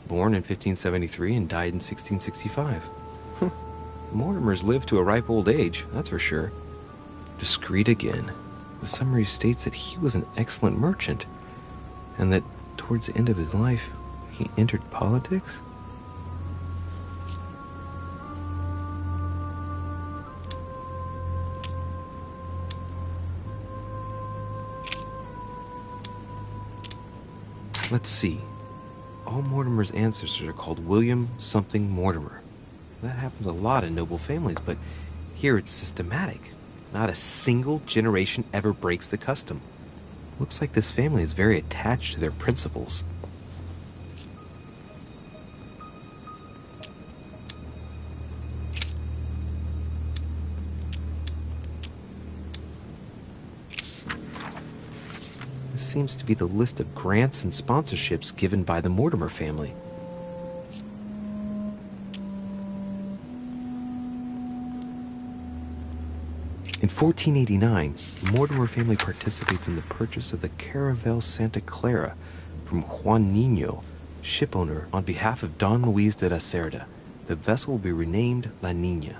O: Born in 1573 and died in 1665. Mortimers lived to a ripe old age, that's for sure. Discreet again. The summary states that he was an excellent merchant, and that towards the end of his life, he entered politics? Let's see. All Mortimer's ancestors are called William something Mortimer. That happens a lot in noble families, but here it's systematic. Not a single generation ever breaks the custom. Looks like this family is very attached to their principles. This seems to be the list of grants and sponsorships given by the Mortimer family. In 1489, the Mortimer family participates in the purchase of the Caravel Santa Clara from Juan Niño, shipowner, on behalf of Don Luis de la Cerda. The vessel will be renamed La Niña.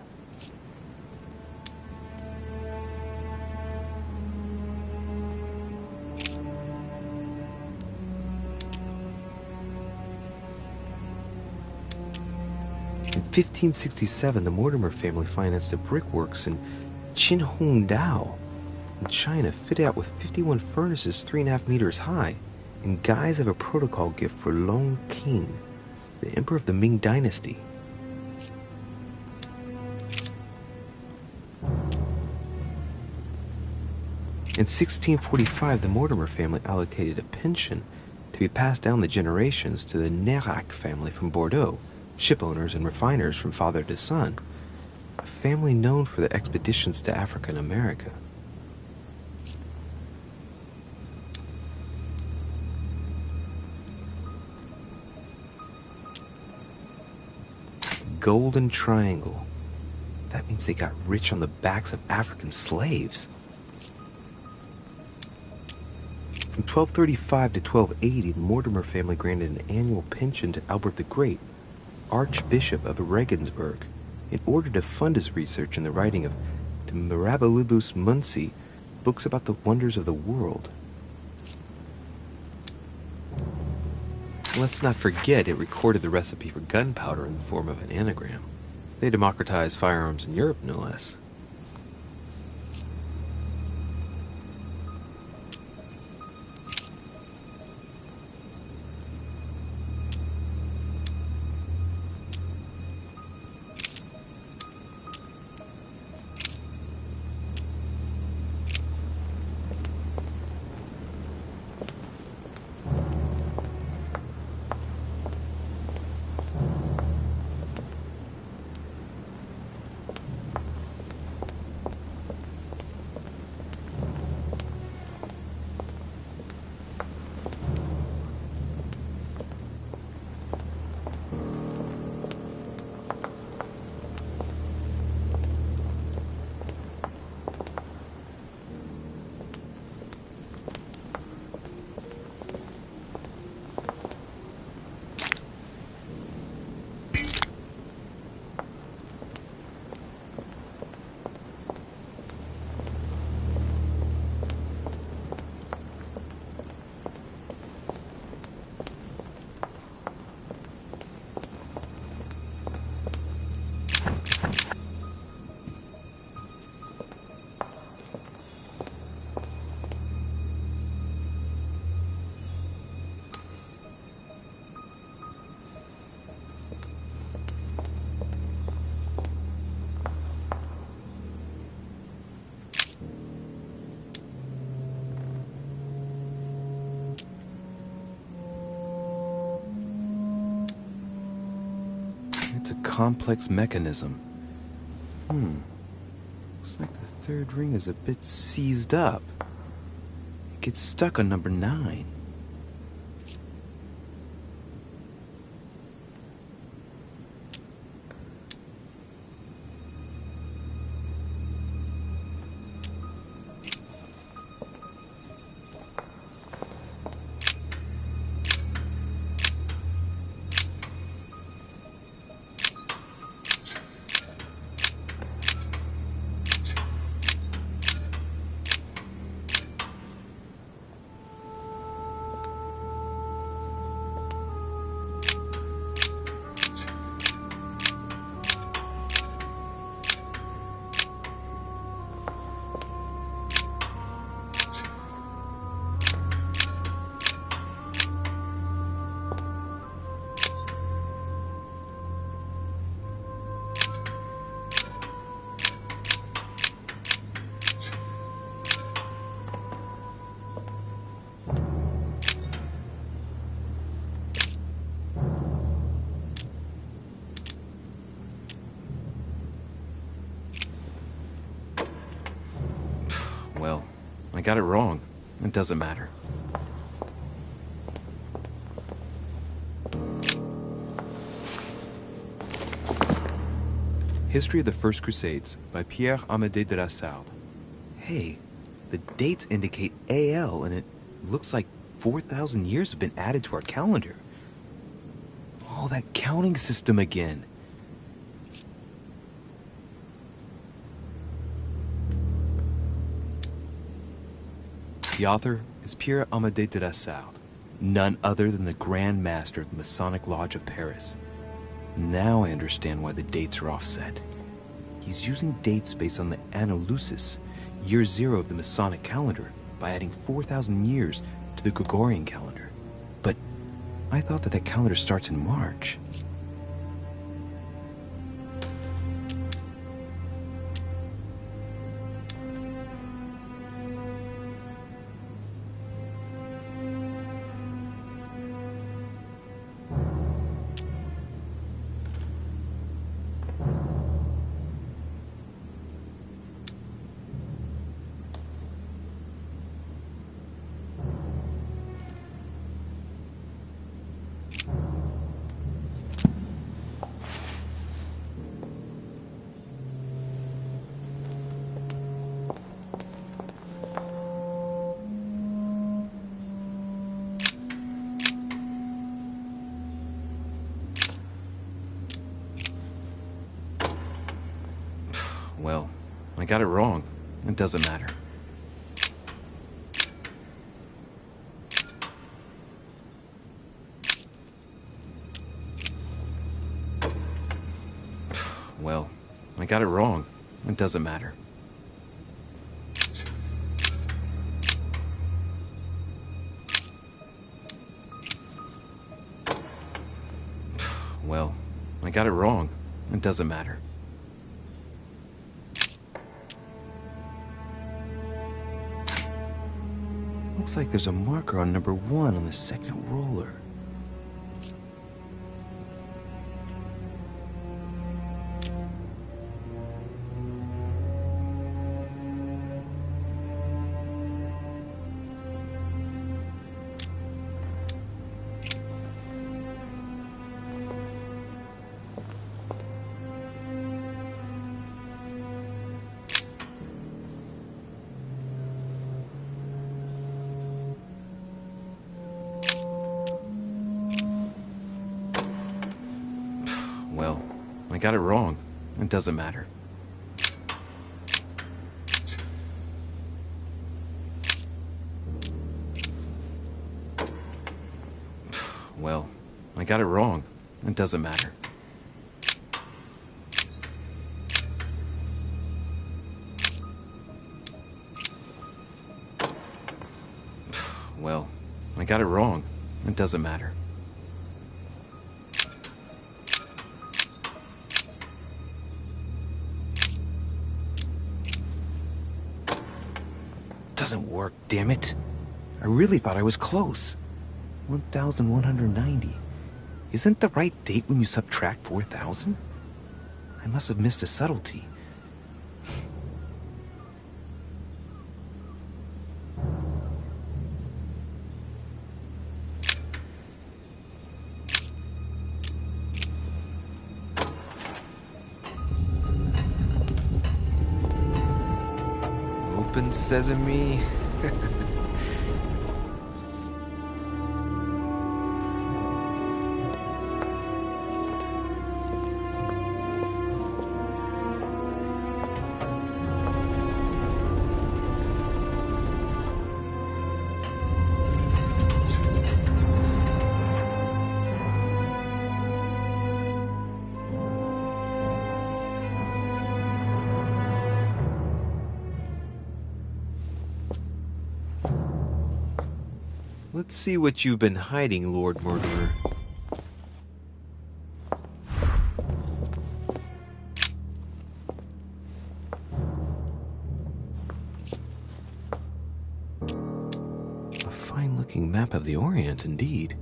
O: In 1567, the Mortimer family financed the brickworks in Qinhongdao in China, fitted out with 51 furnaces 3.5 meters high, in guise of a protocol gift for Long Qing, the emperor of the Ming dynasty. In 1645, the Mortimer family allocated a pension to be passed down the generations to the Nérac family from Bordeaux, shipowners and refiners from father to son, a family known for their expeditions to Africa and America. Golden Triangle. That means they got rich on the backs of African slaves. From 1235 to 1280, the Mortimer family granted an annual pension to Albert the Great, Archbishop of Regensburg, in order to fund his research in the writing of De Mirabilibus Munci, books about the wonders of the world. Let's not forget it recorded the recipe for gunpowder in the form of an anagram. They democratized firearms in Europe, no less.
M: a complex mechanism. Looks like the third ring is a bit seized up. It gets stuck on number 9. Well, I got it wrong. It doesn't matter. History of the First Crusades by Pierre Amédée de la Sarde. Hey, the dates indicate AL, and it looks like 4,000 years have been added to our calendar. Oh, that counting system again. The author is Pierre Amédée de la Sarde, none other than the Grand Master of the Masonic Lodge of Paris. Now I understand why the dates are offset. He's using dates based on the Anno Lucis, year 0 of the Masonic calendar, by adding 4,000 years to the Gregorian calendar. But I thought that that calendar starts in March. Well, I got it wrong. It doesn't matter. Well, I got it wrong. It doesn't matter. Well, I got it wrong. It doesn't matter. Looks like there's a marker on number 1 on the second roller. Well, I got it wrong. It doesn't matter. Well, I got it wrong. It doesn't matter. Well, I got it wrong. It doesn't matter. Doesn't work, damn it. I really thought I was close. 1,190.
O: Isn't the right date when you subtract 4,000? I must have missed a subtlety. Open sesame. Let's see what you've been hiding, Lord Murderer. A fine-looking map of the Orient, indeed.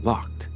O: Locked.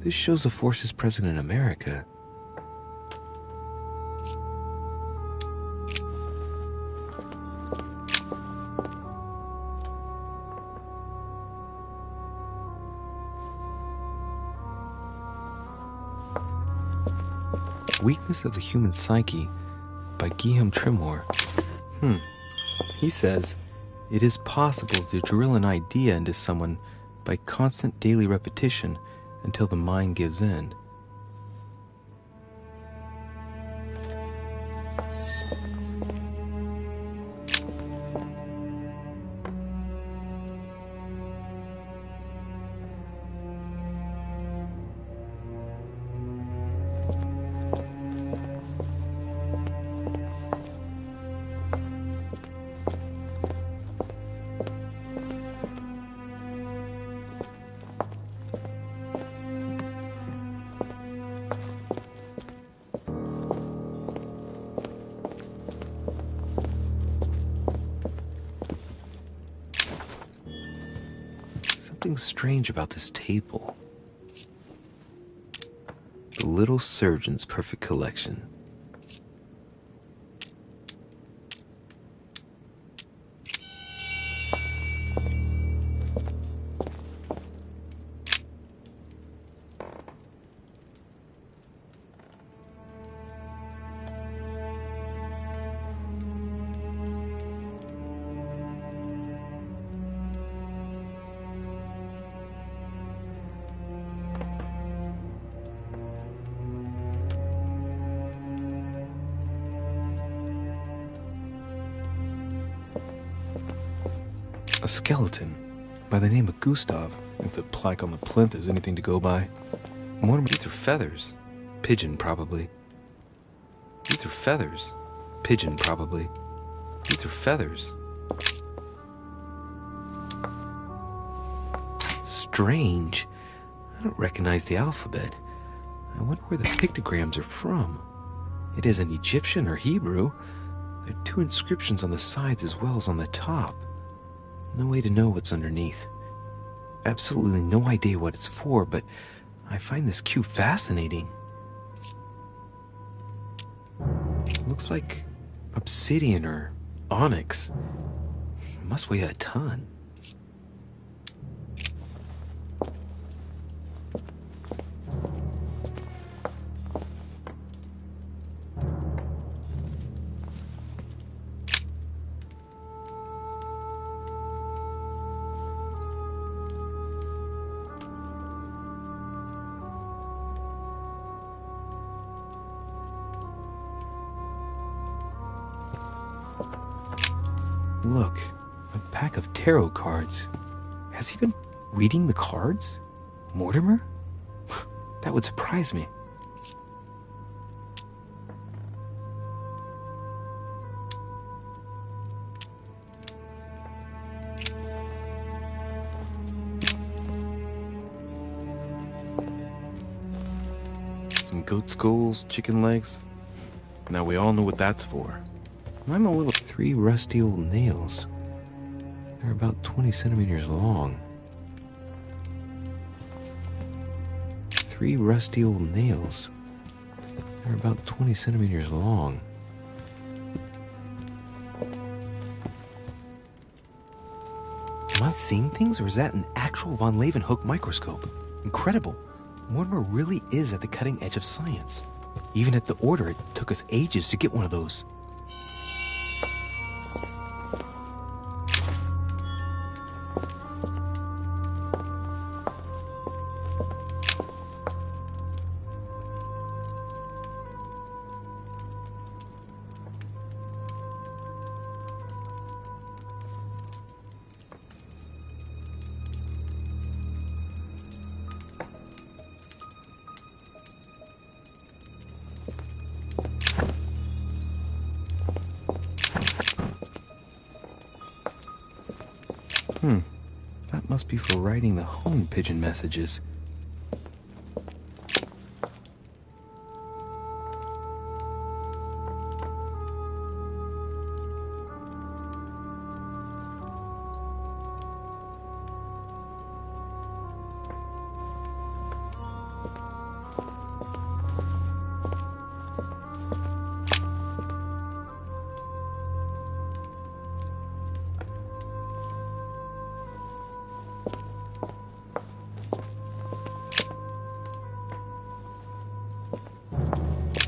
O: This shows the forces present in America. Weakness of the Human Psyche by Guillaume Tremor. He says, it is possible to drill an idea into someone by constant daily repetition until the mind gives in. something strange about this table. The Little Surgeon's Perfect Collection. A skeleton by the name of Gustav, if the plaque on the plinth is anything to go by. Mortimer, these are feathers. Pigeon, probably. These are feathers. Pigeon, probably. These are feathers. Strange. I don't recognize the alphabet. I wonder where the pictograms are from. It isn't Egyptian or Hebrew. There are 2 inscriptions on the sides as well as on the top. No way to know what's underneath. Absolutely no idea what it's for, but I find this cube fascinating. It looks like obsidian or onyx. It must weigh a ton. Look, a pack of tarot cards. Has he been reading the cards? Mortimer? That would surprise me. Some goat skulls, chicken legs. Now we all know what that's for. I'm a little... 3 rusty old nails. They're about 20 centimeters long. 3 rusty old nails. They're about 20 centimeters long. Am I seeing things, or is that an actual von Leeuwenhoek microscope? Incredible. Mortimer really is at the cutting edge of science. Even at the Order, it took us ages to get one of those. That must be for writing the home pigeon messages.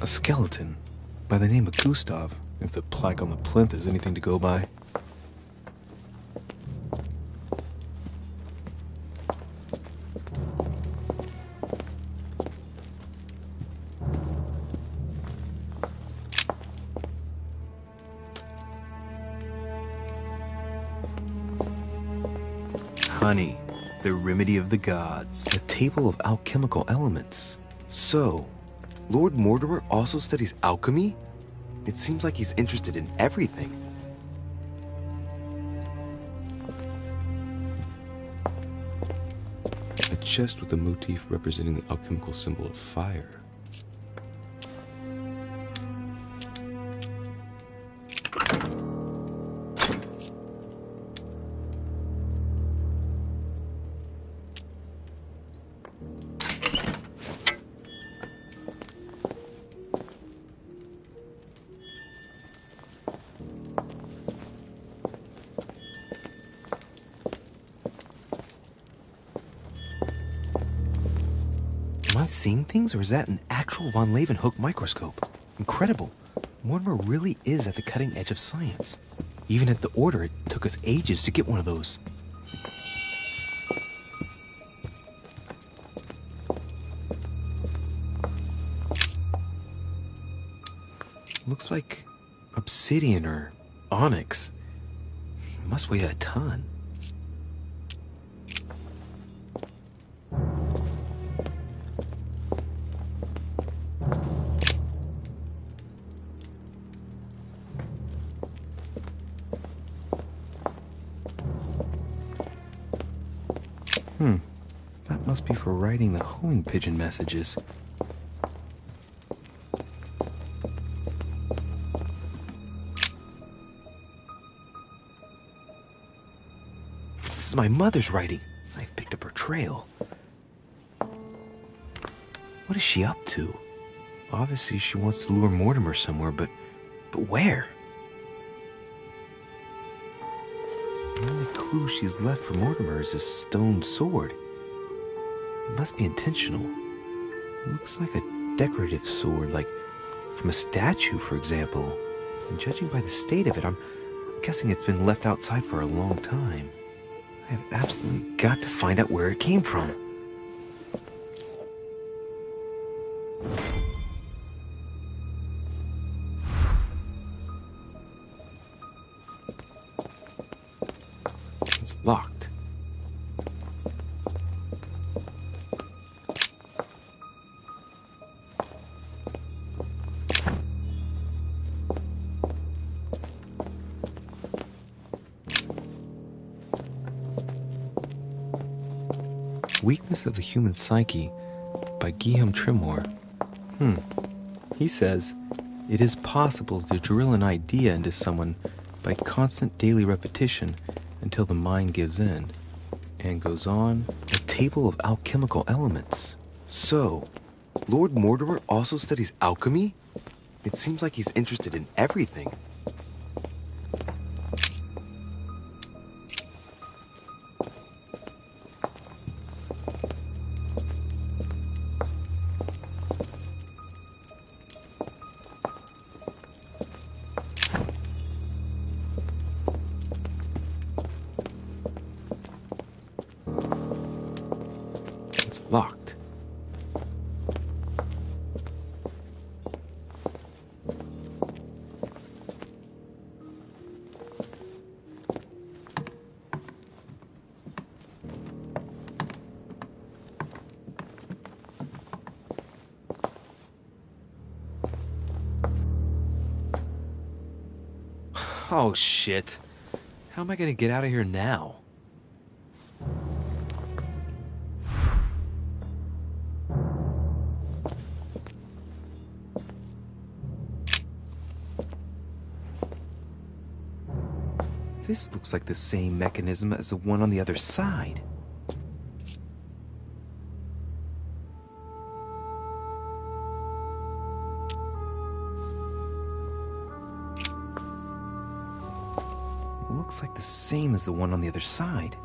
O: A skeleton by the name of Gustav, if the plaque on the plinth is anything to go by. Honey, the remedy of the gods. A table of alchemical elements. So, Lord Mortimer also studies alchemy? It seems like he's interested in everything. A chest with a motif representing the alchemical symbol of fire. I seeing things, or is that an actual von Leeuwenhoek microscope? Incredible. Mortimer really is at the cutting edge of science. Even at the Order, it took us ages to get one of those. Looks like obsidian or onyx. It must weigh a ton. That must be for writing the homing pigeon messages. This is my mother's writing. I've picked up her trail. What is she up to? Obviously, she wants to lure Mortimer somewhere, but where? The only clue she's left for Mortimer is this stone sword. It must be intentional. It looks like a decorative sword, like from a statue, for example. And judging by the state of it, I'm guessing it's been left outside for a long time. I have absolutely got to find out where it came from. It's locked. Weakness of the Human Psyche by Guillaume Tremor. He says, it is possible to drill an idea into someone by constant daily repetition until the mind gives in. And goes on, a table of alchemical elements. So, Lord Mortimer also studies alchemy? It seems like he's interested in everything. Locked. Oh shit. How am I gonna get out of here now? This looks like the same mechanism as the one on the other side. It looks like the same as the one on the other side.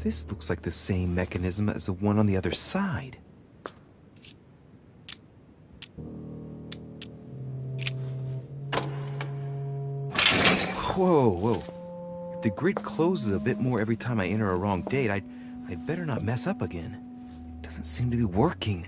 O: This looks like the same mechanism as the one on the other side. Whoa, whoa. If the grid closes a bit more every time I enter a wrong date, I'd better not mess up again. It doesn't seem to be working.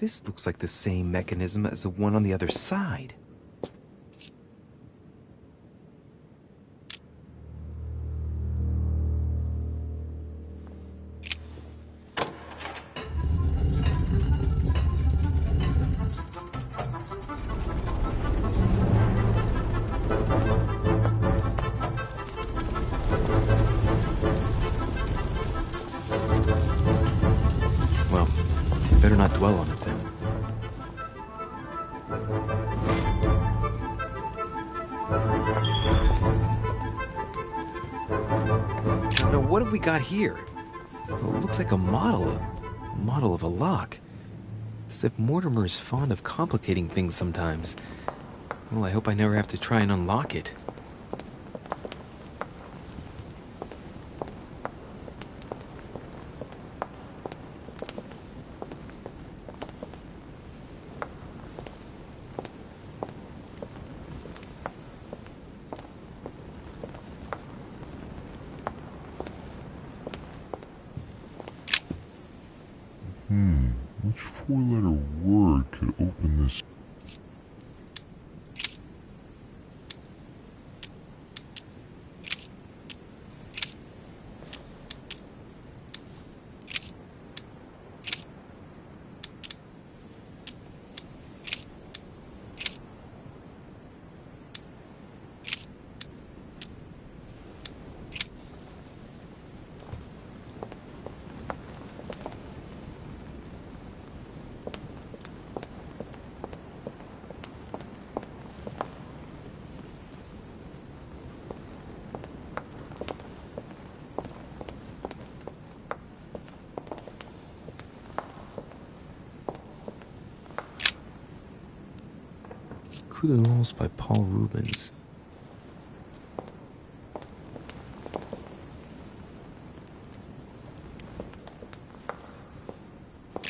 O: This looks like the same mechanism as the one on the other side. Well, better not dwell on it then. Now, what have we got here? Well, it looks like a model of a lock. It's as if Mortimer is fond of complicating things sometimes. Well, I hope I never have to try and unlock it.
I: Which four-letter word could open this? Coup de Lance by Paul Rubens.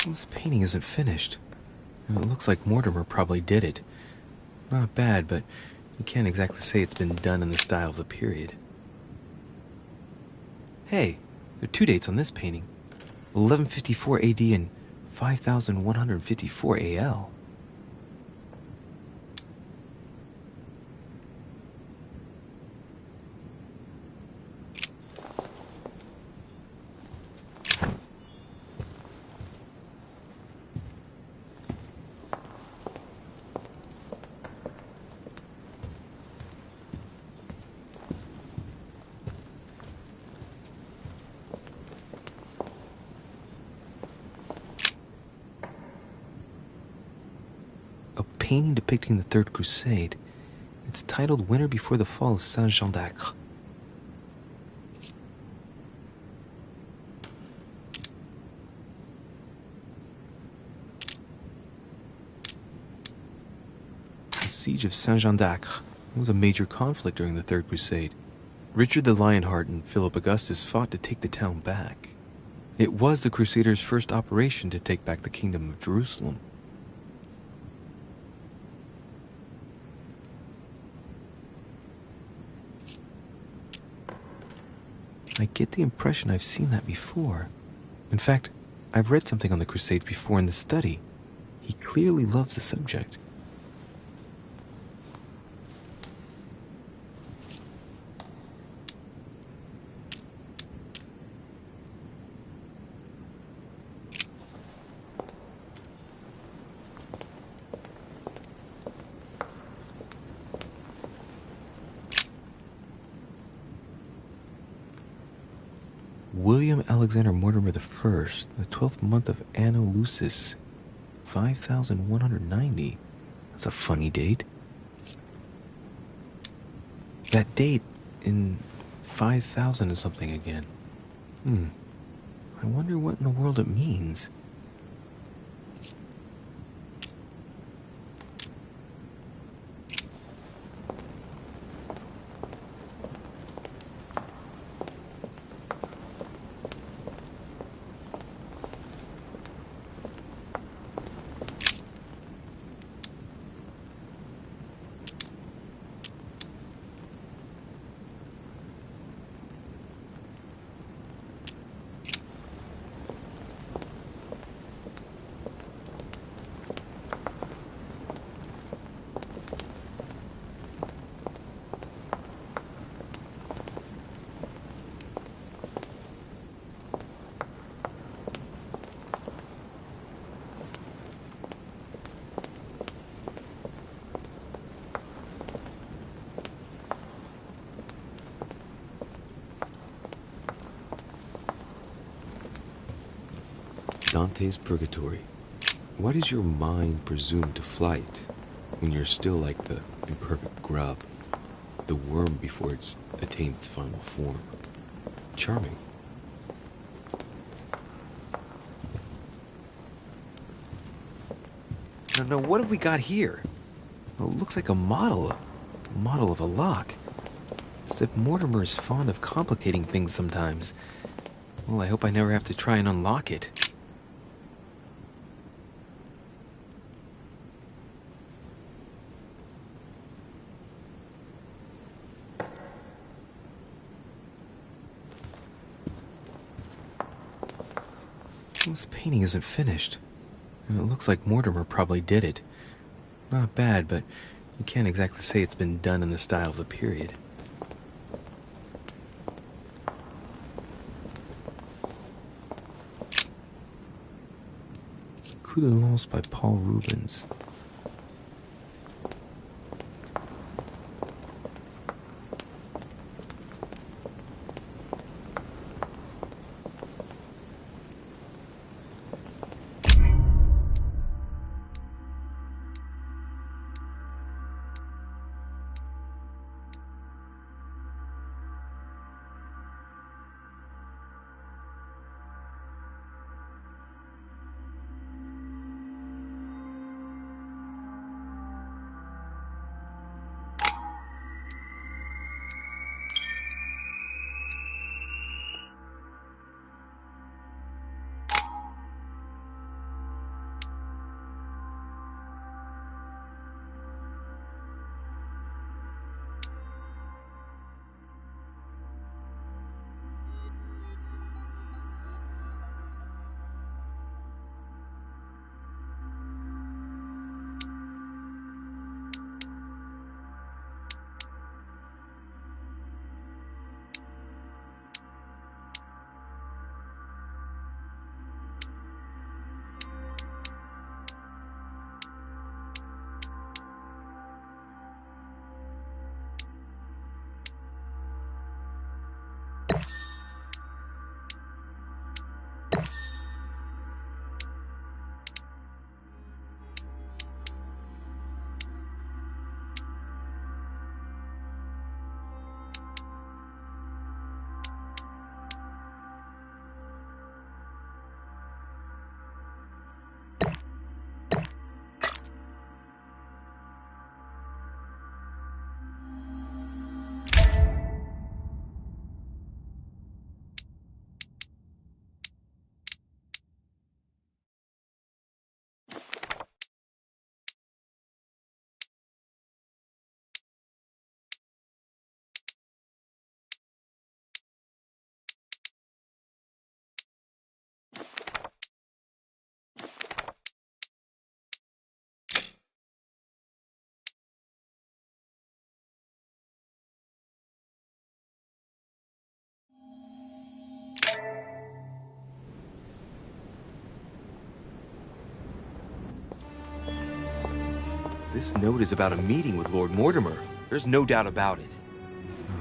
I: This painting isn't finished.
M: And it looks like Mortimer probably did it. Not bad, but you can't exactly say it's been done in the style of the period. Hey, there are 2 dates on this painting. 1154 AD and 5154 AL. Painting depicting the Third Crusade. It's titled Winter Before the Fall of Saint-Jean d'Acre. The Siege of Saint-Jean d'Acre was a major conflict during the Third Crusade. Richard the Lionheart and Philip Augustus fought to take the town back. It was the Crusaders' first operation to take back the Kingdom of Jerusalem. I get the impression I've seen that before. In fact, I've read something on the Crusades before in the study. He clearly loves the subject. William Alexander Mortimer I, the 12th month of Anno Lucis, 5190. That's a funny date. That date in 5000 is something again. I wonder what in the world it means.
O: Dante's Purgatory. Why does your mind presume to flight when you're still like the imperfect grub, the worm before it's attained its final form? Charming.
M: Now, what have we got here? Well, it looks like a model of a lock. As if Mortimer is fond of complicating things sometimes. Well, I hope I never have to try and unlock it. This painting isn't finished, and it looks like Mortimer probably did it. Not bad, but you can't exactly say it's been done in the style of the period. Coup de Lance by Paul Rubens.
B: This note is about a meeting with Lord Mortimer. There's no doubt about it.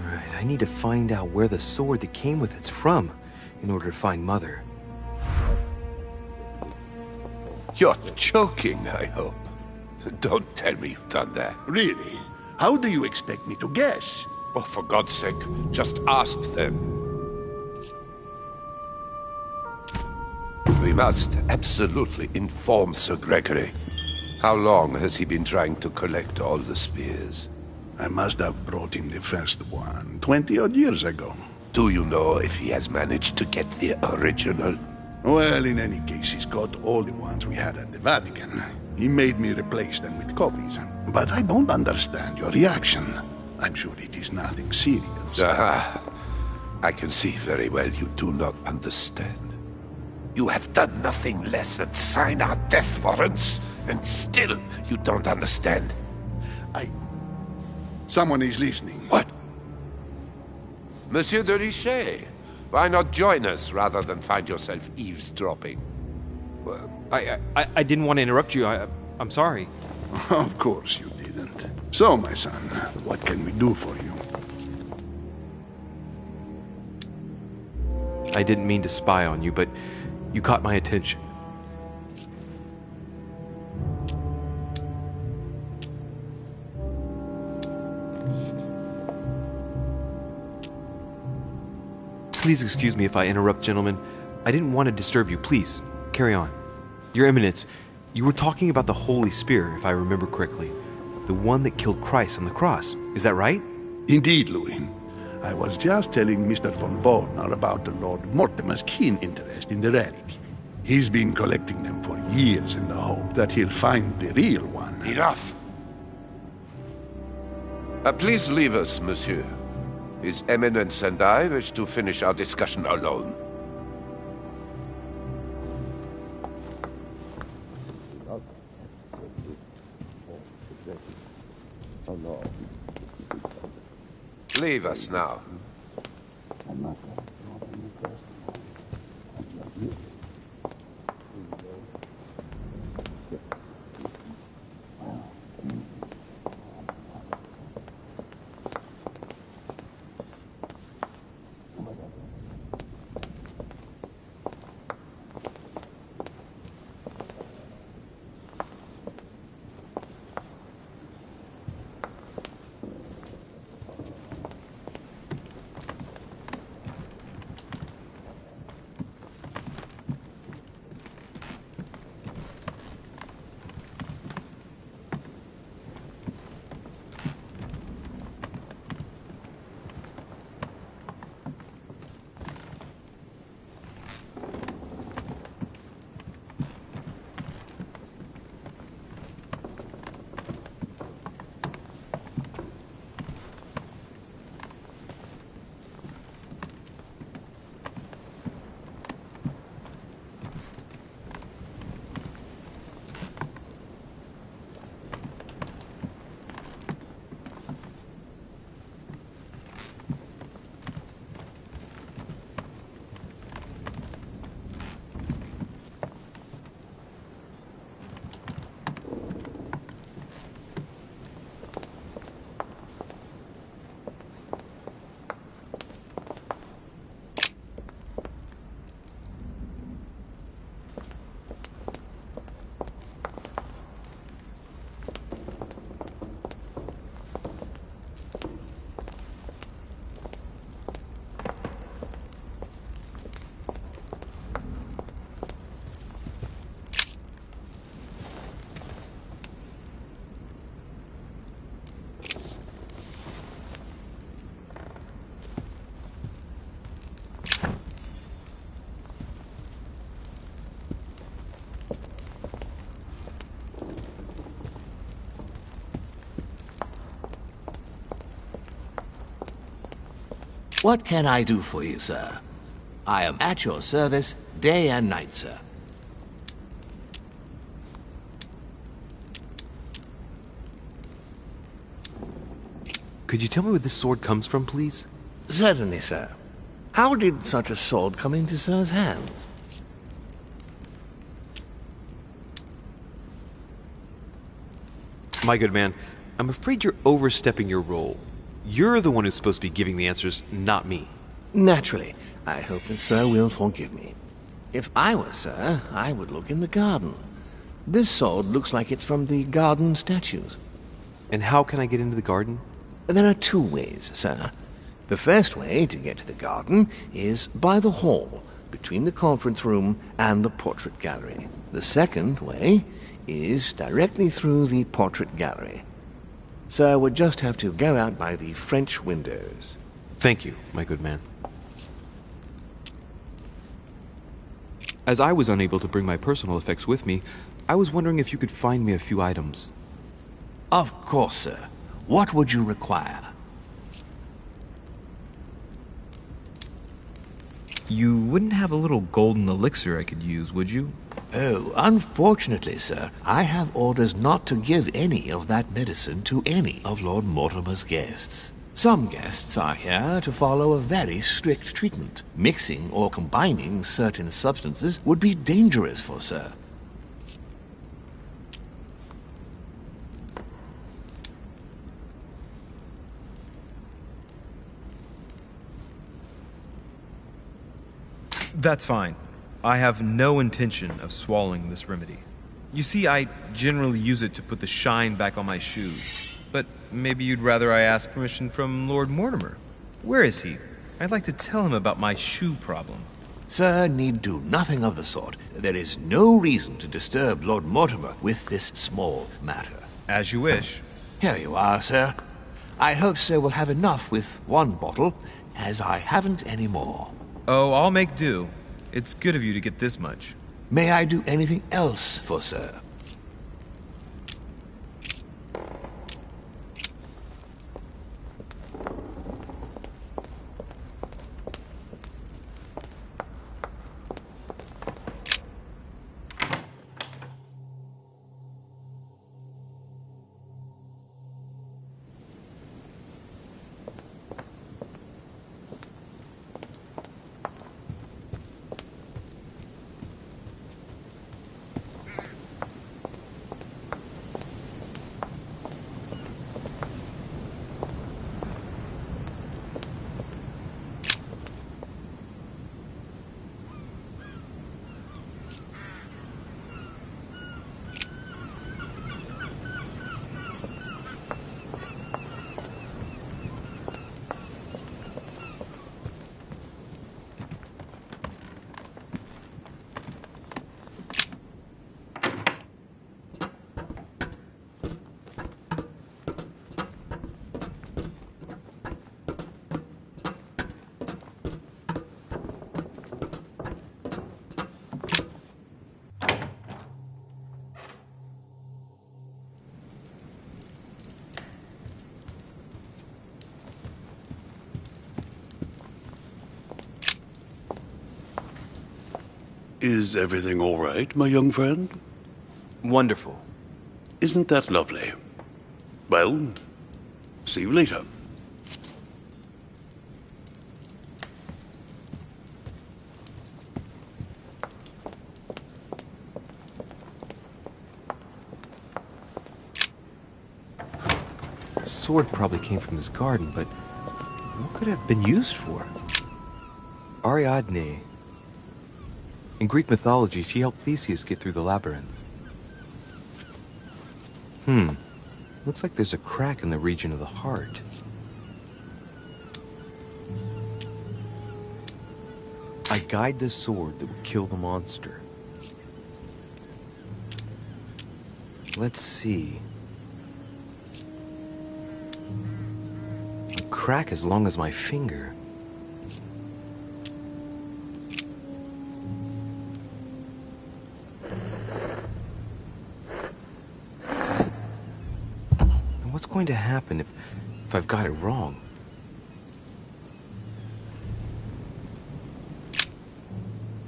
B: Alright, I need to find out where the sword that came with it's from in order to find Mother.
P: You're joking, I hope. Don't tell me you've done that.
J: Really? How do you expect me to guess?
P: Oh, for God's sake, just ask them. We must absolutely inform Sir Gregory. How long has he been trying to collect all the spears?
J: I must have brought him the first one 20-odd years ago.
P: Do you know if he has managed to get the original?
J: Well, in any case, he's got all the ones we had at the Vatican. He made me replace them with copies. But I don't understand your reaction. I'm sure it is nothing serious.
P: Aha. I can see very well you do not understand. You have done nothing less than sign our death warrants, and still you don't understand.
J: Someone is listening.
P: What? Monsieur de Richet, why not join us rather than find yourself eavesdropping?
B: Well, I didn't want to interrupt you. I'm sorry.
J: Of course you didn't. So, my son, what can we do for you?
B: I didn't mean to spy on you, but you caught my attention. Please excuse me if I interrupt, gentlemen. I didn't want to disturb you. Please, carry on. Your Eminence, you were talking about the Holy Spear, if I remember correctly. The one that killed Christ on the cross. Is that right?
J: Indeed, Louis. I was just telling Mr. von Wallner about the Lord Mortimer's keen interest in the relic. He's been collecting them for years in the hope that he'll find the real one.
P: Enough! Please leave us, monsieur. His Eminence and I wish to finish our discussion alone. Leave us now.
C: What can I do for you, sir? I am at your service day and night, sir.
B: Could you tell me where this sword comes from, please?
C: Certainly, sir. How did such a sword come into sir's hands?
B: My good man, I'm afraid you're overstepping your role. You're the one who's supposed to be giving the answers, not me.
C: Naturally. I hope that Sir will forgive me. If I were Sir, I would look in the garden. This sword looks like it's from the garden statues.
B: And how can I get into the garden?
C: There are two ways, Sir. The first way to get to the garden is by the hall, between the conference room and the portrait gallery. The second way is directly through the portrait gallery. Sir would just have to go out by the French windows.
B: Thank you, my good man. As I was unable to bring my personal effects with me, I was wondering if you could find me a few items.
C: Of course, sir. What would you require?
M: You wouldn't have a little golden elixir I could use, would you?
C: Oh, unfortunately, sir, I have orders not to give any of that medicine to any of Lord Mortimer's guests. Some guests are here to follow a very strict treatment. Mixing or combining certain substances would be dangerous for sir.
M: That's fine. I have no intention of swallowing this remedy. You see, I generally use it to put the shine back on my shoes. But maybe you'd rather I ask permission from Lord Mortimer. Where is he? I'd like to tell him about my shoe problem.
C: Sir need do nothing of the sort. There is no reason to disturb Lord Mortimer with this small matter.
M: As you wish.
C: Here you are, sir. I hope sir will have enough with one bottle, as I haven't any more.
M: Oh, I'll make do. It's good of you to get this much.
C: May I do anything else for sir?
L: Is everything all right, my young friend?
B: Wonderful.
L: Isn't that lovely? Well, see you later.
O: The sword probably came from his garden, but what could it have been used for? Ariadne. In Greek mythology, she helped Theseus get through the labyrinth. Looks like there's a crack in the region of the heart. I guide the sword that will kill the monster. Let's see. A crack as long as my finger. What's going to happen if I've got it wrong?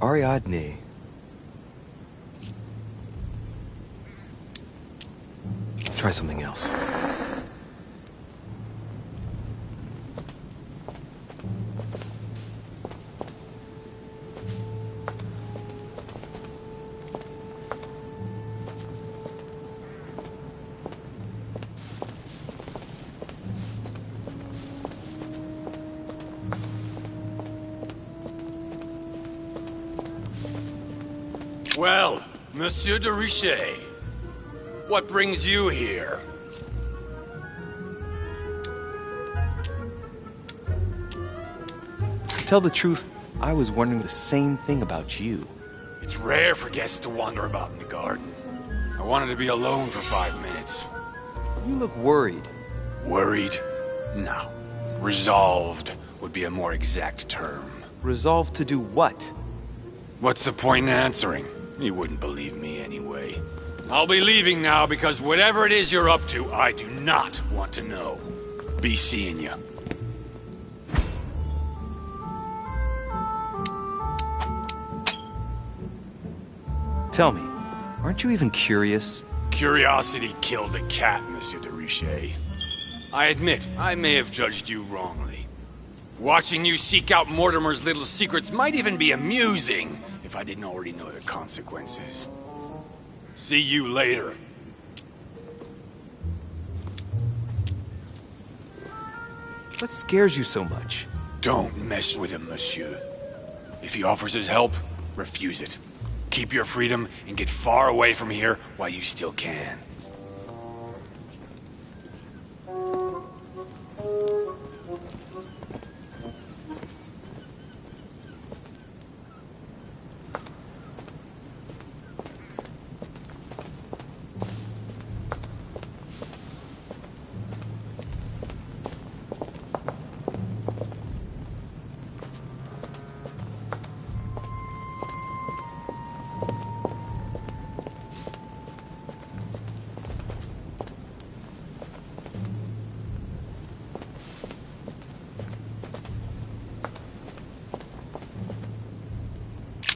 O: Ariadne. Try something else.
Q: Well, Monsieur de Richet, what brings you here?
M: To tell the truth, I was wondering the same thing about you.
Q: It's rare for guests to wander about in the garden. I wanted to be alone for 5 minutes.
M: You look worried.
Q: Worried? No. Resolved would be a more exact term.
M: Resolved to do what?
Q: What's the point in answering? You wouldn't believe me anyway. I'll be leaving now because whatever it is you're up to, I do not want to know. Be seeing you.
M: Tell me, aren't you even curious?
Q: Curiosity killed the cat, Monsieur de Richet. I admit, I may have judged you wrongly. Watching you seek out Mortimer's little secrets might even be amusing, if I didn't already know the consequences. See you later.
M: What scares you so much?
Q: Don't mess with him, monsieur. If he offers his help, refuse it. Keep your freedom and get far away from here while you still can.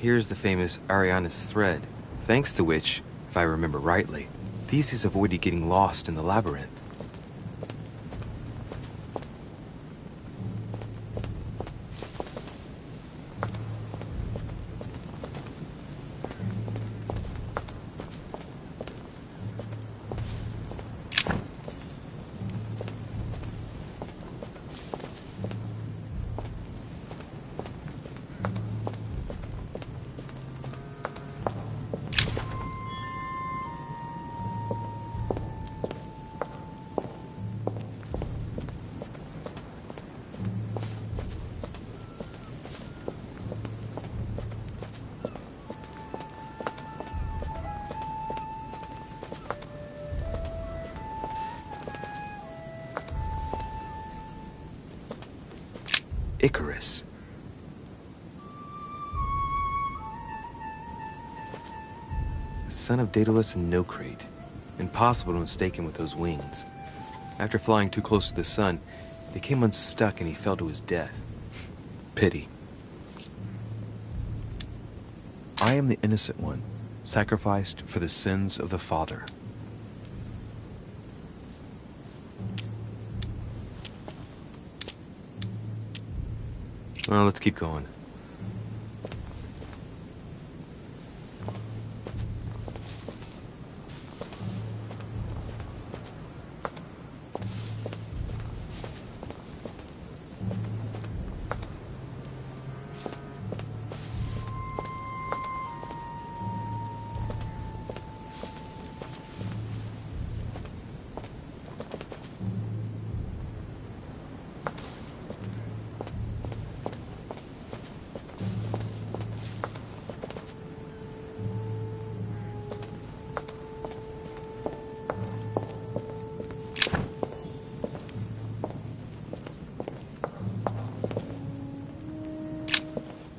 M: Here's the famous Ariana's thread, thanks to which, if I remember rightly, Theseus avoided getting lost in the labyrinth. Icarus. The son of Daedalus and Nocrate. Impossible to mistake him with those wings. After flying too close to the sun, they came unstuck and he fell to his death. Pity. I am the innocent one, sacrificed for the sins of the father. Well, let's keep going.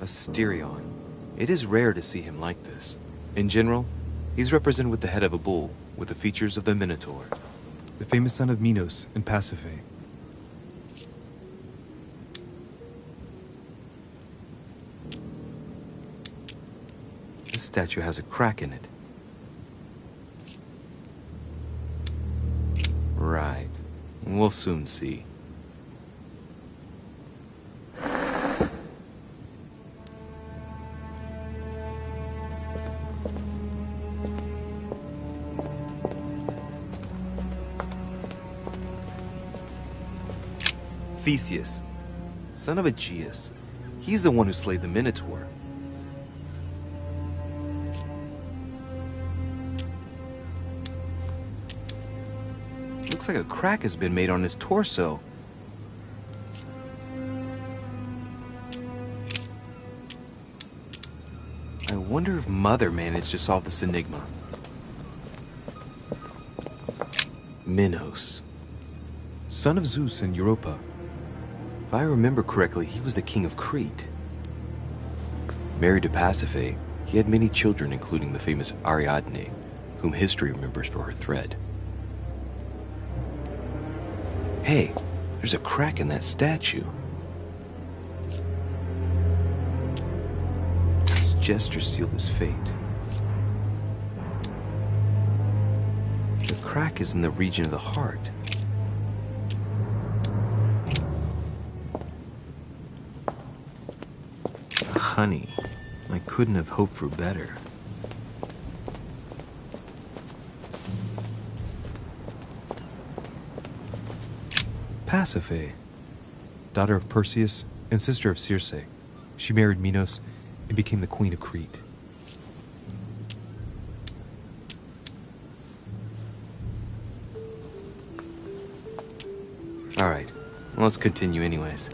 M: Asterion. It is rare to see him like this. In general, he's represented with the head of a bull, with the features of the Minotaur.
K: The famous son of Minos and Pasiphae.
M: This statue has a crack in it. Right. We'll soon see. Theseus, son of Aegeus. He's the one who slayed the Minotaur. looks like a crack has been made on his torso. I wonder if Mother managed to solve this enigma. Minos, son of Zeus and Europa. If I remember correctly, he was the king of Crete. Married to Pasiphae, he had many children, including the famous Ariadne, whom history remembers for her thread. Hey, there's a crack in that statue. His gesture sealed his fate. The crack is in the region of the heart. Honey, I couldn't have hoped for better. Pasiphae, daughter of Perseus and sister of Circe. She married Minos and became the queen of Crete. Alright, well, let's continue anyways.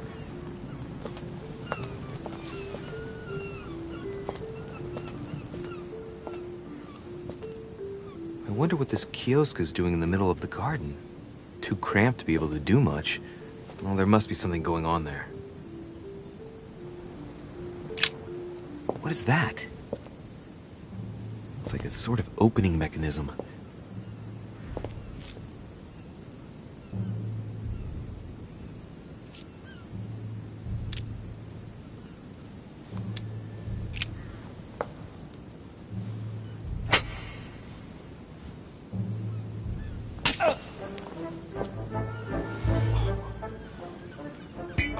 M: I wonder what this kiosk is doing in the middle of the garden. Too cramped to be able to do much. Well, there must be something going on there. What is that? It's like a sort of opening mechanism.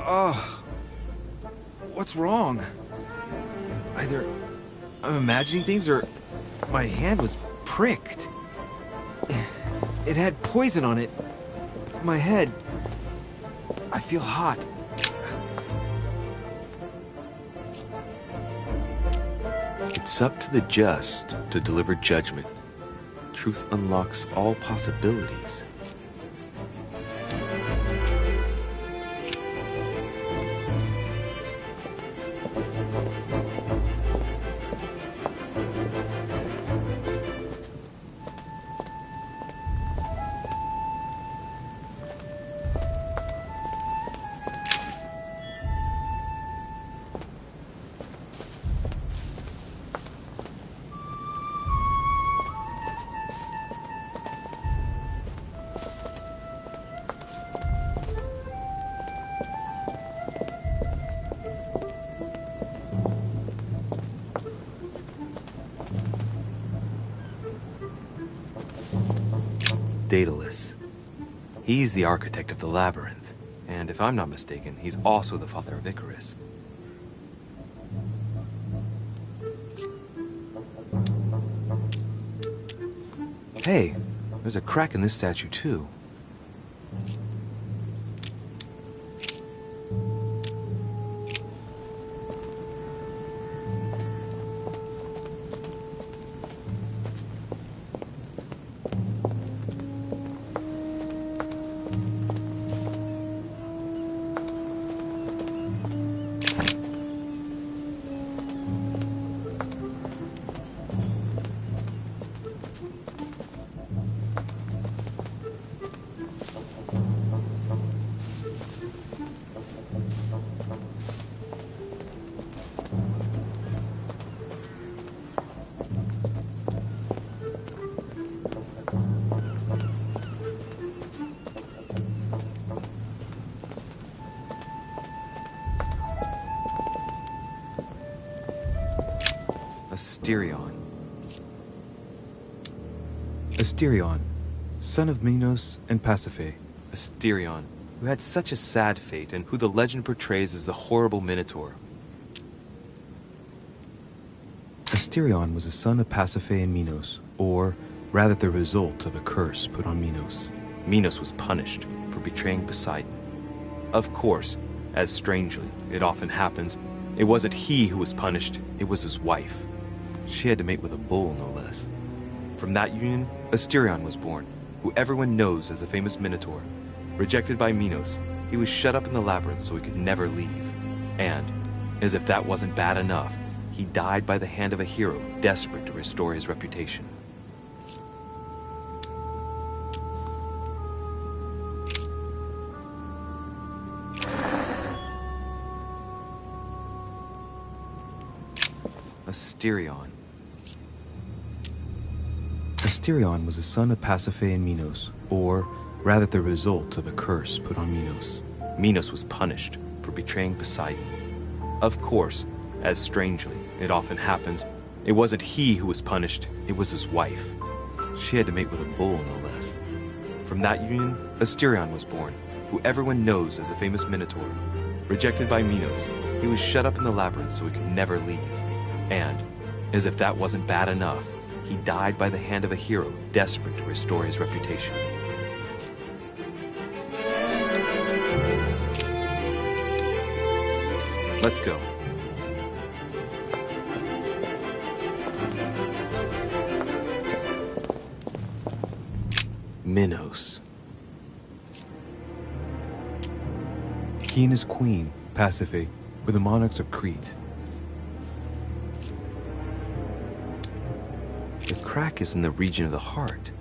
M: Oh, what's wrong? Either I'm imagining things or my hand was pricked. It had poison on it. My head. I feel hot. It's up to the just to deliver judgment. Truth unlocks all possibilities. Daedalus. He's the architect of the labyrinth, and if I'm not mistaken, he's also the father of Icarus. Hey, there's a crack in this statue too. Asterion. Asterion, son of Minos and Pasiphae. Asterion, who had such a sad fate and who the legend portrays as the horrible Minotaur. Asterion was a son of Pasiphae and Minos, or rather the result of a curse put on Minos. Minos was punished for betraying Poseidon. Of course, as strangely it often happens, it wasn't he who was punished, it was his wife. She had to mate with a bull, no less. From that union, Asterion was born,
B: who everyone knows as the famous Minotaur. Rejected by Minos, he was shut up in the labyrinth so he could never leave. And, as if that wasn't bad enough, he died by the hand of a hero desperate to restore his reputation. Asterion.
M: Asterion was a son of Pasiphae and Minos, or rather the result of a curse put on Minos.
B: Minos was punished for betraying Poseidon. Of course, as strangely it often happens, it wasn't he who was punished, it was his wife. She had to mate with a bull, no less. From that union, Asterion was born, who everyone knows as the famous Minotaur. Rejected by Minos, he was shut up in the labyrinth so he could never leave. And, as if that wasn't bad enough, he died by the hand of a hero desperate to restore his reputation. Let's go.
M: Minos. He and his queen, Pasiphae, were the monarchs of Crete.
B: The crack is in the region of the heart.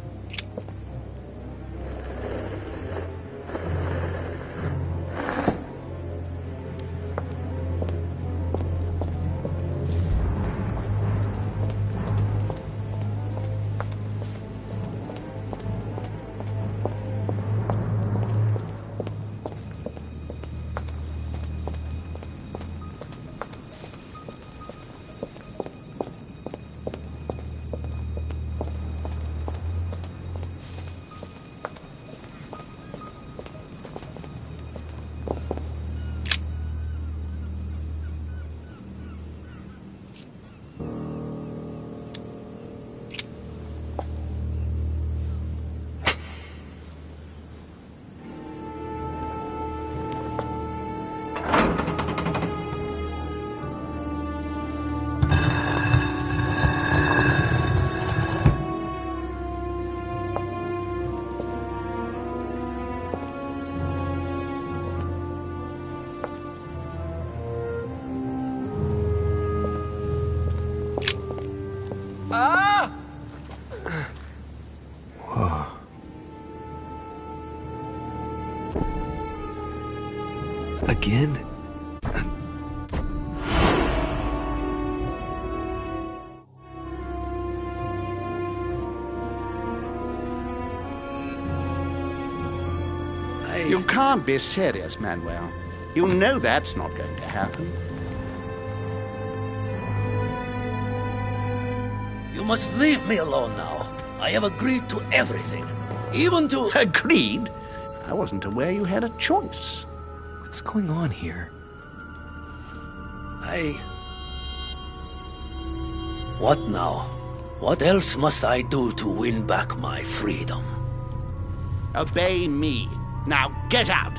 B: Again?
D: You can't be serious, Manuel. You know that's not going to happen.
N: You must leave me alone now. I have agreed to everything. Even to...
D: Agreed? I wasn't aware you had a choice.
B: What's going on here?
N: What now? What else must I do to win back my freedom?
D: Obey me. Now get out!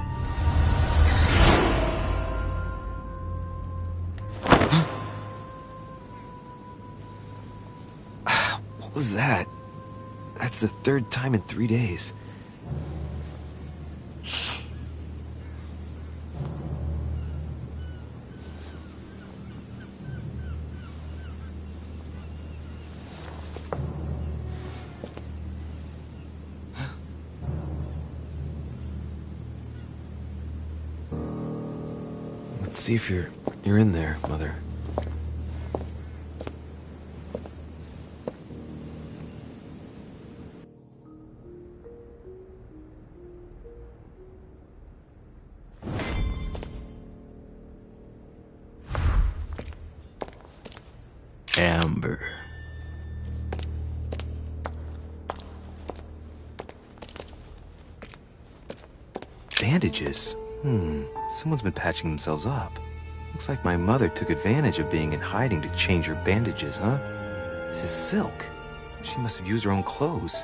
B: What was that? That's the third time in 3 days. Let's see if you're in there, Mother. Amber. Bandages? Someone's been patching themselves up. Looks like my mother took advantage of being in hiding to change her bandages, huh? This is silk. She must have used her own clothes.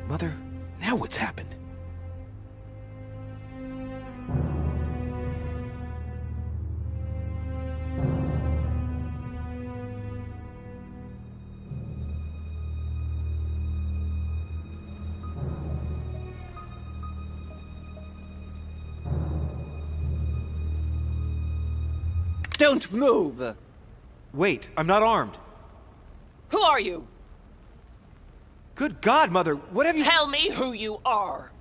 O: Mother, now what's happened?
R: Don't move!
B: Wait, I'm not armed.
R: Who are you?
B: Good God, Mother, what have you—
R: Tell me who you are!